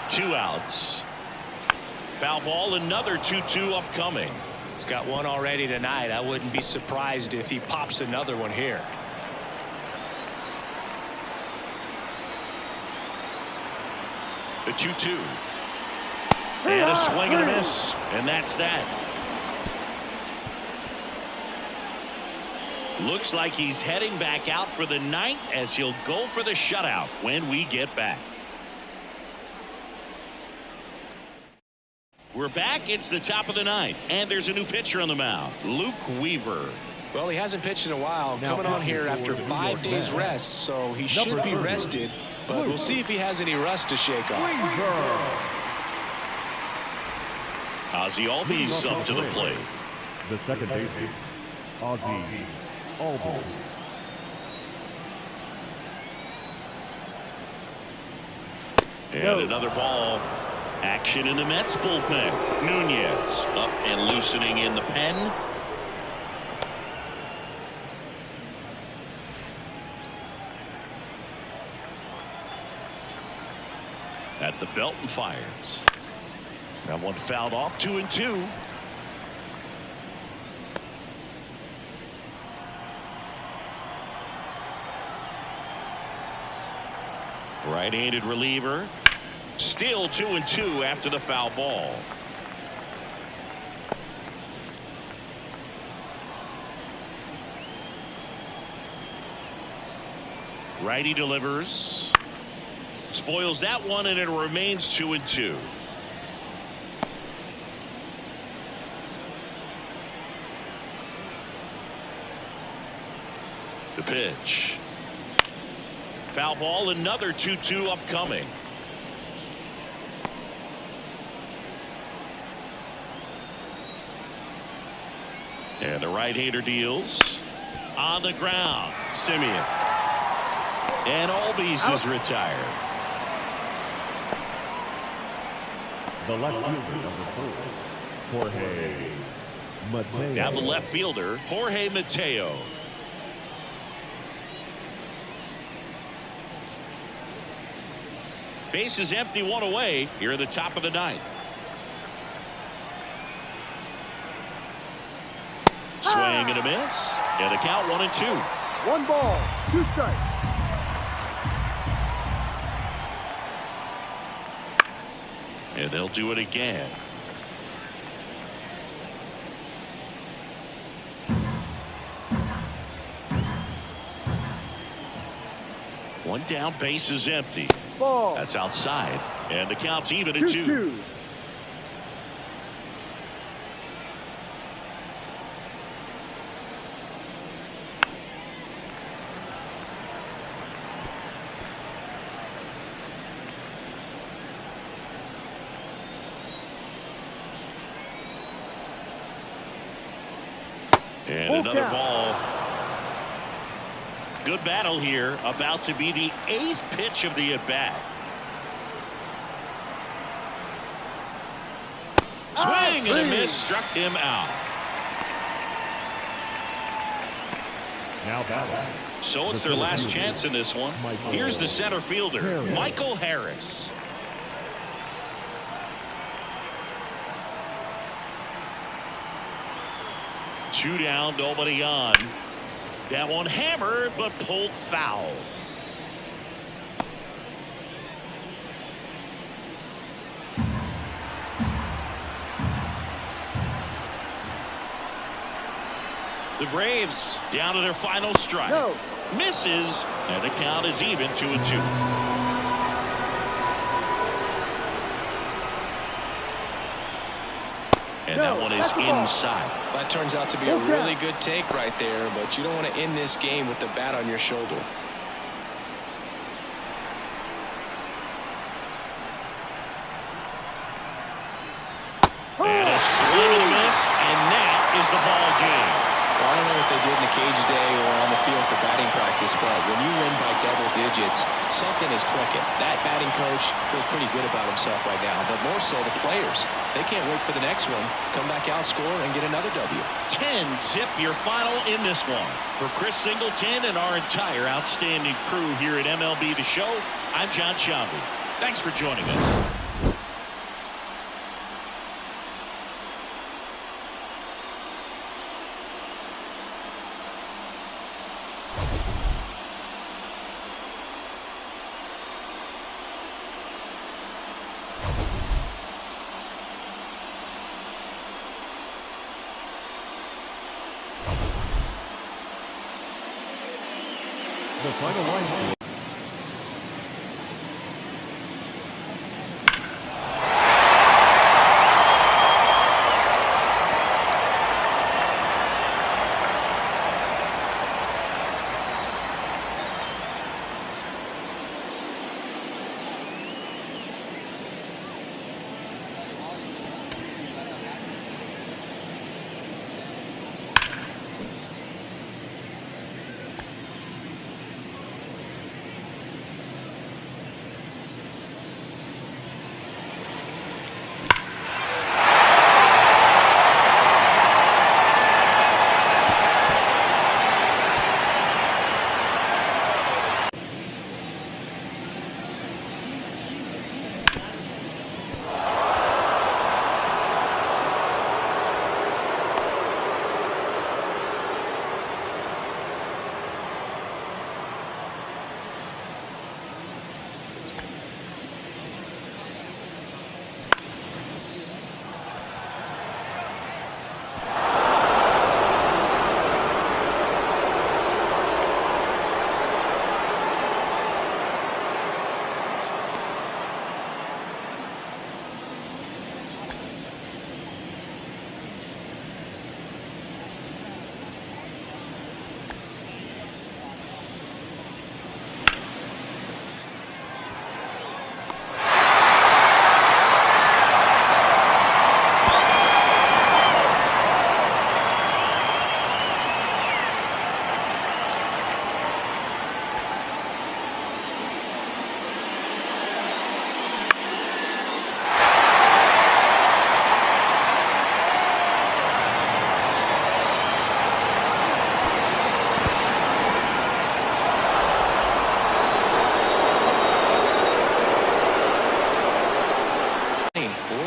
Two outs. Foul ball, another 2-2 upcoming. He's got one already tonight. I wouldn't be surprised if he pops another one here. The 2-2. And a swing and a miss. And that's that. Looks like he's heading back out for the 9th as he'll go for the shutout when we get back. We're back. It's the top of the 9th, and there's a new pitcher on the mound, Luke Weaver. Well, he hasn't pitched in a while. Coming on here after 5 days rest, so he should be rested. But we'll see if he has any rust to shake off. Ozzie Albies up to the plate. The second baseman, Ozzie Albies. And another ball. Action in the Mets bullpen. Nunez up and loosening in the pen. at the belt and fires. That one fouled off. 2-2. Right-handed reliever. Still 2-2 after the foul ball. Righty delivers. Spoils that one, and it remains 2-2. The pitch. Foul ball, another 2-2 upcoming. And the right-hander deals. On the ground, Simeon. And Albies is retired. The left fielder, number 4, Jorge Mateo. Now the left fielder, Jorge Mateo. Base is empty, one away here at the top of the ninth. Swing and a miss. And the count 1-2. 1 ball, 2 strikes. And they'll do it again. One down, base is empty. Ball. That's outside. And the count's even at 2. 2-2. And another ball. Good battle here. About to be the 8th pitch of the at-bat. Swing and a miss. Struck him out. Now batting. So it's their last chance in this one. Here's the center fielder, Michael Harris. Two down, nobody on. That one hammered, but pulled foul. The Braves down to their final strike. No. Misses, and the count is even 2-2. And that one is inside. That turns out to be a really good take right there, but you don't want to end this game with the bat on your shoulder. And a swing and a miss, and that is the ball game. Well, I don't know what they did in the cage today or on the field for batting practice, but when you win by double digits, something is clicking. That batting coach feels pretty good about himself right now, but more so the players. They can't wait for the next one. Come back out, score, and get another W. 10-zip your final in this one. For Chris Singleton and our entire outstanding crew here at MLB The Show, I'm John Sciambi. Thanks for joining us. The final line.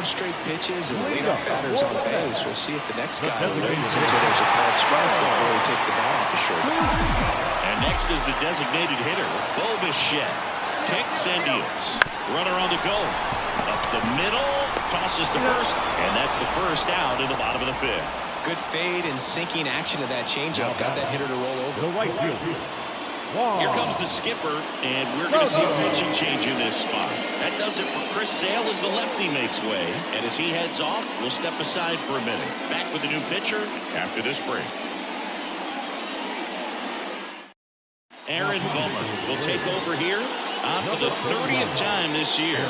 straight pitches and lead-off batters on base. We'll see if the next guy waits until there's a called strike before he takes the ball off the shoulder. And next is the designated hitter, Bo Bichette. Kicks and deals. Runner on the go. Up the middle, tosses to first, and that's the first out in the bottom of the fifth. Good fade and sinking action of that changeup. Got that hitter to roll over. The right field. Here comes the skipper, and we're going to see a pitching change in this spot. That does it for Chris Sale as the lefty makes way. And as he heads off, we'll step aside for a minute. Back with the new pitcher after this break. Aaron Bummer will take over here on for the 30th time this year.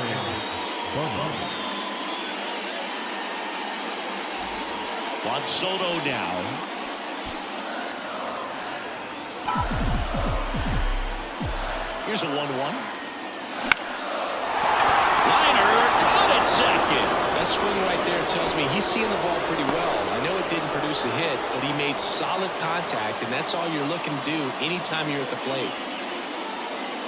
Juan Soto now. Here's a 1-1. Liner caught at second. That swing right there tells me he's seeing the ball pretty well. I know it didn't produce a hit, but he made solid contact, and that's all you're looking to do anytime you're at the plate.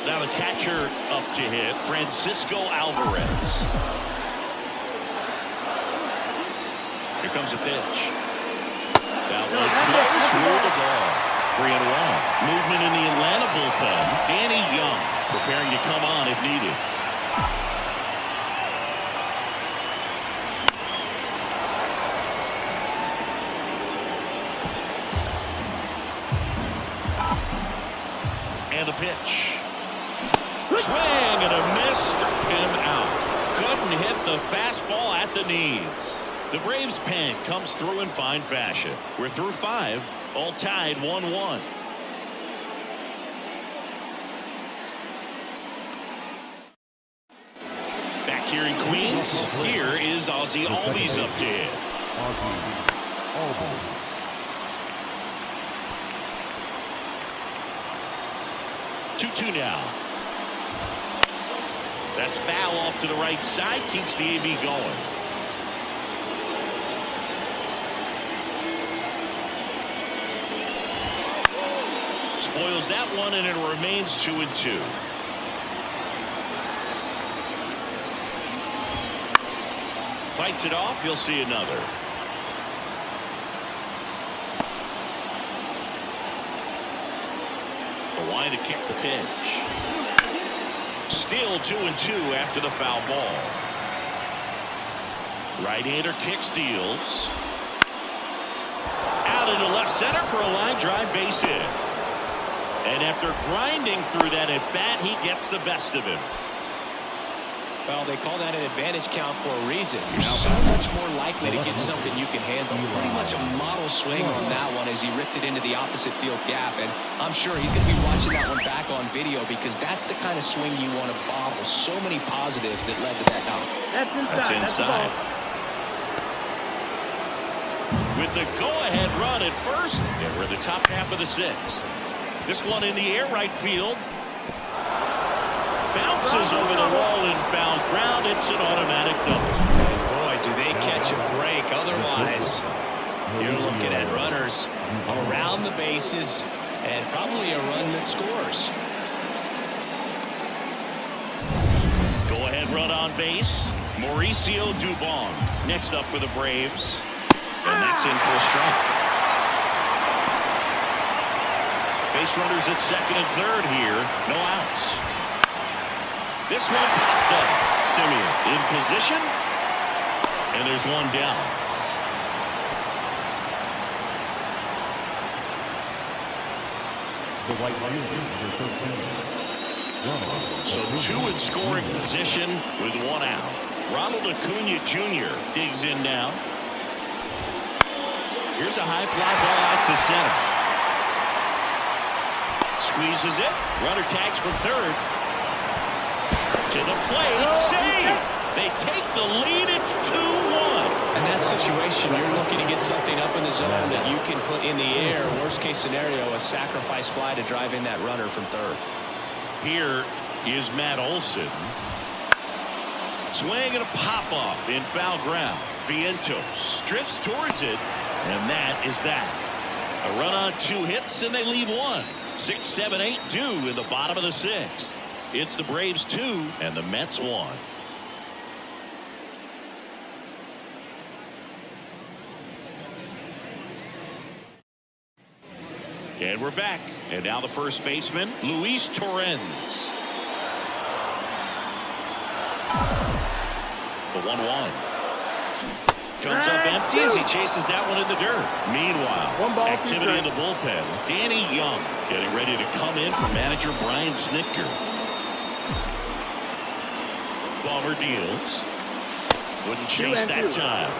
Now the catcher up to hit, Francisco Alvarez. Here comes a pitch. That one close, rule the ball. 3-1. Movement in the Atlanta bullpen. Danny Young preparing to come on if needed. And a pitch. Swing and a miss, struck him out. Couldn't hit the fastball at the knees. The Braves pen comes through in fine fashion. We're through 5, all tied 1-1. Back here in Queens, here is Ozzie Albies up to hit. 2-2 now. That's foul off to the right side, keeps the AB going. Spoils that one, and it remains 2-2. Fights it off, you'll see another. Wine to kick the pitch. Still 2-2 after the foul ball. Right-hander kicks, deals. Out into left center for a line drive base hit. And after grinding through that at bat, he gets the best of him. Well, they call that an advantage count for a reason. You're so much more likely to get something you can handle. Pretty much a model swing on that one as he ripped it into the opposite field gap. And I'm sure he's going to be watching that one back on video because that's the kind of swing you want to bottle. So many positives that led to that knock. That's inside. With the go-ahead run at first, and we're in the top half of the 6th. This one in the air, right field. Bounces over the wall in foul ground. It's an automatic double. Boy, do they catch a break. Otherwise, you're looking at runners around the bases and probably a run that scores. Go-ahead run on base. Mauricio Dubon next up for the Braves. And that's in for a strike. Base runners at second and third here. No outs. This one popped up. Simeon in position. And there's one down. So 2 in scoring position with 1 out. Ronald Acuna Jr. digs in now. Here's a high fly ball out to center. Squeezes it. Runner tags from third. To the plate. Save. They take the lead. It's 2-1. In that situation, you're looking to get something up in the zone that you can put in the air. Worst case scenario, a sacrifice fly to drive in that runner from third. Here is Matt Olson. Swing and a pop-off in foul ground. Vientos drifts towards it, and that is that. A run on 2 hits, and they leave 1. 6, 7, 8 due in the bottom of the 6th. It's the Braves 2 and the Mets 1. And we're back. And now the first baseman, Luis Torrens. The 1-1. Comes up empty as he chases that one in the dirt. Meanwhile, activity in the bullpen. Danny Young getting ready to come in for manager Brian Snitker. Bummer deals. Wouldn't chase that time.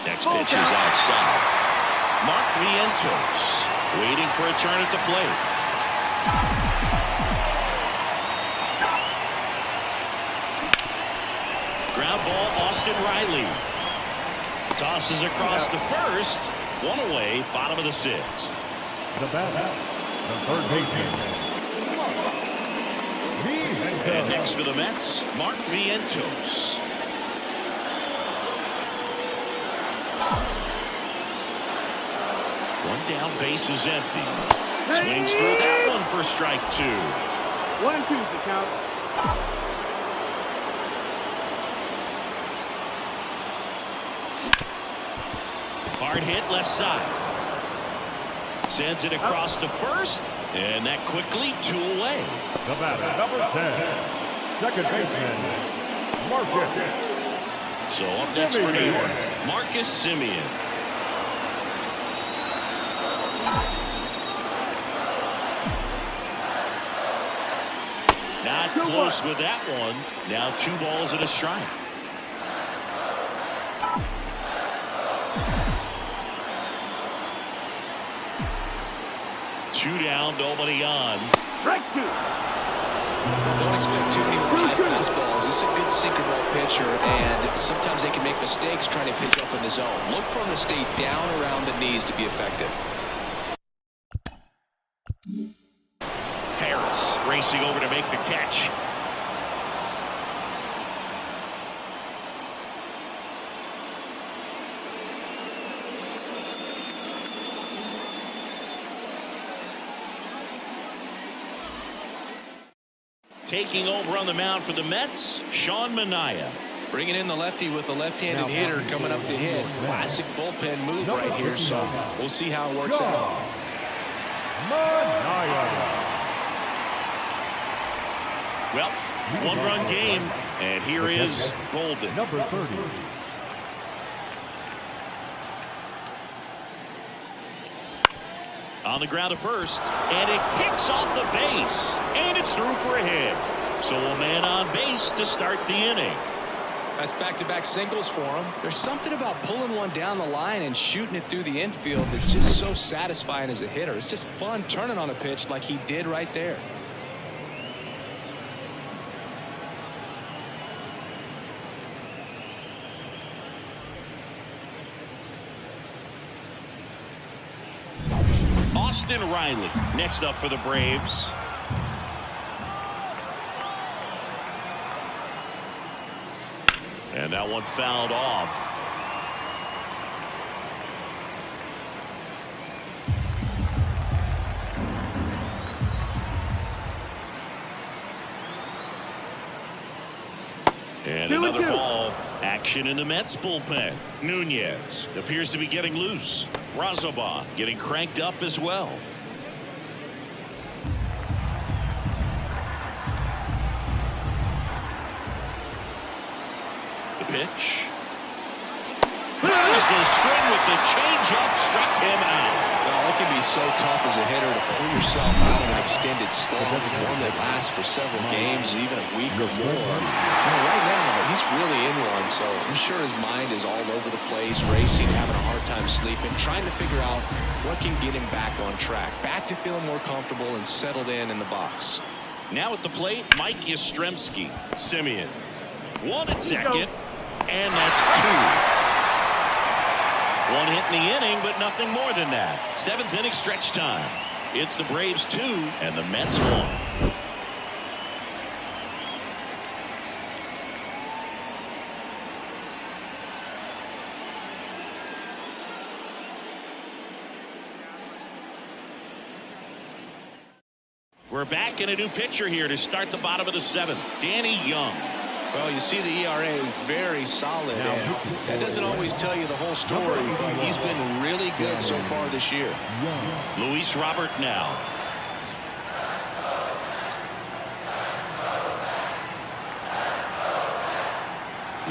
Next pitch is outside. Mark Vientos waiting for a turn at the plate. Ground ball, Austin Riley. Tosses across the first. One away, bottom of the sixth. The batter, the third baseman. And next for the Mets, Mark Vientos. One down, base is empty. Swings through that one for strike 2. 1-2 the count. Hard hit left side. Sends it across the first, and that quickly 2 away. The batter, number 10, second baseman, Marcus. So up next for New York, Marcus Semien. Not close with that one. Now 2 balls and a strike. Two down, nobody on. Strike 2. Don't expect too many more high fastballs. This is a good sinker ball pitcher, and sometimes they can make mistakes trying to pitch up in the zone. Look for them to stay down around the knees to be effective. Harris racing over to make the catch. Taking over on the mound for the Mets, Sean Manaea. Bringing in the lefty with the left-handed hitter coming up to hit. Classic bullpen move right here, so we'll see how it works out. Well, 1-run game, and here is Golden. Number 30. On the ground to first, and it kicks off the base, and it's through for a hit. So a man on base to start the inning. That's back-to-back singles for him. There's something about pulling one down the line and shooting it through the infield that's just so satisfying as a hitter. It's just fun turning on a pitch like he did right there. Austin Riley next up for the Braves. And that one fouled off. And another ball. Action in the Mets bullpen. Nunez appears to be getting loose. Razabah getting cranked up as well. The pitch. There's the string with the changeup, struck him out. Well, it can be so tough as a hitter to pull yourself out of an extended slump, one that lasts for several games, even a week or more. Right now, he's really in one, so I'm sure his mind is all over the place, racing, having a hard time sleeping, trying to figure out what can get him back on track, back to feeling more comfortable and settled in the box. Now at the plate, Mike Yastrzemski. Semien. 1 at second, and that's 2. 1 hit in the inning, but nothing more than that. 7th inning stretch time. It's the Braves 2 and the Mets 1. We're back in a new pitcher here to start the bottom of the 7th. Danny Young. Well, you see the ERA very solid, and that doesn't always tell you the whole story, but he's been really good so far this year. Luis Robert now.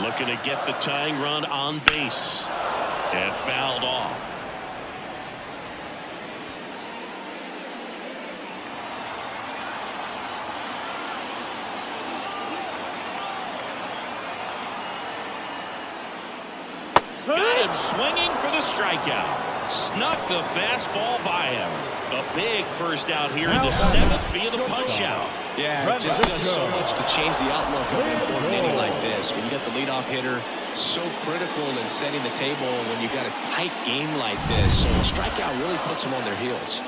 Looking to get the tying run on base. And fouled off. Got him swinging for the strikeout. Snuck the fastball by him. A big first out here in the 7th via the punch out. Yeah, it just does so much to change the outlook of an important inning like this. When you get the leadoff hitter, so critical in setting the table when you've got a tight game like this. So a strikeout really puts them on their heels.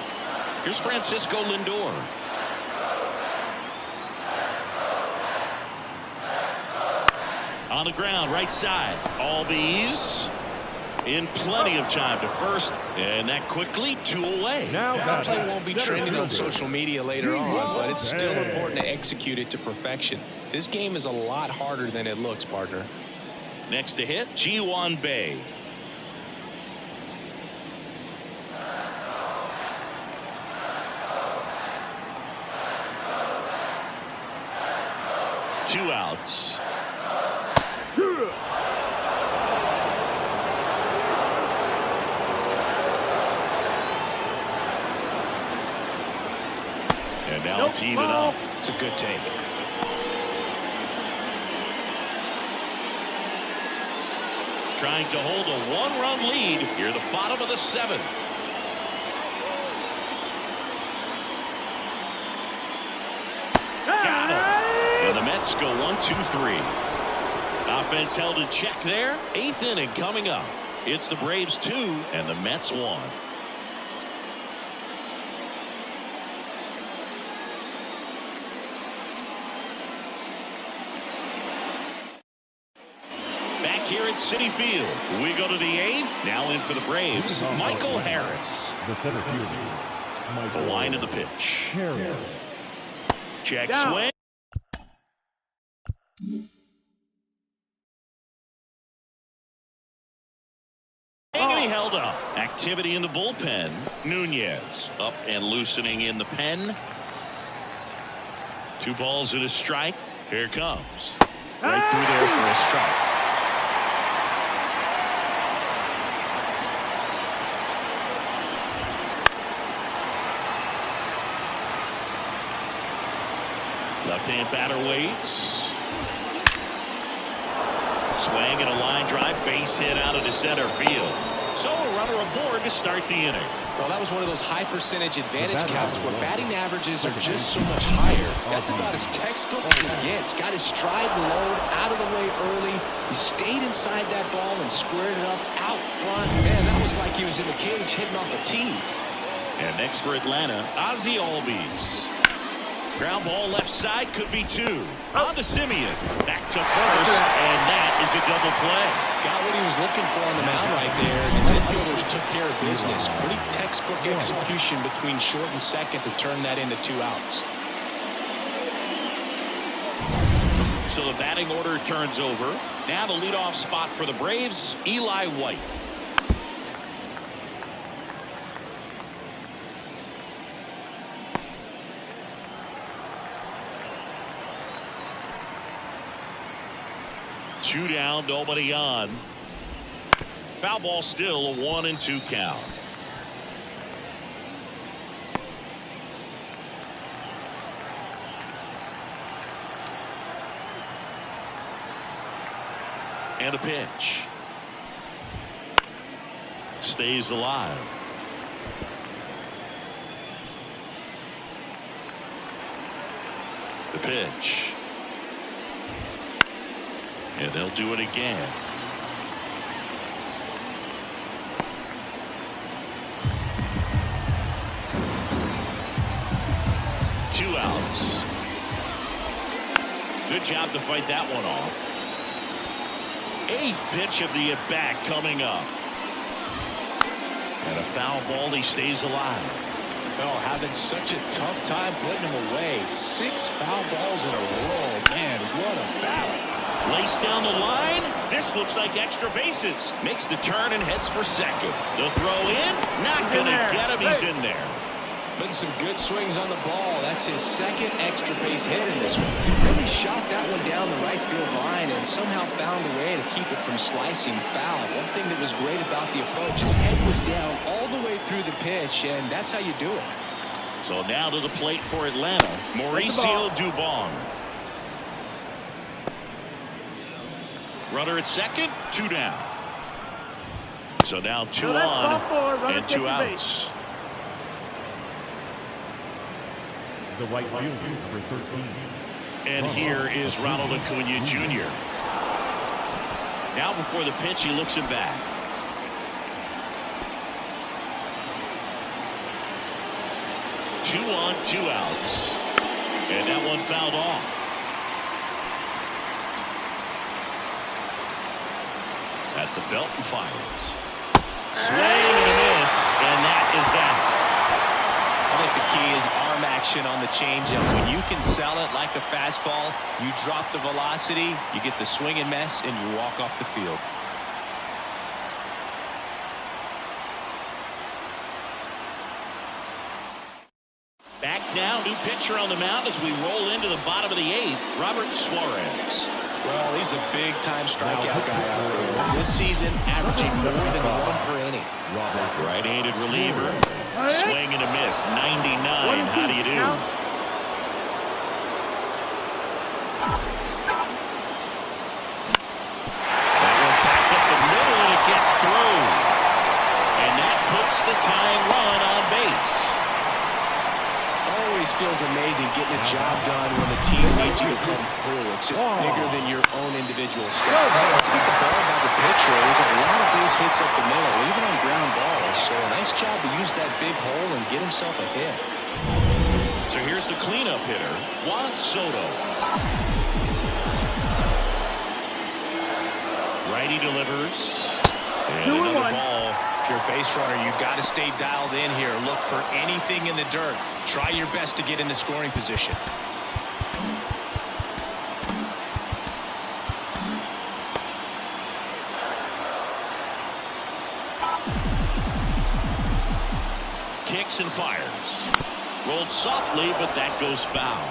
Here's Francisco Lindor. On the ground, right side. Albies in plenty of time to first, and that quickly 2 away. That play won't be trending on social media later on, but it's still important to execute it to perfection. This game is a lot harder than it looks, partner. Next to hit, Ji-hwan Bae. Two outs. And now it's even up. It's a good take. Trying to hold a 1-run lead here at the bottom of the 7th. Got it. And the Mets go 1-2-3. Offense held in check there. 8th inning coming up. It's the Braves 2 and the Mets 1. Here at Citi Field, we go to the 8th. Now in for the Braves, Michael Harris. The center fielder, The line of the pitch. Harris. Check swing. And he held up. Activity in the bullpen. Nunez up and loosening in the pen. 2 balls and a strike. Here it comes. Right through there for a strike. Left-hand batter waits. Swing and a line drive, base hit out into center field. So a runner aboard to start the inning. Well, that was one of those high percentage advantage counts where batting averages are just so much higher. That's about as textbook as it gets. Got his stride load out of the way early. He stayed inside that ball and squared it up out front. Man, that was like he was in the cage hitting off a tee. And next for Atlanta, Ozzie Albies. Ground ball left side, could be 2. On to Simeon. Back to first, and that is a double play. Got what he was looking for on the mound right there, and his infielders took care of business. Pretty textbook execution between short and second to turn that into 2 outs. So the batting order turns over. Now the leadoff spot for the Braves, Eli White. Two down, nobody on. Foul ball still, a 1-2 count. And a pitch. Stays alive. The pitch. And they'll do it again. Two outs. Good job to fight that one off. 8th pitch of the at-bat coming up. And a foul ball, he stays alive. Oh, having such a tough time putting him away. 6 foul balls in a row. Man, what a battle. Lace down the line. This looks like extra bases. Makes the turn and heads for second. The throw in. Not going to get him. He's in there. Putting some good swings on the ball. That's his second extra base hit in this one. He really shot that one down the right field line and somehow found a way to keep it from slicing foul. One thing that was great about the approach, his head was down all the way through the pitch, and that's how you do it. So now to the plate for Atlanta, Mauricio Dubon. Runner at second, 2 down. So now 2 on and 2 outs. The right field, number 13. And here is Ronald Acuna Jr. Now before the pitch, he looks him back. Two on, 2 outs. And that one fouled off. At the belt and fires. Swing and a miss, and that is that. I think the key is arm action on the changeup. When you can sell it like a fastball, you drop the velocity, you get the swing and miss, and you walk off the field. Back now, new pitcher on the mound as we roll into the bottom of the 8th, Robert Suarez. Well, he's a big-time strikeout guy out there. This season, averaging more than 1 per inning. Right-handed reliever. Swing and a miss. 99. How do you do? That one back up the middle, and it gets through. And that puts the tying run on base. Always feels amazing getting a job done when the team needs you to come through. It's just bigger than your own individual stats. Once you get the ball by the pitcher, there's a lot of base hits up the middle, even on ground balls. So a nice job to use that big hole and get himself a hit. So here's the cleanup hitter, Juan Soto. Righty delivers. And another ball. If you're a base runner, you've got to stay dialed in here. Look for anything in the dirt. Try your best to get into scoring position. Kicks and fires. Rolled softly, but that goes foul.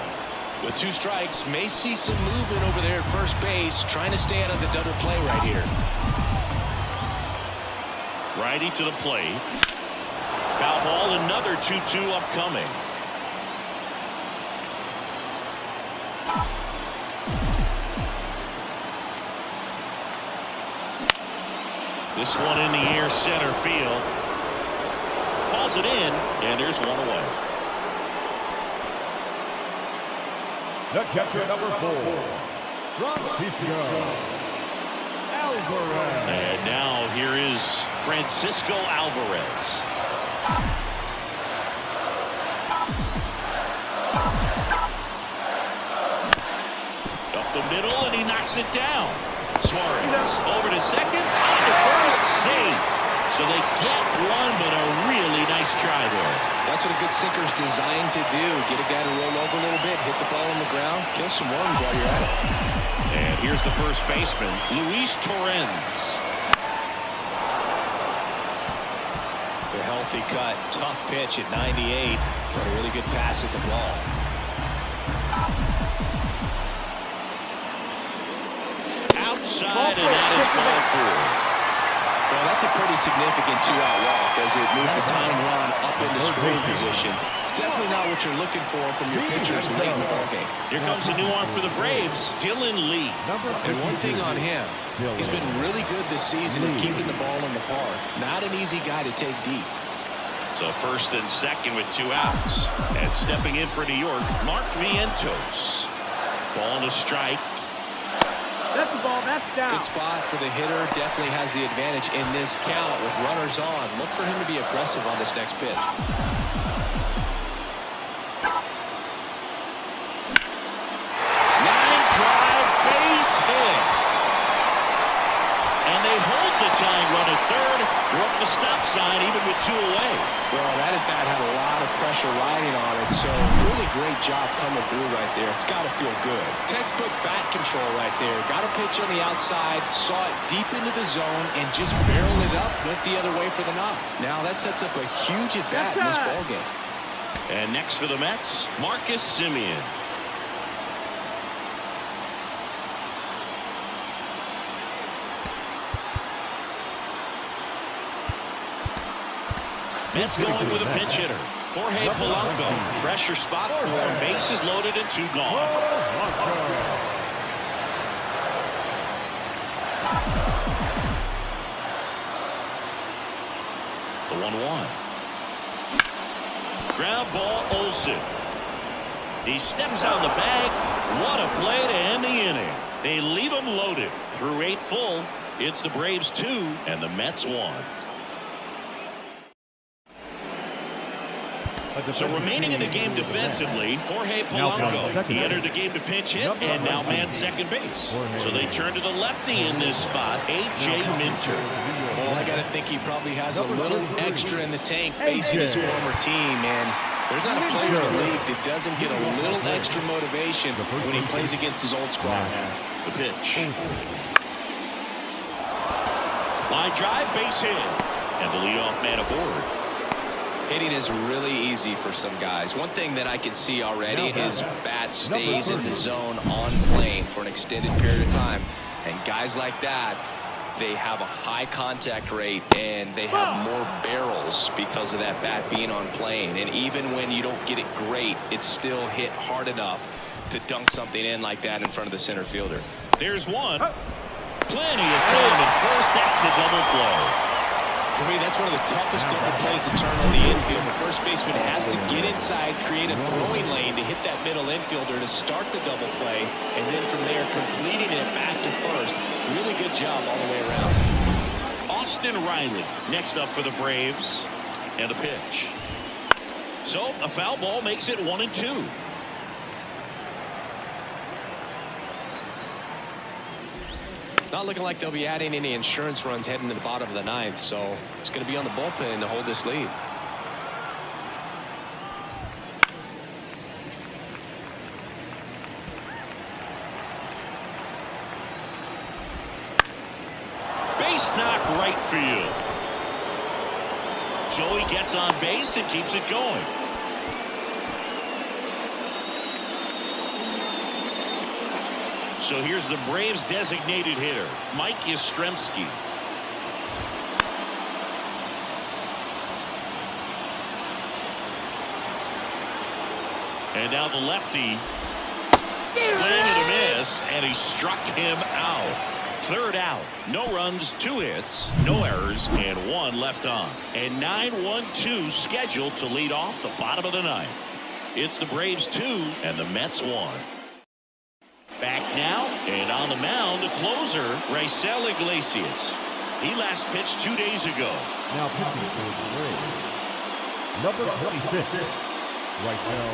With 2 strikes, may see some movement over there at first base, trying to stay out of the double play right here. Righty to the plate. Foul ball, another 2-2 upcoming. This one in the air, center field. Calls it in, and there's one away. The catcher, number 4, Francisco Alvarez. And now here is Francisco Alvarez. Up the middle, and he knocks it down. Suarez over to second, on to first, save. So they get one, but a really nice try there. That's what a good sinker's designed to do. Get a guy to roll over a little bit, hit the ball on the ground, kill some worms while you're at it. And here's the first baseman, Luis Torrens. The healthy cut, tough pitch at 98, but a really good pass at the ball. Outside, and that is ball 4. Well, that's a pretty significant 2-out walk as it moves the tying run up into scoring position. It's definitely not what you're looking for from your pitchers late in the ballgame. Here comes a new one for the Braves, Dylan Lee. And one thing on him, he's been really good this season at keeping the ball in the park. Not an easy guy to take deep. So first and second with 2 outs. And stepping in for New York, Mark Vientos. Ball and a strike. That's the ball. That's down. Good spot for the hitter. Definitely has the advantage in this count with runners on. Look for him to be aggressive on this next pitch. Line drive, base hit. And they hold the tying run at third Threw up the stop sign even with 2 away. Well, that at-bat had a lot of pressure riding on it, so really great job coming through right there. It's got to feel good. Textbook bat control right there. Got a pitch on the outside, saw it deep into the zone, and just barreled it up, went the other way for the knock. Now that sets up a huge at-bat in this ballgame. And next for the Mets, Marcus Semien. Mets going with a pinch hitter. Jorge Polanco. Pressure spot for him. Bases loaded and 2 gone. The 1-1. Ground ball, Olsen. He steps on the bag. What a play to end the inning. They leave him loaded. Through 8 full, it's the Braves 2 and the Mets 1. So remaining in the game defensively, Jorge Polanco. He entered the game to pinch hit and now man second base. So they turn to the lefty in this spot, A.J. Minter. Well, I got to think he probably has a little extra in the tank facing his former team, and there's not a player in the league that doesn't get a little extra motivation when he plays against his old squad. The pitch. Line drive, base hit. And the leadoff man aboard. Hitting is really easy for some guys. One thing that I can see already, his bat stays in the zone on plane for an extended period of time. And guys like that, they have a high contact rate and they have more barrels because of that bat being on plane. And even when you don't get it great, it's still hit hard enough to dunk something in like that in front of the center fielder. There's one. Plenty of time at first. That's a double play. For me, that's one of the toughest double plays to turn on the infield. The first baseman has to get inside, create a throwing lane to hit that middle infielder to start the double play, and then from there completing it back to first. Really good job all the way around. Austin Riley next up for the Braves, and a pitch. So a foul ball makes it 1-2. Not looking like they'll be adding any insurance runs heading to the bottom of the 9th, so it's going to be on the bullpen to hold this lead. Base knock right field. Joey gets on base and keeps it going. So here's the Braves designated hitter, Mike Yastrzemski. And now the lefty. Swing and a miss, and he struck him out. 3rd out. No runs, 2 hits, no errors, and 1 left on. And 9-1-2 scheduled to lead off the bottom of the 9th. It's the Braves 2 and the Mets 1. Back now, and on the mound, the closer, Raisel Iglesias. He last pitched 2 days ago. Now pitching for the Braves, number 26, Raisel.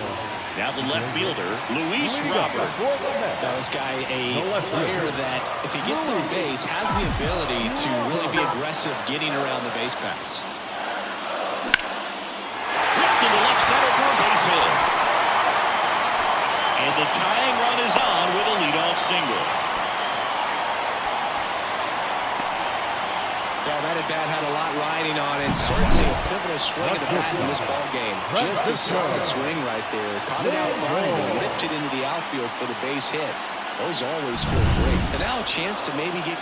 Now the left fielder, Luis Robert. Now this guy, a player that, if he gets on base, has the ability to really be aggressive getting around the base paths. Ripped into left center for a base hit. And the tying run is on with a leadoff single. Well, that at-bat had a lot riding on it. Certainly a pivotal swing of the bat in this ball game. Just a solid swing right there. Caught it out fine and ripped it into the outfield for the base hit. Those always feel great. And now a chance to maybe get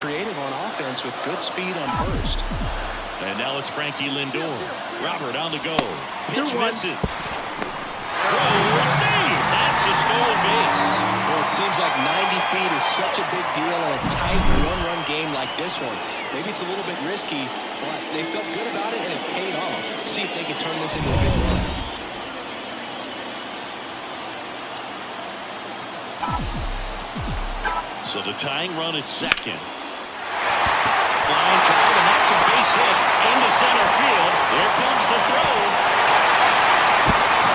creative on offense with good speed on first. And now it's Frankie Lindor. Robert on the go. Pitch misses. Save. That's a stolen base. Well, it seems like 90 feet is such a big deal in a tight one-run game like this one. Maybe it's a little bit risky, but they felt good about it and it paid off. See if they can turn this into a big run. So the tying run at second. Line drive, and that's a base hit into center field. There comes the throw.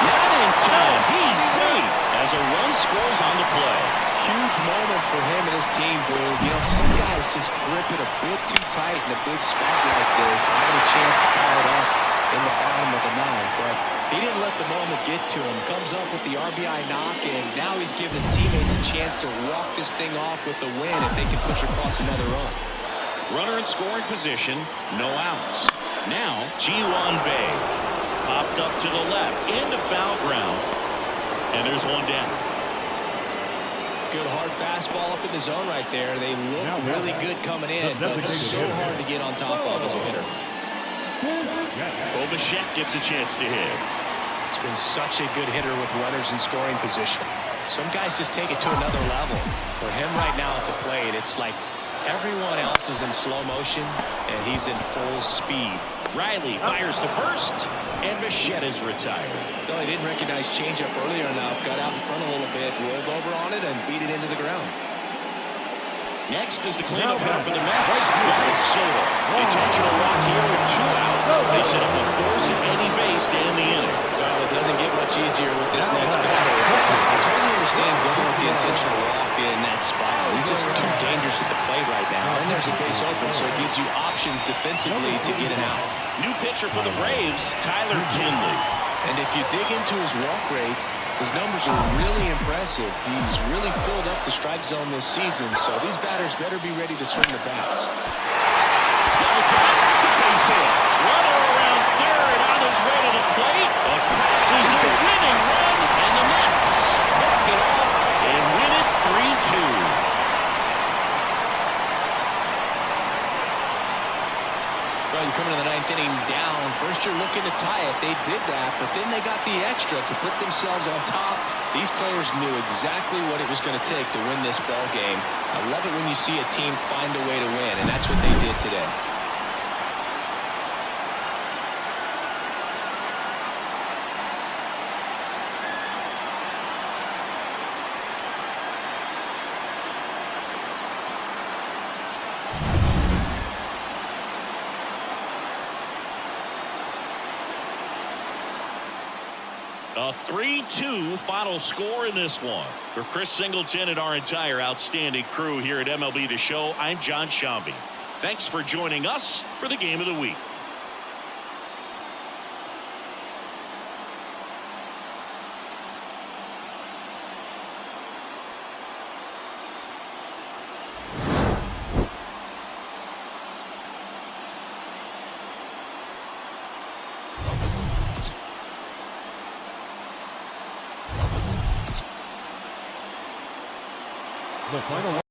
Not in time. He's safe as a run scores on the play. huge moment for him and his team, Boone. You know, some guys just grip it a bit too tight in a big spot like this. Having a chance to tie it up in the bottom of the ninth, but he didn't let the moment get to him. Comes up with the RBI knock, and now he's giving his teammates a chance to walk this thing off with the win if they can push across another run. Runner in scoring position, no outs. Now, Ji-hwan Bae popped up to the left into foul ground, and there's one down. Good hard fastball up in the zone right there. They look really good coming in, but so hard to get on top of as a hitter. Bo Bichette gets a chance to hit. He's been such a good hitter with runners in scoring position. Some guys just take it to another level. For him right now at the plate, it's like everyone else is in slow motion, and he's in full speed. Riley fires to first, and Bichette is retired. No, he didn't recognize changeup earlier enough. Got out in front a little bit, rolled over on it, and beat it into the ground. Next is the cleanup hitter for the Mets, Juan Soto. Intentional walk here with 2 out. They set up a force at any base to end the inning. Well, it doesn't get much easier with this next batter. I totally understand going with the intentional walk in that spot. He's just too dangerous at the plate right now. And there's a base open, so it gives you options defensively to get him out. New pitcher for the Braves, Tyler Kinley. And if you dig into his walk rate, his numbers are really impressive. He's really filled up the strike zone this season, so these batters better be ready to swing the bats. Line drive, that's a base hit. Runner around third on his way to the plate. Across is the winning run, and the Mets walk it off and win it 3-2. Well, you come into the ninth inning down. First you're looking to tie it. They did that, but then they got the extra to put themselves on top. These players knew exactly what it was going to take to win this ball game. I love it when you see a team find a way to win, and that's what they did today. A 3-2 final score in this one. For Chris Singleton and our entire outstanding crew here at MLB The Show, I'm John Sciambi. Thanks for joining us for the Game of the Week. The final